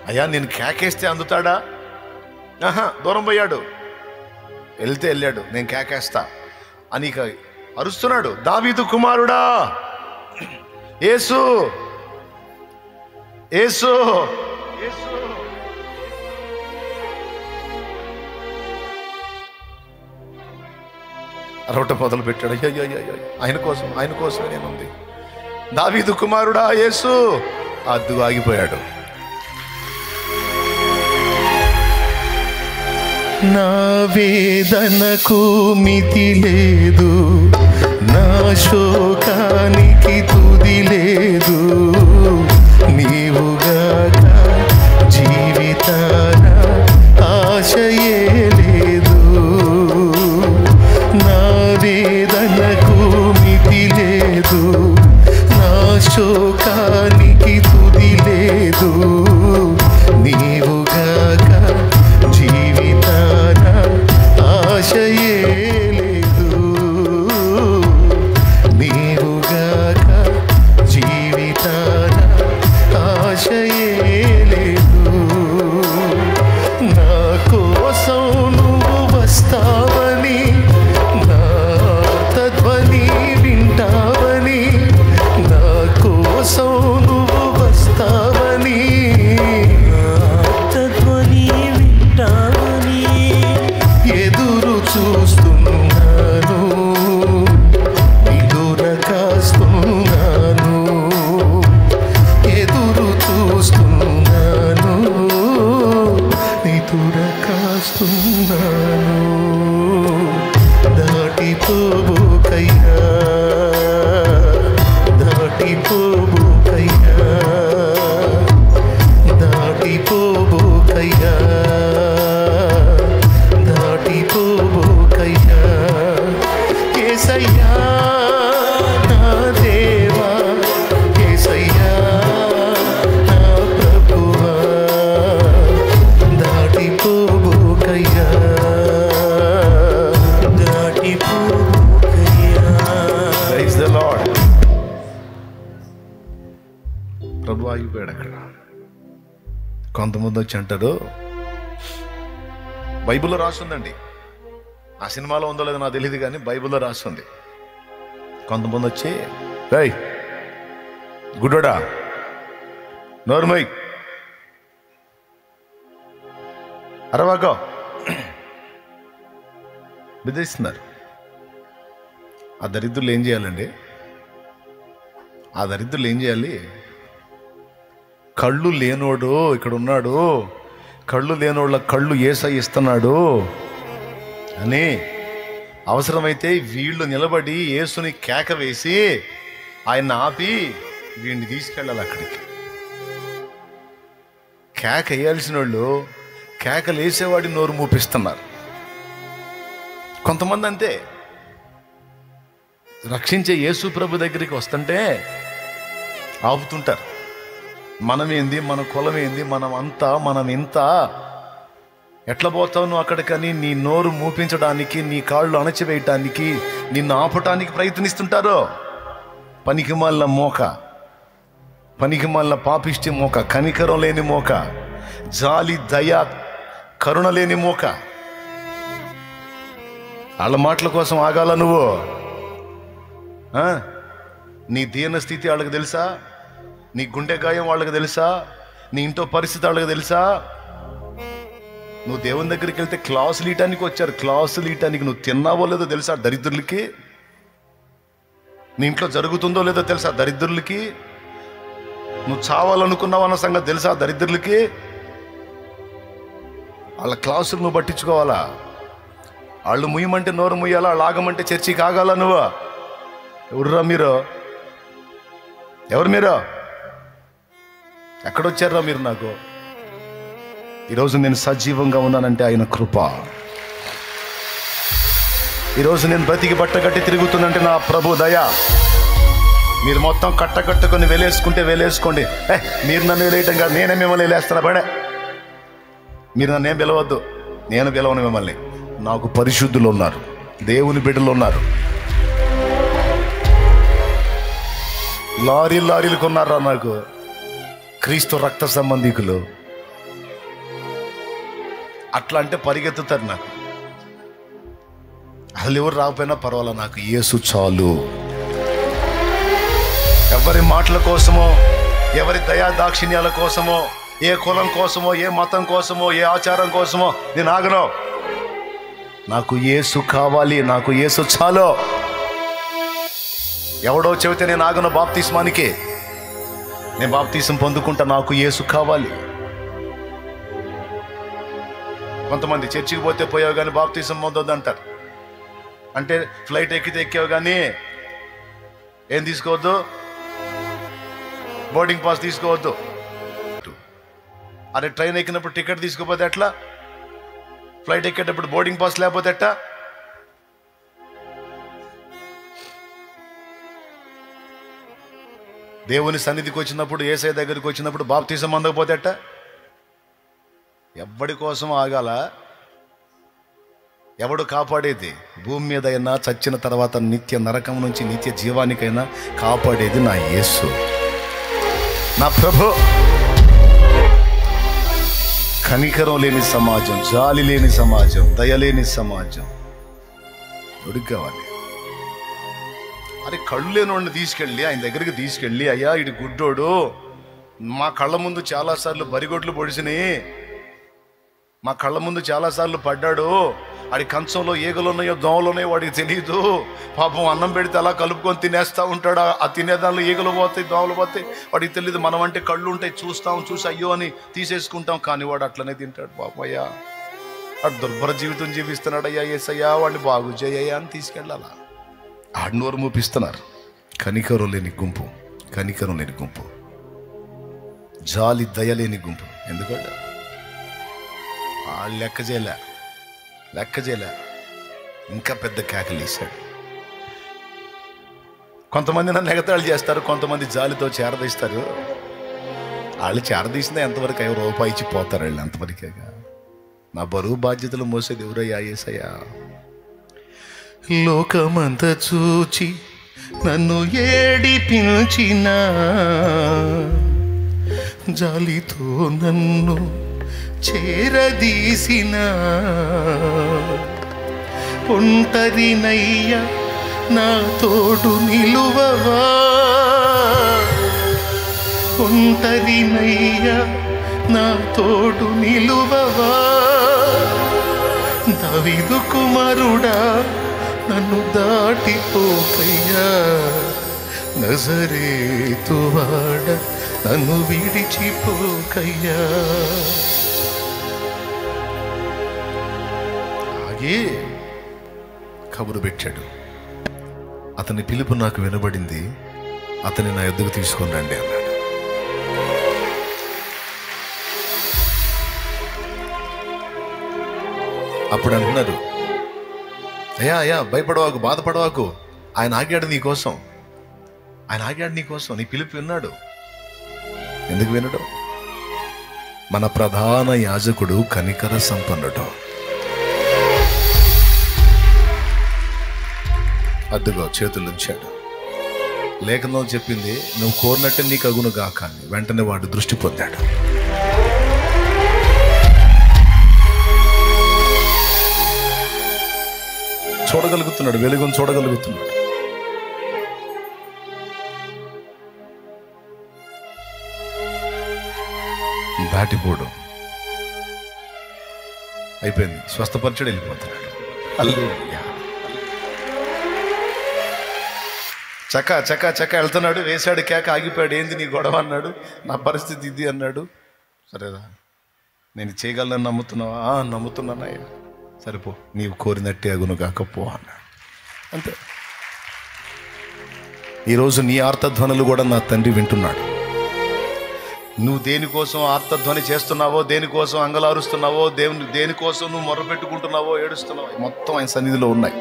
అయ్యా నేను కేకేస్తే అందుతాడా? ఆహా, దూరం పోయాడు, వెళ్తే వెళ్ళాడు, నేను కేకేస్తా అని ఇక అరుస్తున్నాడు. దావీదు కుమారుడా యేసు, యేసు, అరవటం మొదలు పెట్టాడు. అయ్యో ఆయన కోసమే నేనుంది. దావీదు కుమారుడా యేసు, అద్దు ఆగిపోయాడు. నా వేదనకు మితి లేదు, నా శోకానికి తుది లేదు. నీవుగాక జీవితాన ఆశయే లేదు. నా వేదనకు మితి లేదు, నా శోకానికి తుది లేదు. నీవుగాక జీవితాన ఆశయే లేదు. నీవుగాక జీవితాన ఆశయే లేదు. నా కోసం నువ్వు వస్తావని, నా తద్వని వింటావని, నా కోసం నువ్వు వస్తావని, తత్వని వింటావని ఎదురు చూస్తున్నాను, నిదుర కాస్తున్నాను. ఎదురు చూస్తున్నాను, నిదుర కాస్తున్నాను. దాటిపోబోకయ్యా, దాటిపోబోకయ్యా, దాటిపోబోకయ్యా, దాటిపోబోకయ్యా. యేసయ్యా నా దేవా, యేసయ్యా నా ప్రభువా, దాటిపోబోకయ్యా, దాటిపోకయ్యా. Praise the lord. ప్రభు ఆగిపోయాడు అక్కడ. కొంతమంది వచ్చి అంటారు, బైబిల్లో రాస్తుందండి, ఆ సినిమాలో ఉందో లేదో నాకు తెలియదు కానీ బైబిల్లో రాస్తుంది. కొంతమంది వచ్చి, రేయ్ గుడ్డోడా నోర్మై అరవాకో బెదిరిస్తున్నారు. ఆ దరిద్రులు ఏం చేయాలండి? ఆ దరిద్రులు ఏం చేయాలి? కళ్ళు లేనోడు ఇక్కడ ఉన్నాడు, కళ్ళు లేనోళ్ళ కళ్ళు యేసయ్య ఇస్తున్నాడు అని అవసరమైతే వీళ్ళు నిలబడి యేసుని కేక వేసి ఆయన ఆపి వీడిని తీసుకెళ్ళాలి అక్కడికి. కేక వేయాల్సిన వాళ్ళు కేకలు వేసేవాడి నోరు మూపిస్తున్నారు. కొంతమంది అంతే, రక్షించే యేసు ప్రభు దగ్గరికి వస్తుంటే ఆపుతుంటారు. మనమేంది, మన కులమేంది, మనం అంతా, మనం ఇంత, ఎట్లా పోతావు నువ్వు అక్కడికని నీ నోరు మూపించడానికి, నీ కాళ్ళు అణచివేయటానికి, నిన్ను ఆపటానికి ప్రయత్నిస్తుంటారు. పనికి మాలిన మోక, పనికి మాలిన పాపిష్టి మోక, కనికరం లేని మోక, జాలి దయ కరుణ లేని మోక. వాళ్ళ మాటల కోసం ఆగాల నువ్వు? నీ దీన స్థితి వాళ్ళకి తెలుసా? నీ గుండె గాయం వాళ్ళకి తెలుసా? నీ ఇంట్లో పరిస్థితి వాళ్ళకి తెలుసా? నువ్వు దేవుని దగ్గరికి వెళ్తే క్లాసులు ఇయటానికి వచ్చారు. క్లాసులు ఇయటానికి నువ్వు తిన్నావో లేదో తెలుసా దరిద్రులకి? నీ ఇంట్లో జరుగుతుందో లేదో తెలుసా దరిద్రులకి? నువ్వు చావాలనుకున్నావు అన్న సంగతి తెలుసా దరిద్రులకి? వాళ్ళ క్లాసులు నువ్వు పట్టించుకోవాలా? వాళ్ళు ముయ్యమంటే నోరు ముయ్యాలా, వాళ్ళు ఆగమంటే చర్చికి ఆగాల నువ్వు? ఎవర్రా మీరు? ఎవరు మీరు? ఎక్కడొచ్చారా మీరు? నాకు ఈరోజు నేను సజీవంగా ఉన్నానంటే ఆయన కృప. ఈరోజు నేను బ్రతికి బట్టగట్టి తిరుగుతుందంటే నా ప్రభు దయ. మీరు మొత్తం కట్టకట్టుకొని వెలేసుకుంటే వెలేసుకోండి. మీరు నన్ను వెలేయటం కాదు, నేనే మిమ్మల్ని వెలేస్తాను. బడే మీరు నన్ను ఏం పిలవద్దు, నేను పిలవను మిమ్మల్ని. నాకు పరిశుద్ధులు ఉన్నారు, దేవుని బిడ్డలు ఉన్నారు. లారీలు కొన్నారా నాకు? క్రీస్తు రక్త సంబంధికులు. అట్లా అంటే పరిగెత్తుతారు నాకు. అసలు ఎవరు రాకపోయినా పర్వాలా, నాకు యేసు చాలు. ఎవరి మాటల కోసమో, ఎవరి దయా దాక్షిణ్యాల కోసమో, ఏ కులం కోసమో, ఏ మతం కోసమో, ఏ ఆచారం కోసమో నేను ఆగను. నాకు యేసు కావాలి, నాకు యేసు చాలు. ఎవడో చెబితే నేను ఆగను బాప్తిస్మానికి. నేను బాప్తిసం పొందుకుంటా, నాకు యేసు కావాలి. కొంతమంది చర్చికి పోతే పోయావు కానీ బాప్తిసం పొందొద్దు అంటారు. అంటే ఫ్లైట్ ఎక్కితే ఎక్కావు కానీ ఏం తీసుకోవద్దు, బోర్డింగ్ పాస్ తీసుకోవద్దు. అరే ట్రైన్ ఎక్కినప్పుడు టికెట్ తీసుకోపోతే ఎట్లా, ఫ్లైట్ ఎక్కేటప్పుడు బోర్డింగ్ పాస్ లేకపోతే ఎట్టా? దేవుని సన్నిధికి వచ్చినప్పుడు, యేసయ్య దగ్గరికి వచ్చినప్పుడు బాప్తిసం అందకపోతే ఎట్టా? ఎవడి కోసం ఆగాల? ఎవడు కాపాడేది? భూమి మీద అయినా చచ్చిన తర్వాత నిత్య నరకం నుంచి నిత్య జీవానికైనా కాపాడేది నా యేసు, నా ప్రభు. కనికరం లేని సమాజం, జాలి లేని సమాజం, దయలేని సమాజం ఎవడికి కావాలి? అరే కళ్ళు లేనివాడిని తీసుకెళ్ళి ఆయన దగ్గరికి తీసుకెళ్ళి, అయ్యా ఇటు గుడ్డోడు, మా కళ్ళ ముందు చాలాసార్లు బరిగొడ్లు పొడిచినాయి, మా కళ్ళ ముందు చాలాసార్లు పడ్డాడు, వాడి కంచంలో ఈగలున్నాయో దోమలున్నాయో వాడికి తెలియదు, పాపం అన్నం పెడితే అలా కలుపుకొని తినేస్తూ ఉంటాడు, ఆ తినేదానిలో ఈగలు పోతాయి దోమలు పోతాయి, వాడికి తెలియదు. మనం అంటే కళ్ళు ఉంటాయి, చూసి అయ్యో అని తీసేసుకుంటాం, కానీ వాడు అట్లనే తింటాడు. పాపం అయ్యా వాడు దుర్భర జీవితం జీవిస్తున్నాడు, అయ్యా యేసయ్యా వాడిని బాగు చేయయ్యా అని తీసుకెళ్ళాలా? ఆడినోరు మూపిస్తున్నారు. కనికరం లేని గుంపు, కనికరం లేని గుంపు, జాలి దయలేని గుంపు. ఎందుకంటే వాళ్ళు లెక్క చేయలే, ఇంకా పెద్ద కేకలు వేశాడు. కొంతమంది నన్ను ఎగతాళి చేస్తారు, కొంతమంది జాలితో చేరదీస్తారు. వాళ్ళు చేరదీసినా ఎంతవరకు అయ్యో రూపాయి ఇచ్చి పోతారు వాళ్ళు, అంతవరకేగా. నా బరువు బాధ్యతలు మోసేది ఎవరయ్యా? యేసయ్యా. లోకమంత చూచి నన్ను ఏడిపించిన, జాలితో నన్ను చేరదీసిన, ఒంటరినయ్య నా తోడు నిలువవా, ఒంటరినయ్య నా తోడు నిలువవా, దావీదు కుమారుడా నన్ను దాటిపోకయ్యా, నజరేతువాడ నన్ను విడిచిపోకయ్యా. ఆగి కబురు పెట్టాడు. అతని పిలుపు నాకు వినబడింది, అతని నా ఎద్దుకు తీసుకొని రండి అన్నాడు. అప్పుడు అంటున్నారు, అయ్యా భయపడవాకు, బాధపడవాకు, ఆయన ఆగాడు నీకోసం, నీ పిలుపు విన్నాడు. ఎందుకు వినడు? మన ప్రధాన యాజకుడు కనికర సంపన్నుడు. అద్దుగో చేతులు ఉంచాడు. లేఖనం చెప్పింది, నువ్వు కోరినట్టు నీకు అగును గాక అని. వెంటనే వాడు దృష్టి పొందాడు. చూడగలుగుతున్నాడు, వెలుగును చూడగలుగుతున్నాడు. దాటిపోవడం అయిపోయింది, స్వస్థపరచడు, వెళ్ళిపోతున్నాడు. హల్లెలూయా. చక్క వెళ్తున్నాడు, వేశాడు కేక, ఆగిపోయాడు. ఏంది నీ గొడవ అన్నాడు. నా పరిస్థితి ఇది అన్నాడు. సరేరా నేను చేయగలను నమ్ముతున్నావా? నమ్ముతున్నానయ్యా. సరిపో, నీవు కోరినట్టే అగును కాకపో అన్నాడు. అంతే. ఈరోజు నీ ఆర్తధ్వనులు కూడా నా తండ్రి వింటున్నాడు. నువ్వు దేనికోసం ఆర్తధ్వని చేస్తున్నావో, దేనికోసం అంగలారుస్తున్నావో, దేనికోసం నువ్వు మొర్రపెట్టుకుంటున్నావో, ఏడుస్తున్నావో, మొత్తం ఆయన సన్నిధిలో ఉన్నాయి.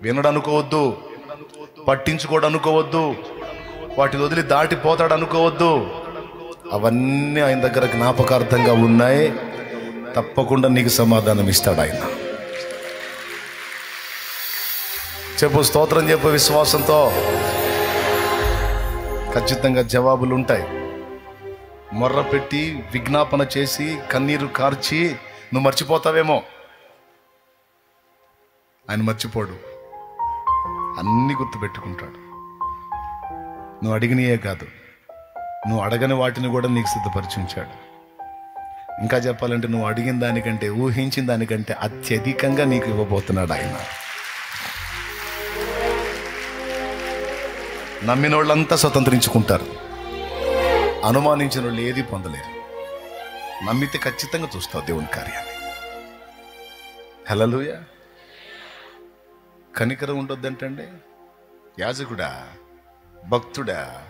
వినడు అనుకోవద్దు, పట్టించుకోడు అనుకోవద్దు, వాటిని వదిలి దాటిపోతాడు అనుకోవద్దు. అవన్నీ ఆయన దగ్గర జ్ఞాపకార్థంగా ఉన్నాయి. తప్పకుండా నీకు సమాధానం ఇస్తాడు ఆయన. చెప్పు, స్తోత్రం చెప్పు. విశ్వాసంతో ఖచ్చితంగా జవాబులు ఉంటాయి. మొర్ర పెట్టి విజ్ఞాపన చేసి కన్నీరు కార్చి నువ్వు మర్చిపోతావేమో, ఆయన మర్చిపోడు, అన్నీ గుర్తుపెట్టుకుంటాడు. నువ్వు అడిగినయే కాదు, నువ్వు అడగని వాటిని కూడా నీకు సిద్ధపరిచి ఉంచాడు. ఇంకా చెప్పాలంటే నువ్వు అడిగిన దానికంటే, ఊహించిన దానికంటే అత్యధికంగా నీకు ఇవ్వబోతున్నాడు ఆయన. నమ్మిన వాళ్ళంతా స్వతంత్రించుకుంటారు, అనుమానించిన వాళ్ళు ఏది పొందలేరు. నమ్మితే ఖచ్చితంగా చూస్తావు దేవుని కార్యాన్ని. హల్లెలూయా. కనికరం ఉండొద్దంటండి. యాజకుడా, భక్తుడా,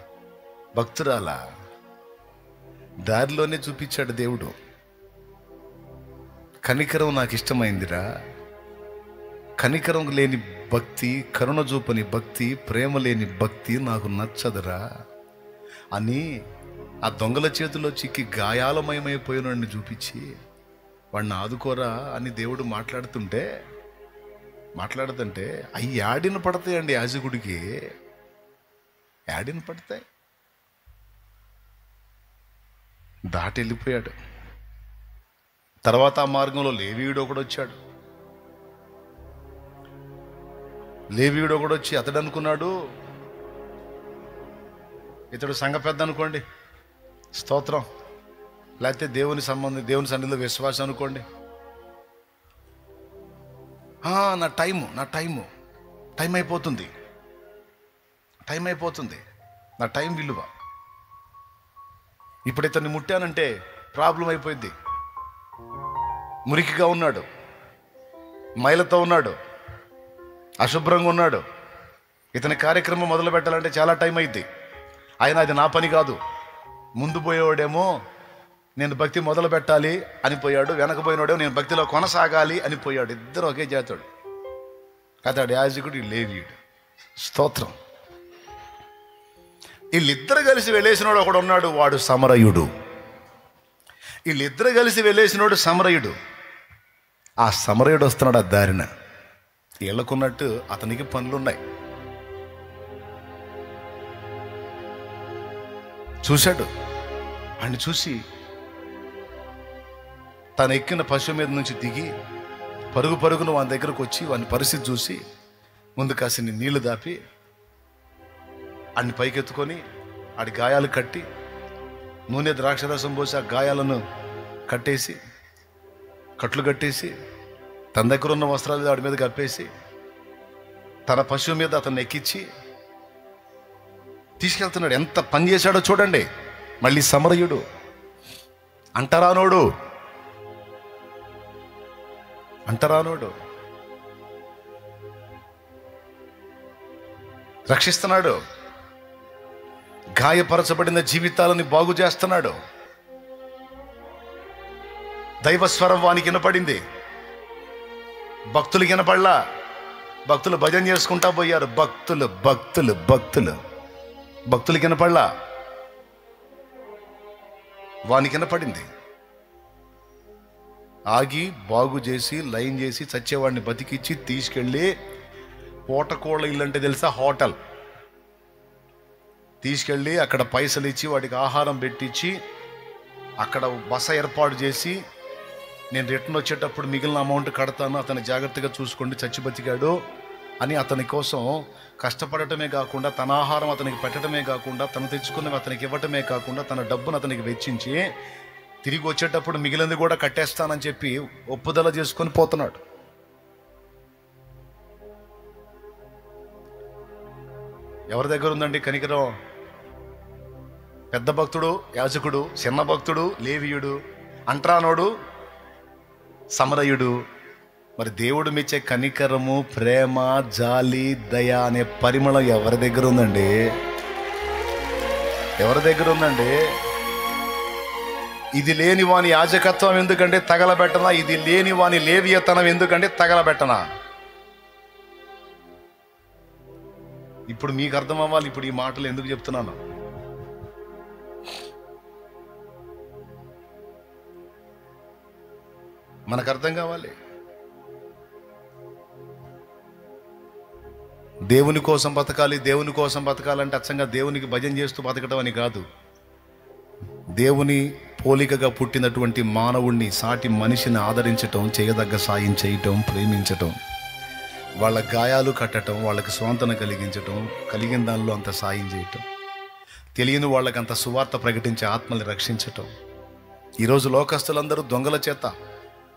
భక్తురాలా, దారిలోనే చూపించాడు దేవుడు. కనికరం నాకు ఇష్టమైందిరా, కనికరం లేని భక్తి, కరుణ చూపని భక్తి, ప్రేమ లేని భక్తి నాకు నచ్చదురా అని ఆ దొంగల చేతిలో చిక్కి గాయాలమయమైపోయినోడిని చూపించి వాడిని ఆదుకోరా అని దేవుడు మాట్లాడుతుంటే అవి యాడిన పడతాయండి. యాజకుడికి యాడిన పడతాయి. దాటి వెళ్ళిపోయాడు. తర్వాత ఆ మార్గంలో లేవీయుడు ఒకడు వచ్చాడు. లేవీయుడు ఒకడు వచ్చి అతడు అనుకున్నాడు, ఇతడు సంఘ పెద్ద అనుకోండి, స్తోత్రం, లేకపోతే దేవుని సన్నిధిలో విశ్వాసం అనుకోండి. నా టైం అయిపోతుంది, నా టైం విలువ. ఇప్పుడు ఇతన్ని ముట్టానంటే ప్రాబ్లం అయిపోయింది. మురికిగా ఉన్నాడు, మైలతో ఉన్నాడు, అశుభ్రంగా ఉన్నాడు. ఇతని కార్యక్రమం మొదలు పెట్టాలంటే చాలా టైం అయింది. అయినా అది నా పని కాదు. ముందు పోయేవాడేమో నేను భక్తి మొదలు పెట్టాలి అని పోయాడు, వెనకపోయినోడేమో నేను భక్తిలో కొనసాగాలి అని పోయాడు. ఇద్దరు ఒకే జాతుడు. అతడు యాజకుడు, లేవీయుడు. స్తోత్రం. వీళ్ళిద్దరు కలిసి వెళ్ళేసినోడు ఒకడు ఉన్నాడు, వాడు సమరయుడు. వీళ్ళిద్దరు కలిసి వెళ్ళేసినోడు సమరయుడు. ఆ సమరయుడు వస్తున్నాడు ఆ దారిన. వీళ్ళకున్నట్టు అతనికి పనులున్నాయి. చూశాడు. వాడిని చూసి తను ఎక్కిన పశువు మీద నుంచి దిగి పరుగును వాని దగ్గరకు వచ్చి వాని పరిస్థితి చూసి ముందు కాసిన నీళ్లు దాపి అన్ని పైకెత్తుకొని ఆడి గాయాలు కట్టి నూనె ద్రాక్షరసం పోసి ఆ గాయాలను కట్లు కట్టేసి తన దగ్గర ఉన్న వస్త్రాలు వాడి మీద కప్పేసి తన పశువు మీద అతన్ని ఎక్కించి తీసుకెళ్తున్నాడు. ఎంత పని చేశాడో చూడండి. మళ్ళీ సమరయుడు, అంటరానోడు, రక్షిస్తున్నాడు. గాయపరచబడిన జీవితాలని బాగు చేస్తున్నాడు. దైవస్వరం వానికి వినపడింది. భక్తులు వినపడలా. భక్తులు భజన చేసుకుంటా పోయారు. భక్తులు వినపడలా. వానికి వినపడింది. ఆగి బాగు చేసి లైన్ చేసి చచ్చేవాడిని బతికిచ్చి తీసుకెళ్ళి పూటకోళ్ళ ఇల్లు అంటే తెలుసా, హోటల్ తీసుకెళ్ళి అక్కడ పైసలు ఇచ్చి వాడికి ఆహారం పెట్టించి అక్కడ బస ఏర్పాటు చేసి నేను రిటర్న్ వచ్చేటప్పుడు మిగిలిన అమౌంట్ కడతాను, అతను జాగ్రత్తగా చూసుకోండి, చచ్చి బతికాడు అని అతని కోసం కష్టపడటమే కాకుండా తన ఆహారం అతనికి పెట్టడమే కాకుండా తను తెచ్చుకున్నవి అతనికి ఇవ్వటమే కాకుండా తన డబ్బును అతనికి వెచ్చించి తిరిగి వచ్చేటప్పుడు మిగిలింది కూడా కట్టేస్తానని చెప్పి ఒప్పుదల చేసుకొని పోతున్నాడు. ఎవరి దగ్గర ఉందండి కనికరం? పెద్ద భక్తుడు యాజకుడు, చిన్న భక్తుడు లేవీయుడు, అంట్రానోడు సమరయుడు. మరి దేవుడు మెచ్చే కనికరము, ప్రేమ, జాలి, దయ అనే పరిమళం ఎవరి దగ్గర ఉందండి? ఇది లేని వాని యాజకత్వం ఎందుకంటే తగలబెట్టనా? ఇది లేని వాని లేవియతనం ఎందుకంటే తగలబెట్టనా? ఇప్పుడు మీకు అర్థం అవ్వాలి ఇప్పుడు ఈ మాటలు ఎందుకు చెప్తున్నాను. మనకు అర్థం కావాలి. దేవుని కోసం బతకాలంటే అచ్చంగా దేవునికి భజన చేస్తూ బతకడం అని కాదు. దేవుని పోలికగా పుట్టినటువంటి మానవుణ్ణి, సాటి మనిషిని ఆదరించటం, చేయదగ్గ సాయం చేయటం, ప్రేమించటం, వాళ్ళ గాయాలు కట్టడం, వాళ్ళకి స్వాంతన కలిగించటం, కలిగిన దానిలో అంత సాయం చేయటం, తెలియని వాళ్ళకి అంత సువార్త ప్రకటించి ఆత్మల్ని రక్షించటం. ఈరోజు లోకస్తులందరూ దొంగల చేత,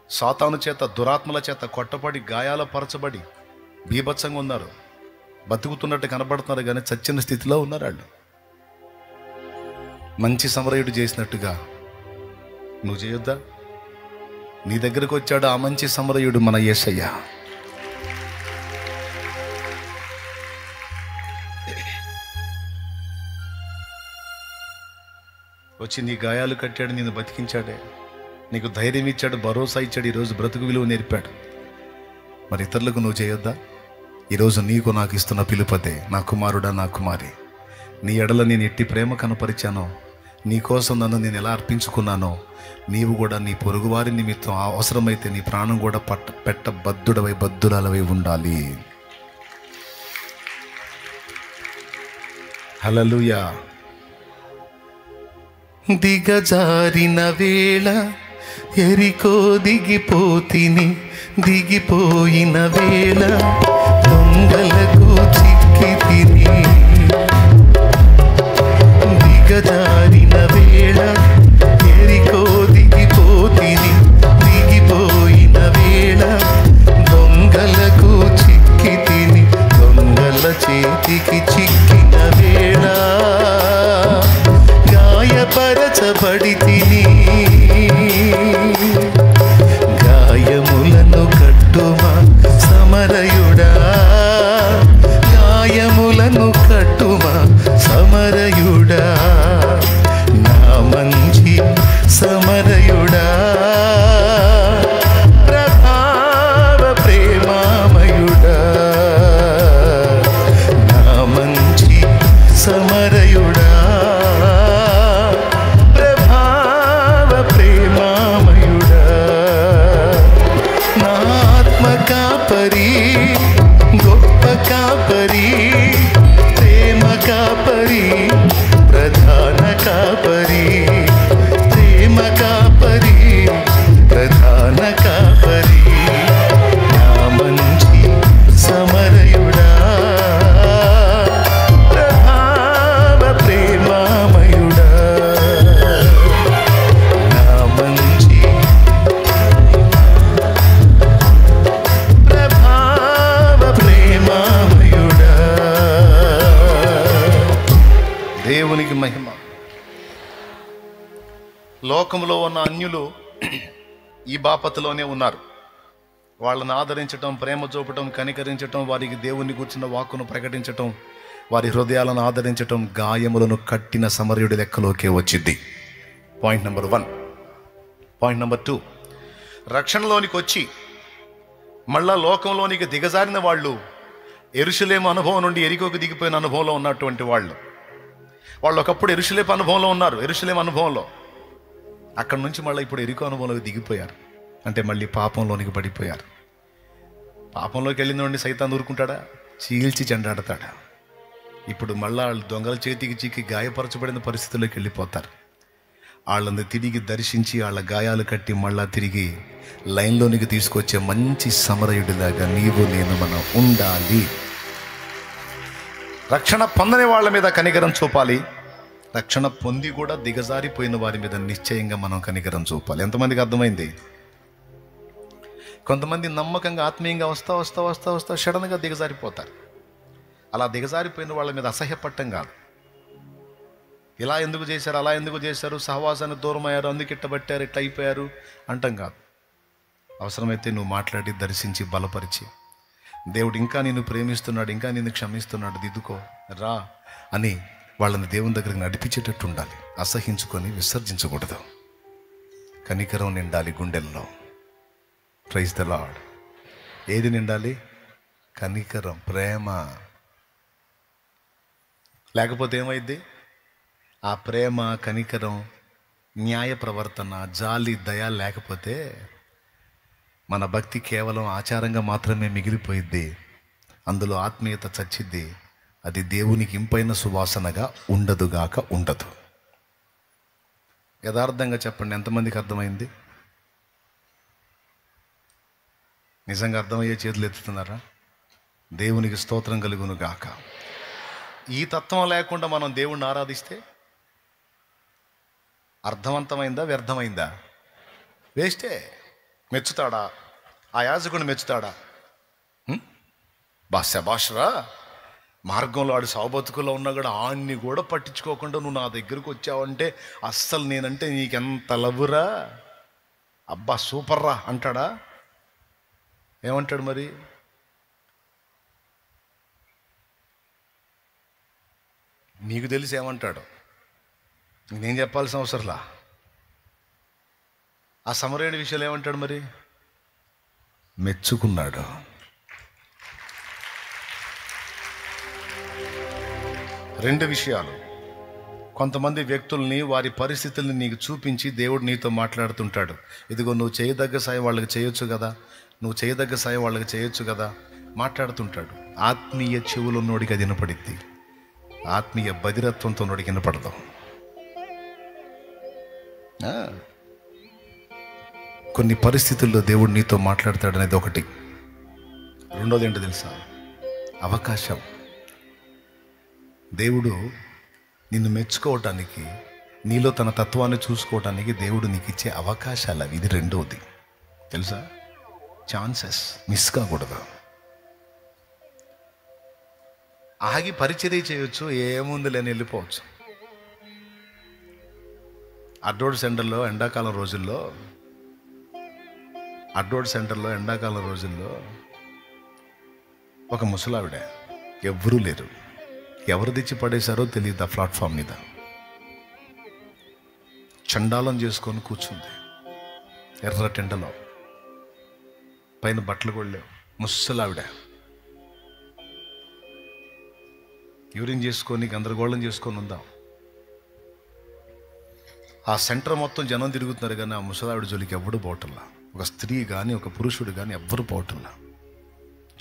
సాతాను చేత, దురాత్మల చేత కొట్టబడి గాయాల పరచబడి బీభత్సంగా ఉన్నారు. బతుకుతున్నట్టు కనబడుతున్నారు కానీ చచ్చిన స్థితిలో ఉన్నారు వాళ్ళు. మంచి సమరయుడు చేసినట్టుగా నువ్వు చేయొద్దా? నీ దగ్గరకు వచ్చాడు ఆ మంచి సమరయుడు మన యేసయ్య. వచ్చి నీ గాయాలు కట్టాడు, నిన్ను బతికించాడే, నీకు ధైర్యం ఇచ్చాడు, భరోసా ఇచ్చాడు, ఈరోజు బ్రతుకు విలువ నేర్పాడు. మరి ఇతరులకు నువ్వు చేయొద్దా? ఈరోజు నీకు నాకు ఇస్తున్న పిలుపదే, నా కుమారుడా నా కుమారి, నీ ఎడల నేను ఎట్టి ప్రేమ కనపరిచానో, నీ కోసం నన్ను నేను ఎలా అర్పించుకున్నానో, నీవు కూడా నీ పొరుగువారి నిమిత్తం అవసరమైతే నీ ప్రాణం కూడా పెట్టబద్దుడవై బద్దురాలవై ఉండాలి. హల్లెలూయా. దిగజారిన వేళ ఎరికో దిగిపోతిని, దిగిపోయిన వేళ దొంగలకు చిక్కితిని. దిగజారిన వేళ ఎరికో దిగిపోతిని, దిగిపోయిన వేళ దొంగలకు చిక్కితిని. దొంగల చేతికి చిక్కిన వేళ గాయపరచబడి తిని. గాయములను కట్టుమా సమరయుడా, గాయములను కట్టుమా సమరయుడా, నా మంచి సమరయుడా, ప్రభావ ప్రేమామయుడా, నా మంచి సమరయుడా, ప్రభావ ప్రేమామయుడా, నా ఆత్మ కాపరి, గొప్ప కాపరి, ప్రేమ కాపరి, ప్రధాన కాపరి, ప్రేమ కాపరి, ప్రధాన కాపరి, నా మంచి సమరయుడా, ప్రభావ ప్రేమామయుడా, నా మంచి ప్రభావ ప్రేమామయుడా. దేవునికి మహిమ. లోకంలో ఉన్న అన్యులు ఈ బాపతలోనే ఉన్నారు. వాళ్ళని ఆదరించటం, ప్రేమ చూపటం, కనికరించటం, వారికి దేవుని కూర్చున్న వాక్కును ప్రకటించటం, వారి హృదయాలను ఆదరించటం గాయములను కట్టిన సమరయుడి లెక్కలోకే వచ్చింది. Point number 1. పాయింట్ నెంబర్ 2, రక్షణలోనికి వచ్చి మళ్ళా లోకంలోనికి దిగజారిన వాళ్ళు, యెరూషలేము అనుభవం నుండి ఎరికోకు దిగిపోయిన అనుభవంలో ఉన్నటువంటి వాళ్ళు ఒకప్పుడు యెరూషలేము అనుభవంలో ఉన్నారు. యెరూషలేము అనుభవంలో అక్కడి నుంచి మళ్ళీ ఇప్పుడు ఎరికో అనుభవంలోకి దిగిపోయారు. అంటే మళ్ళీ పాపంలోనికి పడిపోయారు. పాపంలోకి వెళ్ళిన సైతాన్ ఊరుకుంటాడా? చీల్చి చెండాడతాడా? ఇప్పుడు మళ్ళా వాళ్ళు దొంగల చేతికి చిక్కి గాయపరచబడిన పరిస్థితుల్లోకి వెళ్ళిపోతారు. వాళ్ళని తిరిగి దర్శించి వాళ్ళ గాయాలు కట్టి మళ్ళా తిరిగి లైన్లోనికి తీసుకొచ్చే మంచి సమరయుడిలాగా నీవు నేను మనం ఉండాలి. రక్షణ పొందని వాళ్ళ మీద కనికరం చూపాలి. రక్షణ పొంది కూడా దిగజారిపోయిన వారి మీద నిశ్చయంగా మనం కనికరం చూపాలి. ఎంతమందికి అర్థమైంది? కొంతమంది నమ్మకంగా ఆత్మీయంగా వస్తా వస్తా వస్తా వస్తా సడన్గా దిగజారిపోతారు. అలా దిగజారిపోయిన వాళ్ళ మీద అసహ్యపడటం కాదు. ఇలా ఎందుకు చేశారు, అలా ఎందుకు చేశారు, సహవాసాన్ని దూరం అయ్యారు, అందుకు ఇట్టబట్టారు, ఇట్లా అయిపోయారు అంటాం కాదు. అవసరమైతే నువ్వు మాట్లాడి దర్శించి బలపరిచి, దేవుడు ఇంకా నిన్ను ప్రేమిస్తున్నాడు, ఇంకా నిన్ను క్షమిస్తున్నాడు, దిద్దుకో రా అని వాళ్ళని దేవుని దగ్గరికి నడిపించేటట్టు ఉండాలి. అసహించుకొని విసర్జించకూడదు. కనికరం నిండాలి గుండెల్లో. Praise the lord. ఏది నిండాలి? కనికరం, ప్రేమ. లేకపోతే ఏమైంది? ఆ ప్రేమ, కనికరం, న్యాయ ప్రవర్తన, జాలి, దయ లేకపోతే మన భక్తి కేవలం ఆచారంగా మాత్రమే మిగిలిపోయిద్ది. అందులో ఆత్మీయత చచ్చిద్ది. అది దేవునికి ఇంపైన సువాసనగా ఉండదుగాక ఉండదు. యథార్థంగా చెప్పండి, ఎంతమందికి అర్థమైంది? నిజంగా అర్థమయ్యే చేతులు ఎత్తుతున్నారా? దేవునికి స్తోత్రం కలుగును గాక. ఈ తత్వం లేకుండా మనం దేవుణ్ణి ఆరాధిస్తే అర్థవంతమైందా, వ్యర్థమైందా? వేస్టే. మెచ్చుతాడా? ఆ యాజకుడిని మెచ్చుతాడా? బాషరా మార్గంలో ఆడు సావబతుకుల్లో ఉన్నా కూడా ఆడిని కూడా పట్టించుకోకుండా నువ్వు నా దగ్గరకు వచ్చావంటే అస్సలు నేనంటే నీకెంత లవ్వురా, అబ్బా సూపర్ రా అంటాడా? ఏమంటాడు మరి? నీకు తెలిసి ఏమంటాడు? నేను చెప్పాల్సిన అవసరంలా. ఆ సమరయుడి విషయాలు ఏమంటాడు మరి? మెచ్చుకున్నాడు. రెండు విషయాలు. కొంతమంది వ్యక్తుల్ని, వారి పరిస్థితుల్ని నీకు చూపించి దేవుడు నీతో మాట్లాడుతుంటాడు. ఇదిగో నువ్వు చేయదగ్గ సాయం వాళ్ళకి చేయొచ్చు కదా, నువ్వు చేయదగ్గ సాయం వాళ్ళకి చేయొచ్చు కదా మాట్లాడుతుంటాడు. ఆత్మీయ చెవులున్నోడికి అది వినపడిద్ది, ఆత్మీయ బధిరత్వంతో నోడికి వినపడదు. కొన్ని పరిస్థితుల్లో దేవుడు నీతో మాట్లాడతాడు అనేది ఒకటి. రెండోది ఏంటో తెలుసా? అవకాశం. దేవుడు నిన్ను మెచ్చుకోవటానికి, నీలో తన తత్వాన్ని చూసుకోవటానికి దేవుడు నీకు ఇచ్చే అవకాశాలు అవి. ఇది రెండోది తెలుసా? ఛాన్సెస్ మిస్ కాకూడదు. ఆగి పరిచర్య చేయొచ్చు, ఏముంది లేని వెళ్ళిపోవచ్చు. అడ్డోడ్ సెంటర్లో ఎండాకాలం రోజుల్లో ఒక ముసలావిడ, ఎవ్వరూ లేరు, ఎవరు తెచ్చి పడేశారో తెలియదు. ఆ ప్లాట్ఫామ్ మీద చండాలం చేసుకొని కూర్చుంది, ఎర్ర టెండలో, పైన బట్టలు కూడా లేవు. ముసలావిడ యూరిన్ చేసుకొని గందరగోళం చేసుకొని ఉందాం. ఆ సెంటర్ మొత్తం జనం తిరుగుతున్నారు, కానీ ఆ ముసలావిడ జోలికి ఎవ్వడు పోవటంలా. ఒక స్త్రీ కానీ ఒక పురుషుడు కానీ ఎవ్వరు పోవటంలా.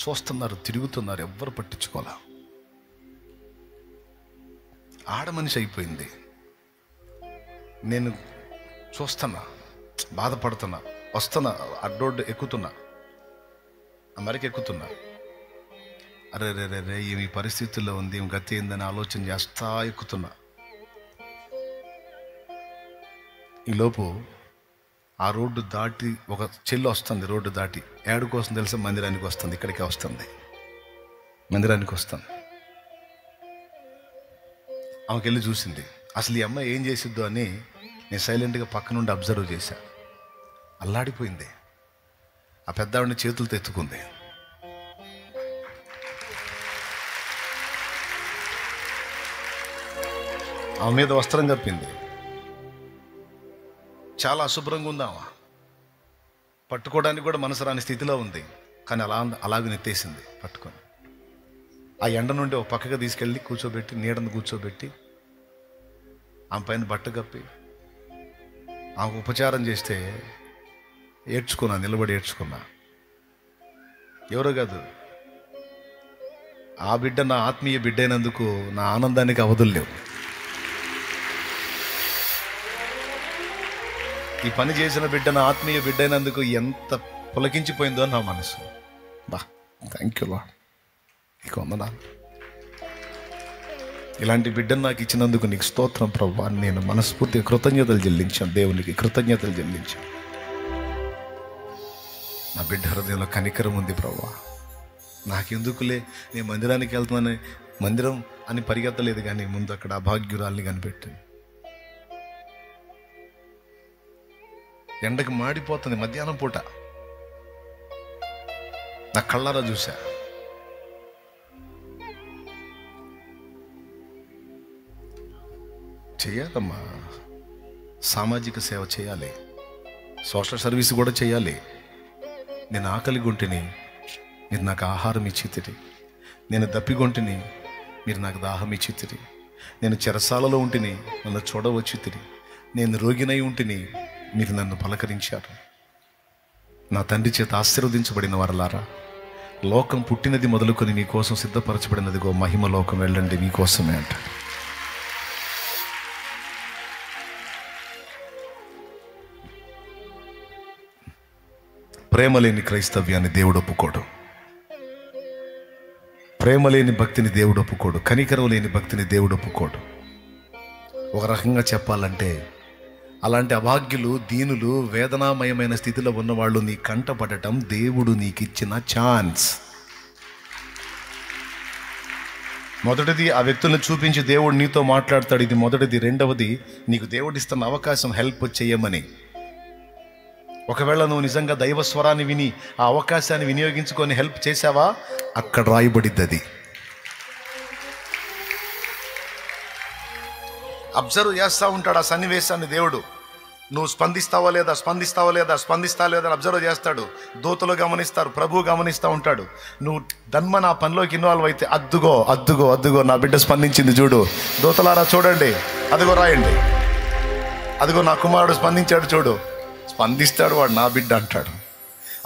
చూస్తున్నారు, తిరుగుతున్నారు, ఎవ్వరు పట్టించుకోవాలా. ఆడ మనిషి అయిపోయింది. నేను చూస్తున్నా, బాధపడుతున్నా, వస్తున్నా, అడ్డోడ్డు ఎక్కుతున్నా, అమెరికా ఎక్కుతున్నా. అరే రే రే రే ఈ పరిస్థితుల్లో ఉంది, ఏం గతి ఏందని ఆలోచన చేస్తా ఎక్కుతున్నా. ఈలోపు ఆ రోడ్డు దాటి ఒక చెల్లి వస్తుంది. రోడ్డు దాటి ఏడు కోసం తెలుసా? మందిరానికి వస్తుంది. ఇక్కడికే వస్తుంది, మందిరానికి వస్తుంది. ఆమెకి వెళ్ళి చూసింది. అసలు ఈ అమ్మాయి ఏం చేసిద్దో అని నేను సైలెంట్గా పక్క నుండి అబ్జర్వ్ చేశా. అల్లాడిపోయింది. ఆ పెద్ద ఆవిడని చేతులతో ఎత్తుకుంది. ఆమె మీద వస్త్రం కప్పింది. చాలా అశుభ్రంగా ఉందామా, పట్టుకోవడానికి కూడా మనసు రాని స్థితిలో ఉంది. కానీ అలాగే నెత్తేసింది పట్టుకొని. ఆ ఎండ నుండి ఒక పక్కగా తీసుకెళ్ళి కూర్చోబెట్టి, నీడను కూర్చోబెట్టి, ఆమె పైన బట్ట కప్పి ఆమెకు ఉపచారం చేస్తే ఏడ్చుకున్నా, నిలబడి ఏడ్చుకున్నా. ఎవరో కాదు, ఆ బిడ్డ నా ఆత్మీయ బిడ్డ అయినందుకు నా ఆనందానికి అవధులు లేవు. ఈ పని చేసిన బిడ్డ నా ఆత్మీయ బిడ్డ అయినందుకు ఎంత పులకించిపోయిందో నా మనసు. బా, థ్యాంక్ యూ లార్డ్, నీకు వందనాలు. ఇలాంటి బిడ్డను నాకు ఇచ్చినందుకు నీకు స్తోత్రం ప్రభువా. నేను మనస్ఫూర్తిగా కృతజ్ఞతలు చెల్లించాను, దేవునికి కృతజ్ఞతలు చెల్లించాను. నా బిడ్డ హృదయంలో కనికరం ఉంది ప్రభువా. నాకెందుకులే, నేను మందిరానికి వెళ్తున్నాను, మందిరం అని పరిగెత్తలేదు, కానీ ముందు అక్కడ అభాగ్యురాల్ని కనిపెట్టాను. ఎండకి మాడిపోతుంది మధ్యాహ్నం పూట, నా కళ్ళారా చూసా. చేయాలమ్మా, సామాజిక సేవ చేయాలి, సోషల్ సర్వీస్ కూడా చేయాలి. నేను ఆకలి గుంటిని, మీరు నాకు ఆహారం ఇచ్చితిరి. నేను దప్పిగొంటిని, మీరు నాకు దాహం ఇచ్చితిరి. నేను చెరసాలలో ఉంటిని, నన్ను చూడవచ్చితిరి. నేను రోగినై ఉంటిని, మీరు నన్ను పలకరించారు. నా తండ్రి చేత ఆశీర్వదించబడిన వారలారా, లోకం పుట్టినది మొదలుకొని మీకోసం సిద్ధపరచబడినదిగో మహిమ లోకం, వెళ్ళండి మీకోసమే అంట. ప్రేమ లేని క్రైస్తవ్యాన్ని దేవుడు ఒప్పుకోడు, ప్రేమ లేని భక్తిని దేవుడు ఒప్పుకోడు, కనికరం లేని భక్తిని దేవుడు ఒప్పుకోడు. ఒక రకంగా చెప్పాలంటే అలాంటి అభాగ్యులు, దీనులు, వేదనామయమైన స్థితిలో ఉన్నవాళ్ళు నీ కంట పడటం దేవుడు నీకు ఇచ్చిన ఛాన్స్. మొదటిది ఆ వ్యక్తులను చూపించి దేవుడు నీతో మాట్లాడతాడు, ఇది మొదటిది. రెండవది, నీకు దేవుడు ఇస్తున్న అవకాశం హెల్ప్ చేయమని. ఒకవేళ నువ్వు నిజంగా దైవ స్వరాన్ని విని ఆ అవకాశాన్ని వినియోగించుకొని హెల్ప్ చేసావా, అక్కడ రాయబడిద్ది అది. అబ్జర్వ్ చేస్తూ ఉంటాడు ఆ సన్నివేశాన్ని దేవుడు. నువ్వు స్పందిస్తావా లేదా అని అబ్జర్వ్ చేస్తాడు. దూతలు గమనిస్తారు, ప్రభు గమనిస్తూ ఉంటాడు. నువ్వు ధన్మ నా పనిలోకి ఇన్వాల్వ్ అయితే, అద్దుగో నా బిడ్డ స్పందించింది చూడు, దూతలారా చూడండి, అదిగో రాయండి, అదిగో నా కుమారుడు స్పందించాడు చూడు. స్పందిస్తాడు వాడు, నా బిడ్డ అంటాడు.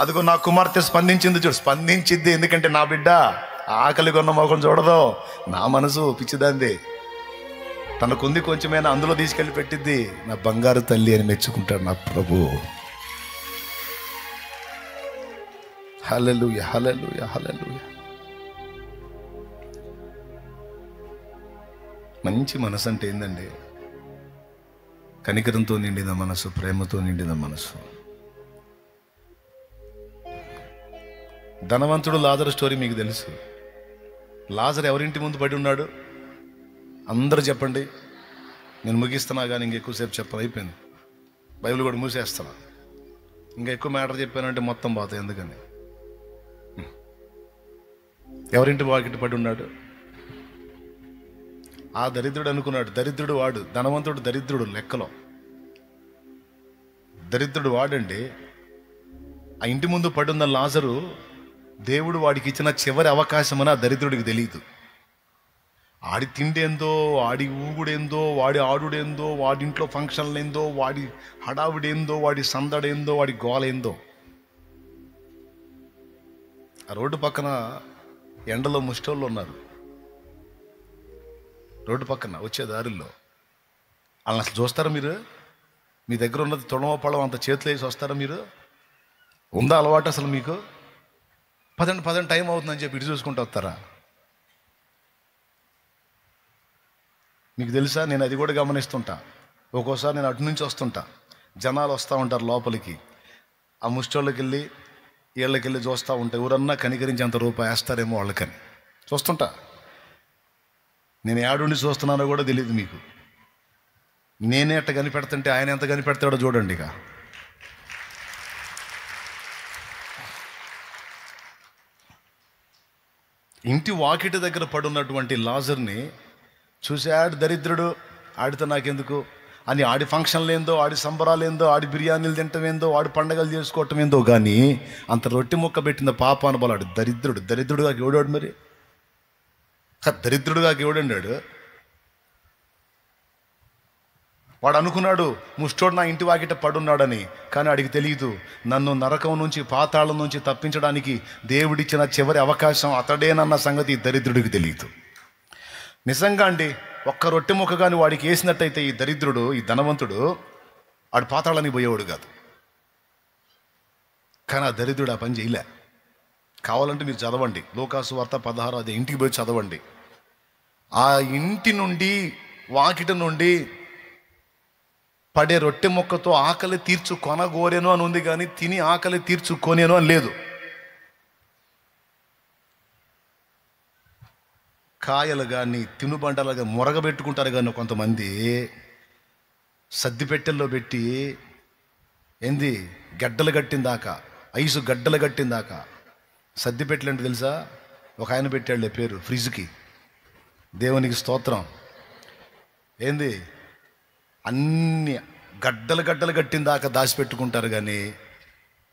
అదిగో నా కుమార్తె స్పందించింది చూడు, స్పందించింది ఎందుకంటే నా బిడ్డ. ఆకలి కొన్న మొఖం చూడదు, నా మనసు పిచ్చిదాంది, తనకుంది కొంచెమైనా అందులో తీసుకెళ్ళి పెట్టిద్ది. నా బంగారు తల్లి అని మెచ్చుకుంటాడు నా ప్రభు. హల్లెలూయా, హల్లెలూయా, హల్లెలూయా. మంచి మనసు అంటే ఏందండి? కనికరంతో నిండిన మనసు, ప్రేమతో నిండిన మనసు. ధనవంతుడు లాజరు స్టోరీ మీకు తెలుసు. లాజరు ఎవరింటి ముందు పడి ఉన్నాడు? అందరూ చెప్పండి, నేను ముగిస్తున్నా కానీ ఇంకెక్కువసేపు చెప్పను, అయిపోయింది. బైబిల్ కూడా మూసేస్తున్నా. ఇంకా ఎక్కువ మ్యాటర్ చెప్పానంటే మొత్తం పోతాయి. ఎందుకని? ఎవరింటి వాకిటి పడి ఉన్నాడు? ఆ దరిద్రుడు అనుకున్నాడు. దరిద్రుడు వాడు, ధనవంతుడు దరిద్రుడు లెక్కలో. దరిద్రుడు వాడండి. ఆ ఇంటి ముందు పడున్న లాజరు దేవుడు వాడికి ఇచ్చిన చివరి అవకాశం అని ఆ దరిద్రుడికి తెలియదు. ఆడి తిండేందో, ఆడి ఊగుడేందో, వాడి ఆడుడేందో, వాడింట్లో ఫంక్షన్లు ఏందో, వాడి హడావుడేందో, వాడి సందడేందో, వాడి గోలేందో. ఆ రోడ్డు పక్కన ఎండలో ముష్టోళ్ళు ఉన్నారు. రోడ్డు పక్కన వచ్చే దారుల్లో వాళ్ళని అసలు చూస్తారా మీరు? మీ దగ్గర ఉన్నది తొడమ పడవ అంత చేతులు వేసి వస్తారా మీరు? ఉందా అలవాటు అసలు మీకు? పదండి టైం అవుతుందని చెప్పి ఇటు చూసుకుంటూ వస్తారా? మీకు తెలుసా, నేను అది కూడా గమనిస్తుంటా. ఒక్కోసారి నేను అటు నుంచి వస్తుంటా, జనాలు వస్తూ ఉంటారు లోపలికి. ఆ ముష్టోళ్ళకి వెళ్ళి వీళ్ళకెళ్ళి చూస్తూ ఉంటా, ఎవరన్నా కనికరించేంత రూపాయి వేస్తారేమో వాళ్ళకని చూస్తుంటా. నేను ఏడుండి చూస్తున్నానో కూడా తెలియదు మీకు. నేనే అట్ట కనిపెడుతుంటే ఆయన ఎంత కనిపెడతాడో చూడండి. ఇక ఇంటి వాకిటి దగ్గర పడున్నటువంటి లాజర్ని చూశాడు దరిద్రుడు. ఆడితో నాకెందుకు అని ఆడి ఫంక్షన్లు ఏందో, ఆడి సంబరాలు ఏందో, ఆడి బిర్యానీలు తింటం ఏందో, ఆడి పండగలు చేసుకోవటం ఏందో, కానీ అంత రొట్టె ముక్క పెట్టిన పాప అనబలాడు దరిద్రుడుగా ఎవడాడు? మరి దరిద్రుడుగా ఎవడండాడు? వాడు అనుకున్నాడు ముష్టోడు నా ఇంటి వాకిట పడున్నాడని. కానీ ఆడికి తెలియదు, నన్ను నరకం నుంచి, పాతాళం నుంచి తప్పించడానికి దేవుడిచ్చిన చివరి అవకాశం అతడేనన్న సంగతి దరిద్రుడికి తెలియదు. నిజంగా అండి, ఒక్క రొట్టె ముక్క కానీ వాడికి వేసినట్టయితే ఈ దరిద్రుడు, ఈ ధనవంతుడు వాడు పాతాళానికి పోయేవాడు కాదు. కానీ ఆ దరిద్రుడు ఆ పని చేయలే. కావాలంటే మీరు చదవండి, లూకాసు వార్త 16 అది ఇంటికి పోయి చదవండి. ఆ ఇంటి నుండి, వాకిటి నుండి పడే రొట్టె ముక్కతో ఆకలి తీర్చుకొనగోరేను అని ఉంది, కానీ తిని ఆకలి తీర్చుకోనేను అని లేదు. కాయలు కానీ తినుబండలుగా మురగబెట్టుకుంటారు, కానీ కొంతమంది సద్దిపెట్టెల్లో పెట్టి ఏంది గడ్డలు కట్టిందాకా, ఐసు గడ్డలు కట్టిందాకా. సద్దిపెట్టెలు అంటే తెలుసా? ఒక ఆయన పెట్టాడులే పేరు ఫ్రిడ్జ్కి. దేవునికి స్తోత్రం. ఏంది అన్ని గడ్డలు కట్టిందాకా దాచిపెట్టుకుంటారు, కానీ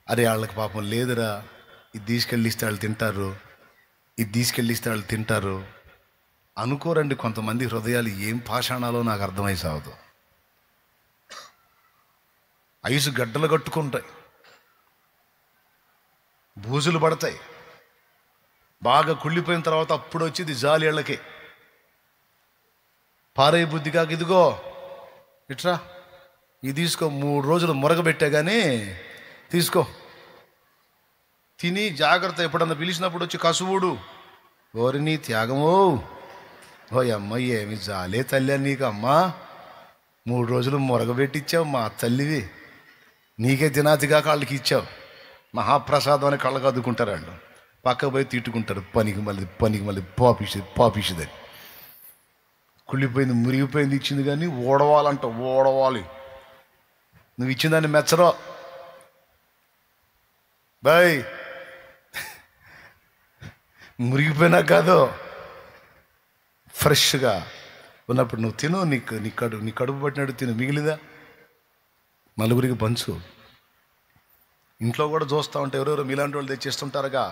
అరే వాళ్ళకి పాపం లేదురా, ఇది తీసుకెళ్ళిస్తే వాళ్ళు తింటారు, ఇది తీసుకెళ్ళిస్తే వాళ్ళు తింటారు అనుకోరండి. కొంతమంది హృదయాలు ఏం పాషాణాలో నాకు అర్థమై సాగదు. ఐసు గడ్డలు కట్టుకుంటాయి, బూజులు పడతాయి, బాగా కుళ్ళిపోయిన తర్వాత అప్పుడు వచ్చేది జాలి ఏళ్ళకి. పారే బుద్ధి కాక ఇదిగో ఇట్రా, ఇది తీసుకో, 3 రోజులు మురగబెట్టా కానీ తీసుకో, తిని జాగ్రత్త. ఎప్పుడన్నా పిలిచినప్పుడు వచ్చి కసువుడు. ఓరిని త్యాగమో, ఓ అమ్మ ఏమి జాలే తల్లి నీకు అమ్మా, 3 రోజులు మురగబెట్టిచ్చావు మా తల్లివి, నీకే తినాతిగా కాళ్ళకి ఇచ్చావు, మహాప్రసాదం అని కళ్ళకు అద్దుకుంటారు వాళ్ళు. పక్క పోయి తిట్టుకుంటారు, పనికి మళ్ళీ పాపిషిదని. కుళ్ళిపోయింది, మురిగిపోయింది ఇచ్చింది, కానీ ఓడవాలంట, ఓడవాలి. నువ్వు ఇచ్చిన దాన్ని మెచ్చరో బాయ్, మురిగిపోయినా కాదు, ఫ్రెష్గా ఉన్నప్పుడు నువ్వు తిను. నీ కడుపు పట్టినట్టు తిను, మిగిలిదా నలుగురికి పంచు. ఇంట్లో కూడా చూస్తూ ఉంటా, ఎవరెవరు మీలాంటి వాళ్ళు తెచ్చిస్తుంటారుగా,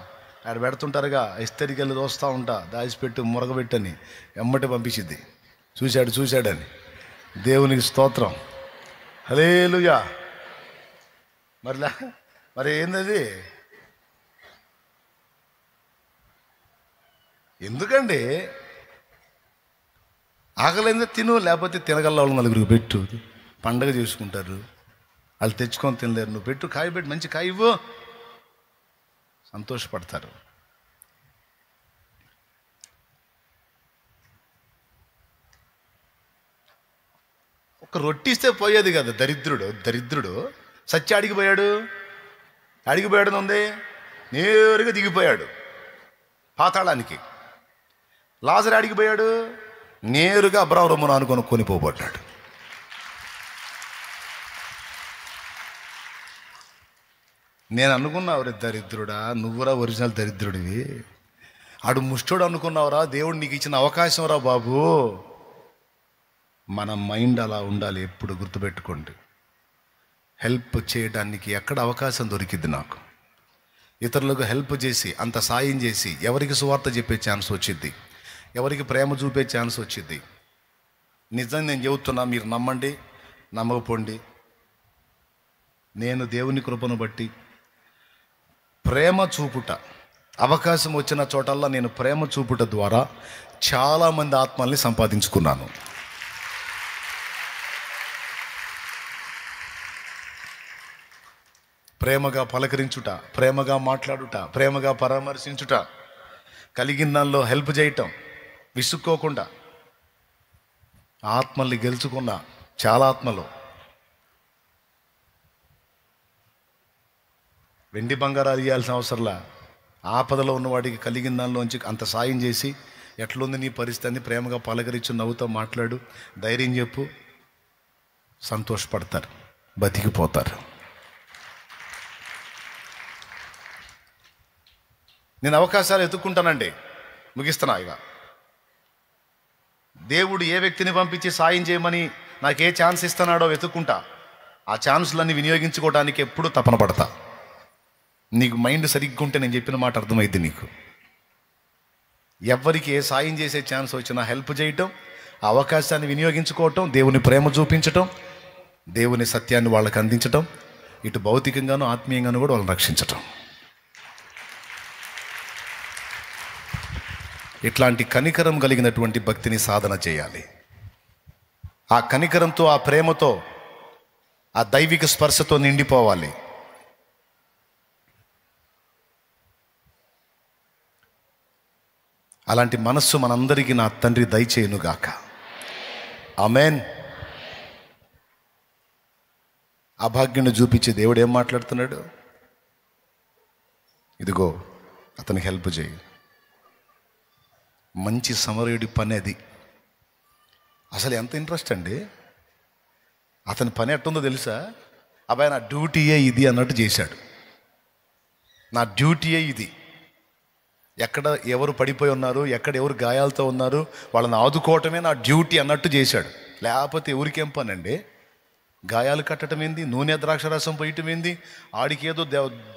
ఆడ పెడుతుంటారుగా, ఇస్తరికి వెళ్ళి చూస్తూ ఉంటా, దాచిపెట్టు మురగబెట్టని ఎమ్మటి పంపించిద్ది, చూశాడని. దేవునికి స్తోత్రం, హల్లెలూయా. మరి ఏందది? ఎందుకండి? ఆకలిందో తిను, లేకపోతే తినగల వాళ్ళు నలుగురికి పెట్టు. పండగ చేసుకుంటారు, వాళ్ళు తెచ్చుకొని తినలేరు, నువ్వు పెట్టు, కాయ పెట్టు, మంచి కాయ ఇవ్వు, సంతోషపడతారు. ఒక రొట్టి ఇస్తే పోయేది కదా. దరిద్రుడు సత్య అడిగిపోయాడు ఉంది, నేరుగా దిగిపోయాడు పాతాళానికి. లాజరు అడిగిపోయాడు, నేరుగా అబ్రాహామును అనుకొని కొనిపోబడ్డాడు. నేను అనుకున్నావురా దరిద్రుడా, నువ్వురా ఒరిజినల్ దరిద్రుడివి. ఆడు ముష్టోడు అనుకున్నావురా, దేవుడు నీకు ఇచ్చిన అవకాశం రా బాబు. మన మైండ్ అలా ఉండాలి ఎప్పుడు, గుర్తుపెట్టుకోండి. హెల్ప్ చేయడానికి ఎక్కడ అవకాశం దొరికింది నాకు, ఇతరులకు హెల్ప్ చేసి, అంత సాయం చేసి, ఎవరికి సువార్త చెప్పే ఛాన్స్ వచ్చింది, ఎవరికి ప్రేమ చూపే ఛాన్స్ వచ్చింది. నిజంగా నేను చెబుతున్నా, మీరు నమ్మండి నమ్మకపోండి, నేను దేవుని కృపను బట్టి ప్రేమ చూపుట, అవకాశం వచ్చిన చోటల్లా నేను ప్రేమ చూపుట ద్వారా చాలామంది ఆత్మల్ని సంపాదించుకున్నాను. ప్రేమగా పలకరించుట, ప్రేమగా మాట్లాడుట, ప్రేమగా పరామర్శించుట, కలిగిన దానిలో హెల్ప్ చేయటం, విసుక్కోకుండా ఆత్మల్ని గెలుచుకున్న చాలా ఆత్మలు. వెండి బంగారాలు ఇవ్వాల్సిన అవసరంలా, ఆపదలో ఉన్నవాడికి కలిగిన దానిలోంచి అంత సాయం చేసి, ఎట్లుంది నీ పరిస్థితి, ప్రేమగా పలకరించు, నవ్వుతో మాట్లాడు, ధైర్యం చెప్పు, సంతోషపడతారు, బతికిపోతారు. నేను అవకాశాలు ఎత్తుక్కుంటానండి, ముగిస్తున్నా. ఇక దేవుడు ఏ వ్యక్తిని పంపించి సాయం చేయమని నాకు ఏ ఛాన్స్ ఇస్తున్నాడో వెతుక్కుంటా, ఆ ఛాన్సులన్నీ వినియోగించుకోవడానికి ఎప్పుడూ తపన పడతా. నీకు మైండ్ సరిగ్గా ఉంటే నేను చెప్పిన మాట అర్థమైంది నీకు. ఎవరికి ఏ సాయం చేసే ఛాన్స్ వచ్చినా హెల్ప్ చేయటం, ఆ అవకాశాన్ని వినియోగించుకోవటం, దేవుని ప్రేమ చూపించటం, దేవుని సత్యాన్ని వాళ్ళకి అందించటం, ఇటు భౌతికంగాను ఆత్మీయంగాను కూడా వాళ్ళని రక్షించటం. ఇట్లాంటి కనికరం కలిగినటువంటి భక్తిని సాధన చేయాలి. ఆ కనికరంతో, ఆ ప్రేమతో, ఆ దైవిక స్పర్శతో నిండిపోవాలి. అలాంటి మనస్సు మనందరికీ నా తండ్రి దయచేయునుగాక. ఆమేన్. అభాగ్యుని చూపించే దేవుడు ఏం మాట్లాడుతున్నాడు? ఇదిగో అతనికి హెల్ప్ చేయి. మంచి సమరయుడి పని అది. అసలు ఎంత ఇంట్రెస్ట్ అండి అతని పని. ఎట్టుందో తెలుసా? అబ్బాయి నా డ్యూటీయే ఇది అన్నట్టు చేశాడు. నా డ్యూటీయే ఇది. ఎక్కడ ఎవరు పడిపోయి ఉన్నారు, ఎక్కడ ఎవరు గాయాలతో ఉన్నారు, వాళ్ళని ఆదుకోవటమే నా డ్యూటీ అన్నట్టు చేశాడు. లేకపోతే ఎవరికేం పని అండి? గాయాలు కట్టడం ఏంది, నూనె ద్రాక్షరసం పోయటం ఏంది, ఆడికి ఏదో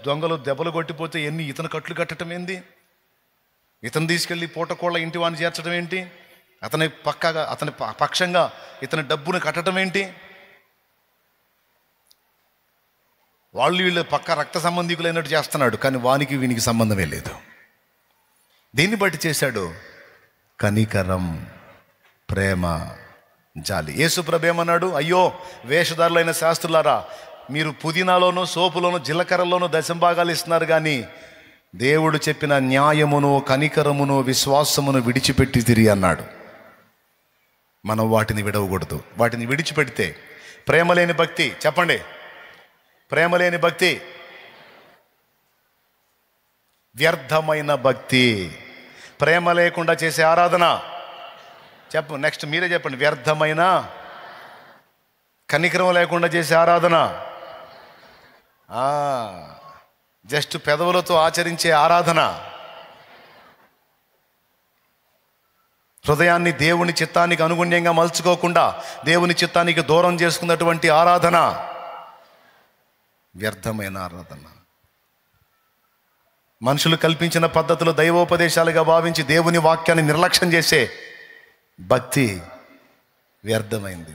దొంగలు దెబ్బలు కొట్టిపోతే ఇతను కట్లు కట్టడం ఏంది, ఇతను తీసుకెళ్ళి పూటకోళ్ళ ఇంటి వాడిని చేర్చడం ఏంటి, అతని పక్షంగా ఇతని డబ్బును కట్టడం ఏంటి? వీళ్ళు పక్క రక్త సంబంధికులైనట్టు చేస్తున్నాడు, కానీ వానికి వీనికి సంబంధమే లేదు. దీన్ని బట్టి చేశాడు కనికరం, ప్రేమ, జాలి. యేసు ప్రభు ఏమన్నాడు? అయ్యో వేషధారులైన శాస్త్రులారా, మీరు పుదీనాలోను, సోపులోను, జీలకర్రలోను దశంభాగాలు ఇస్తున్నారు, కానీ దేవుడు చెప్పిన న్యాయమును, కనికరమును, విశ్వాసమును విడిచిపెట్టి తిరిగి అన్నాడు. మనం వాటిని విడవకూడదు. వాటిని విడిచిపెడితే ప్రేమ లేని భక్తి. చెప్పండి, ప్రేమ లేని భక్తి వ్యర్థమైన భక్తి. ప్రేమ లేకుండా చేసే ఆరాధన నెక్స్ట్ మీరే చెప్పండి. వ్యర్థమైన, కనికరం లేకుండా చేసే ఆరాధన, జస్ట్ పెదవులతో ఆచరించే ఆరాధన, హృదయాన్ని దేవుని చిత్తానికి అనుగుణ్యంగా మలుచుకోకుండా దేవుని చిత్తానికి దూరం చేసుకున్నటువంటి ఆరాధన వ్యర్థమైన ఆరాధన. మనుషులు కల్పించిన పద్ధతులు దైవోపదేశాలుగా భావించి దేవుని వాక్యాన్ని నిర్లక్ష్యం చేసే భక్తి వ్యర్థమైంది.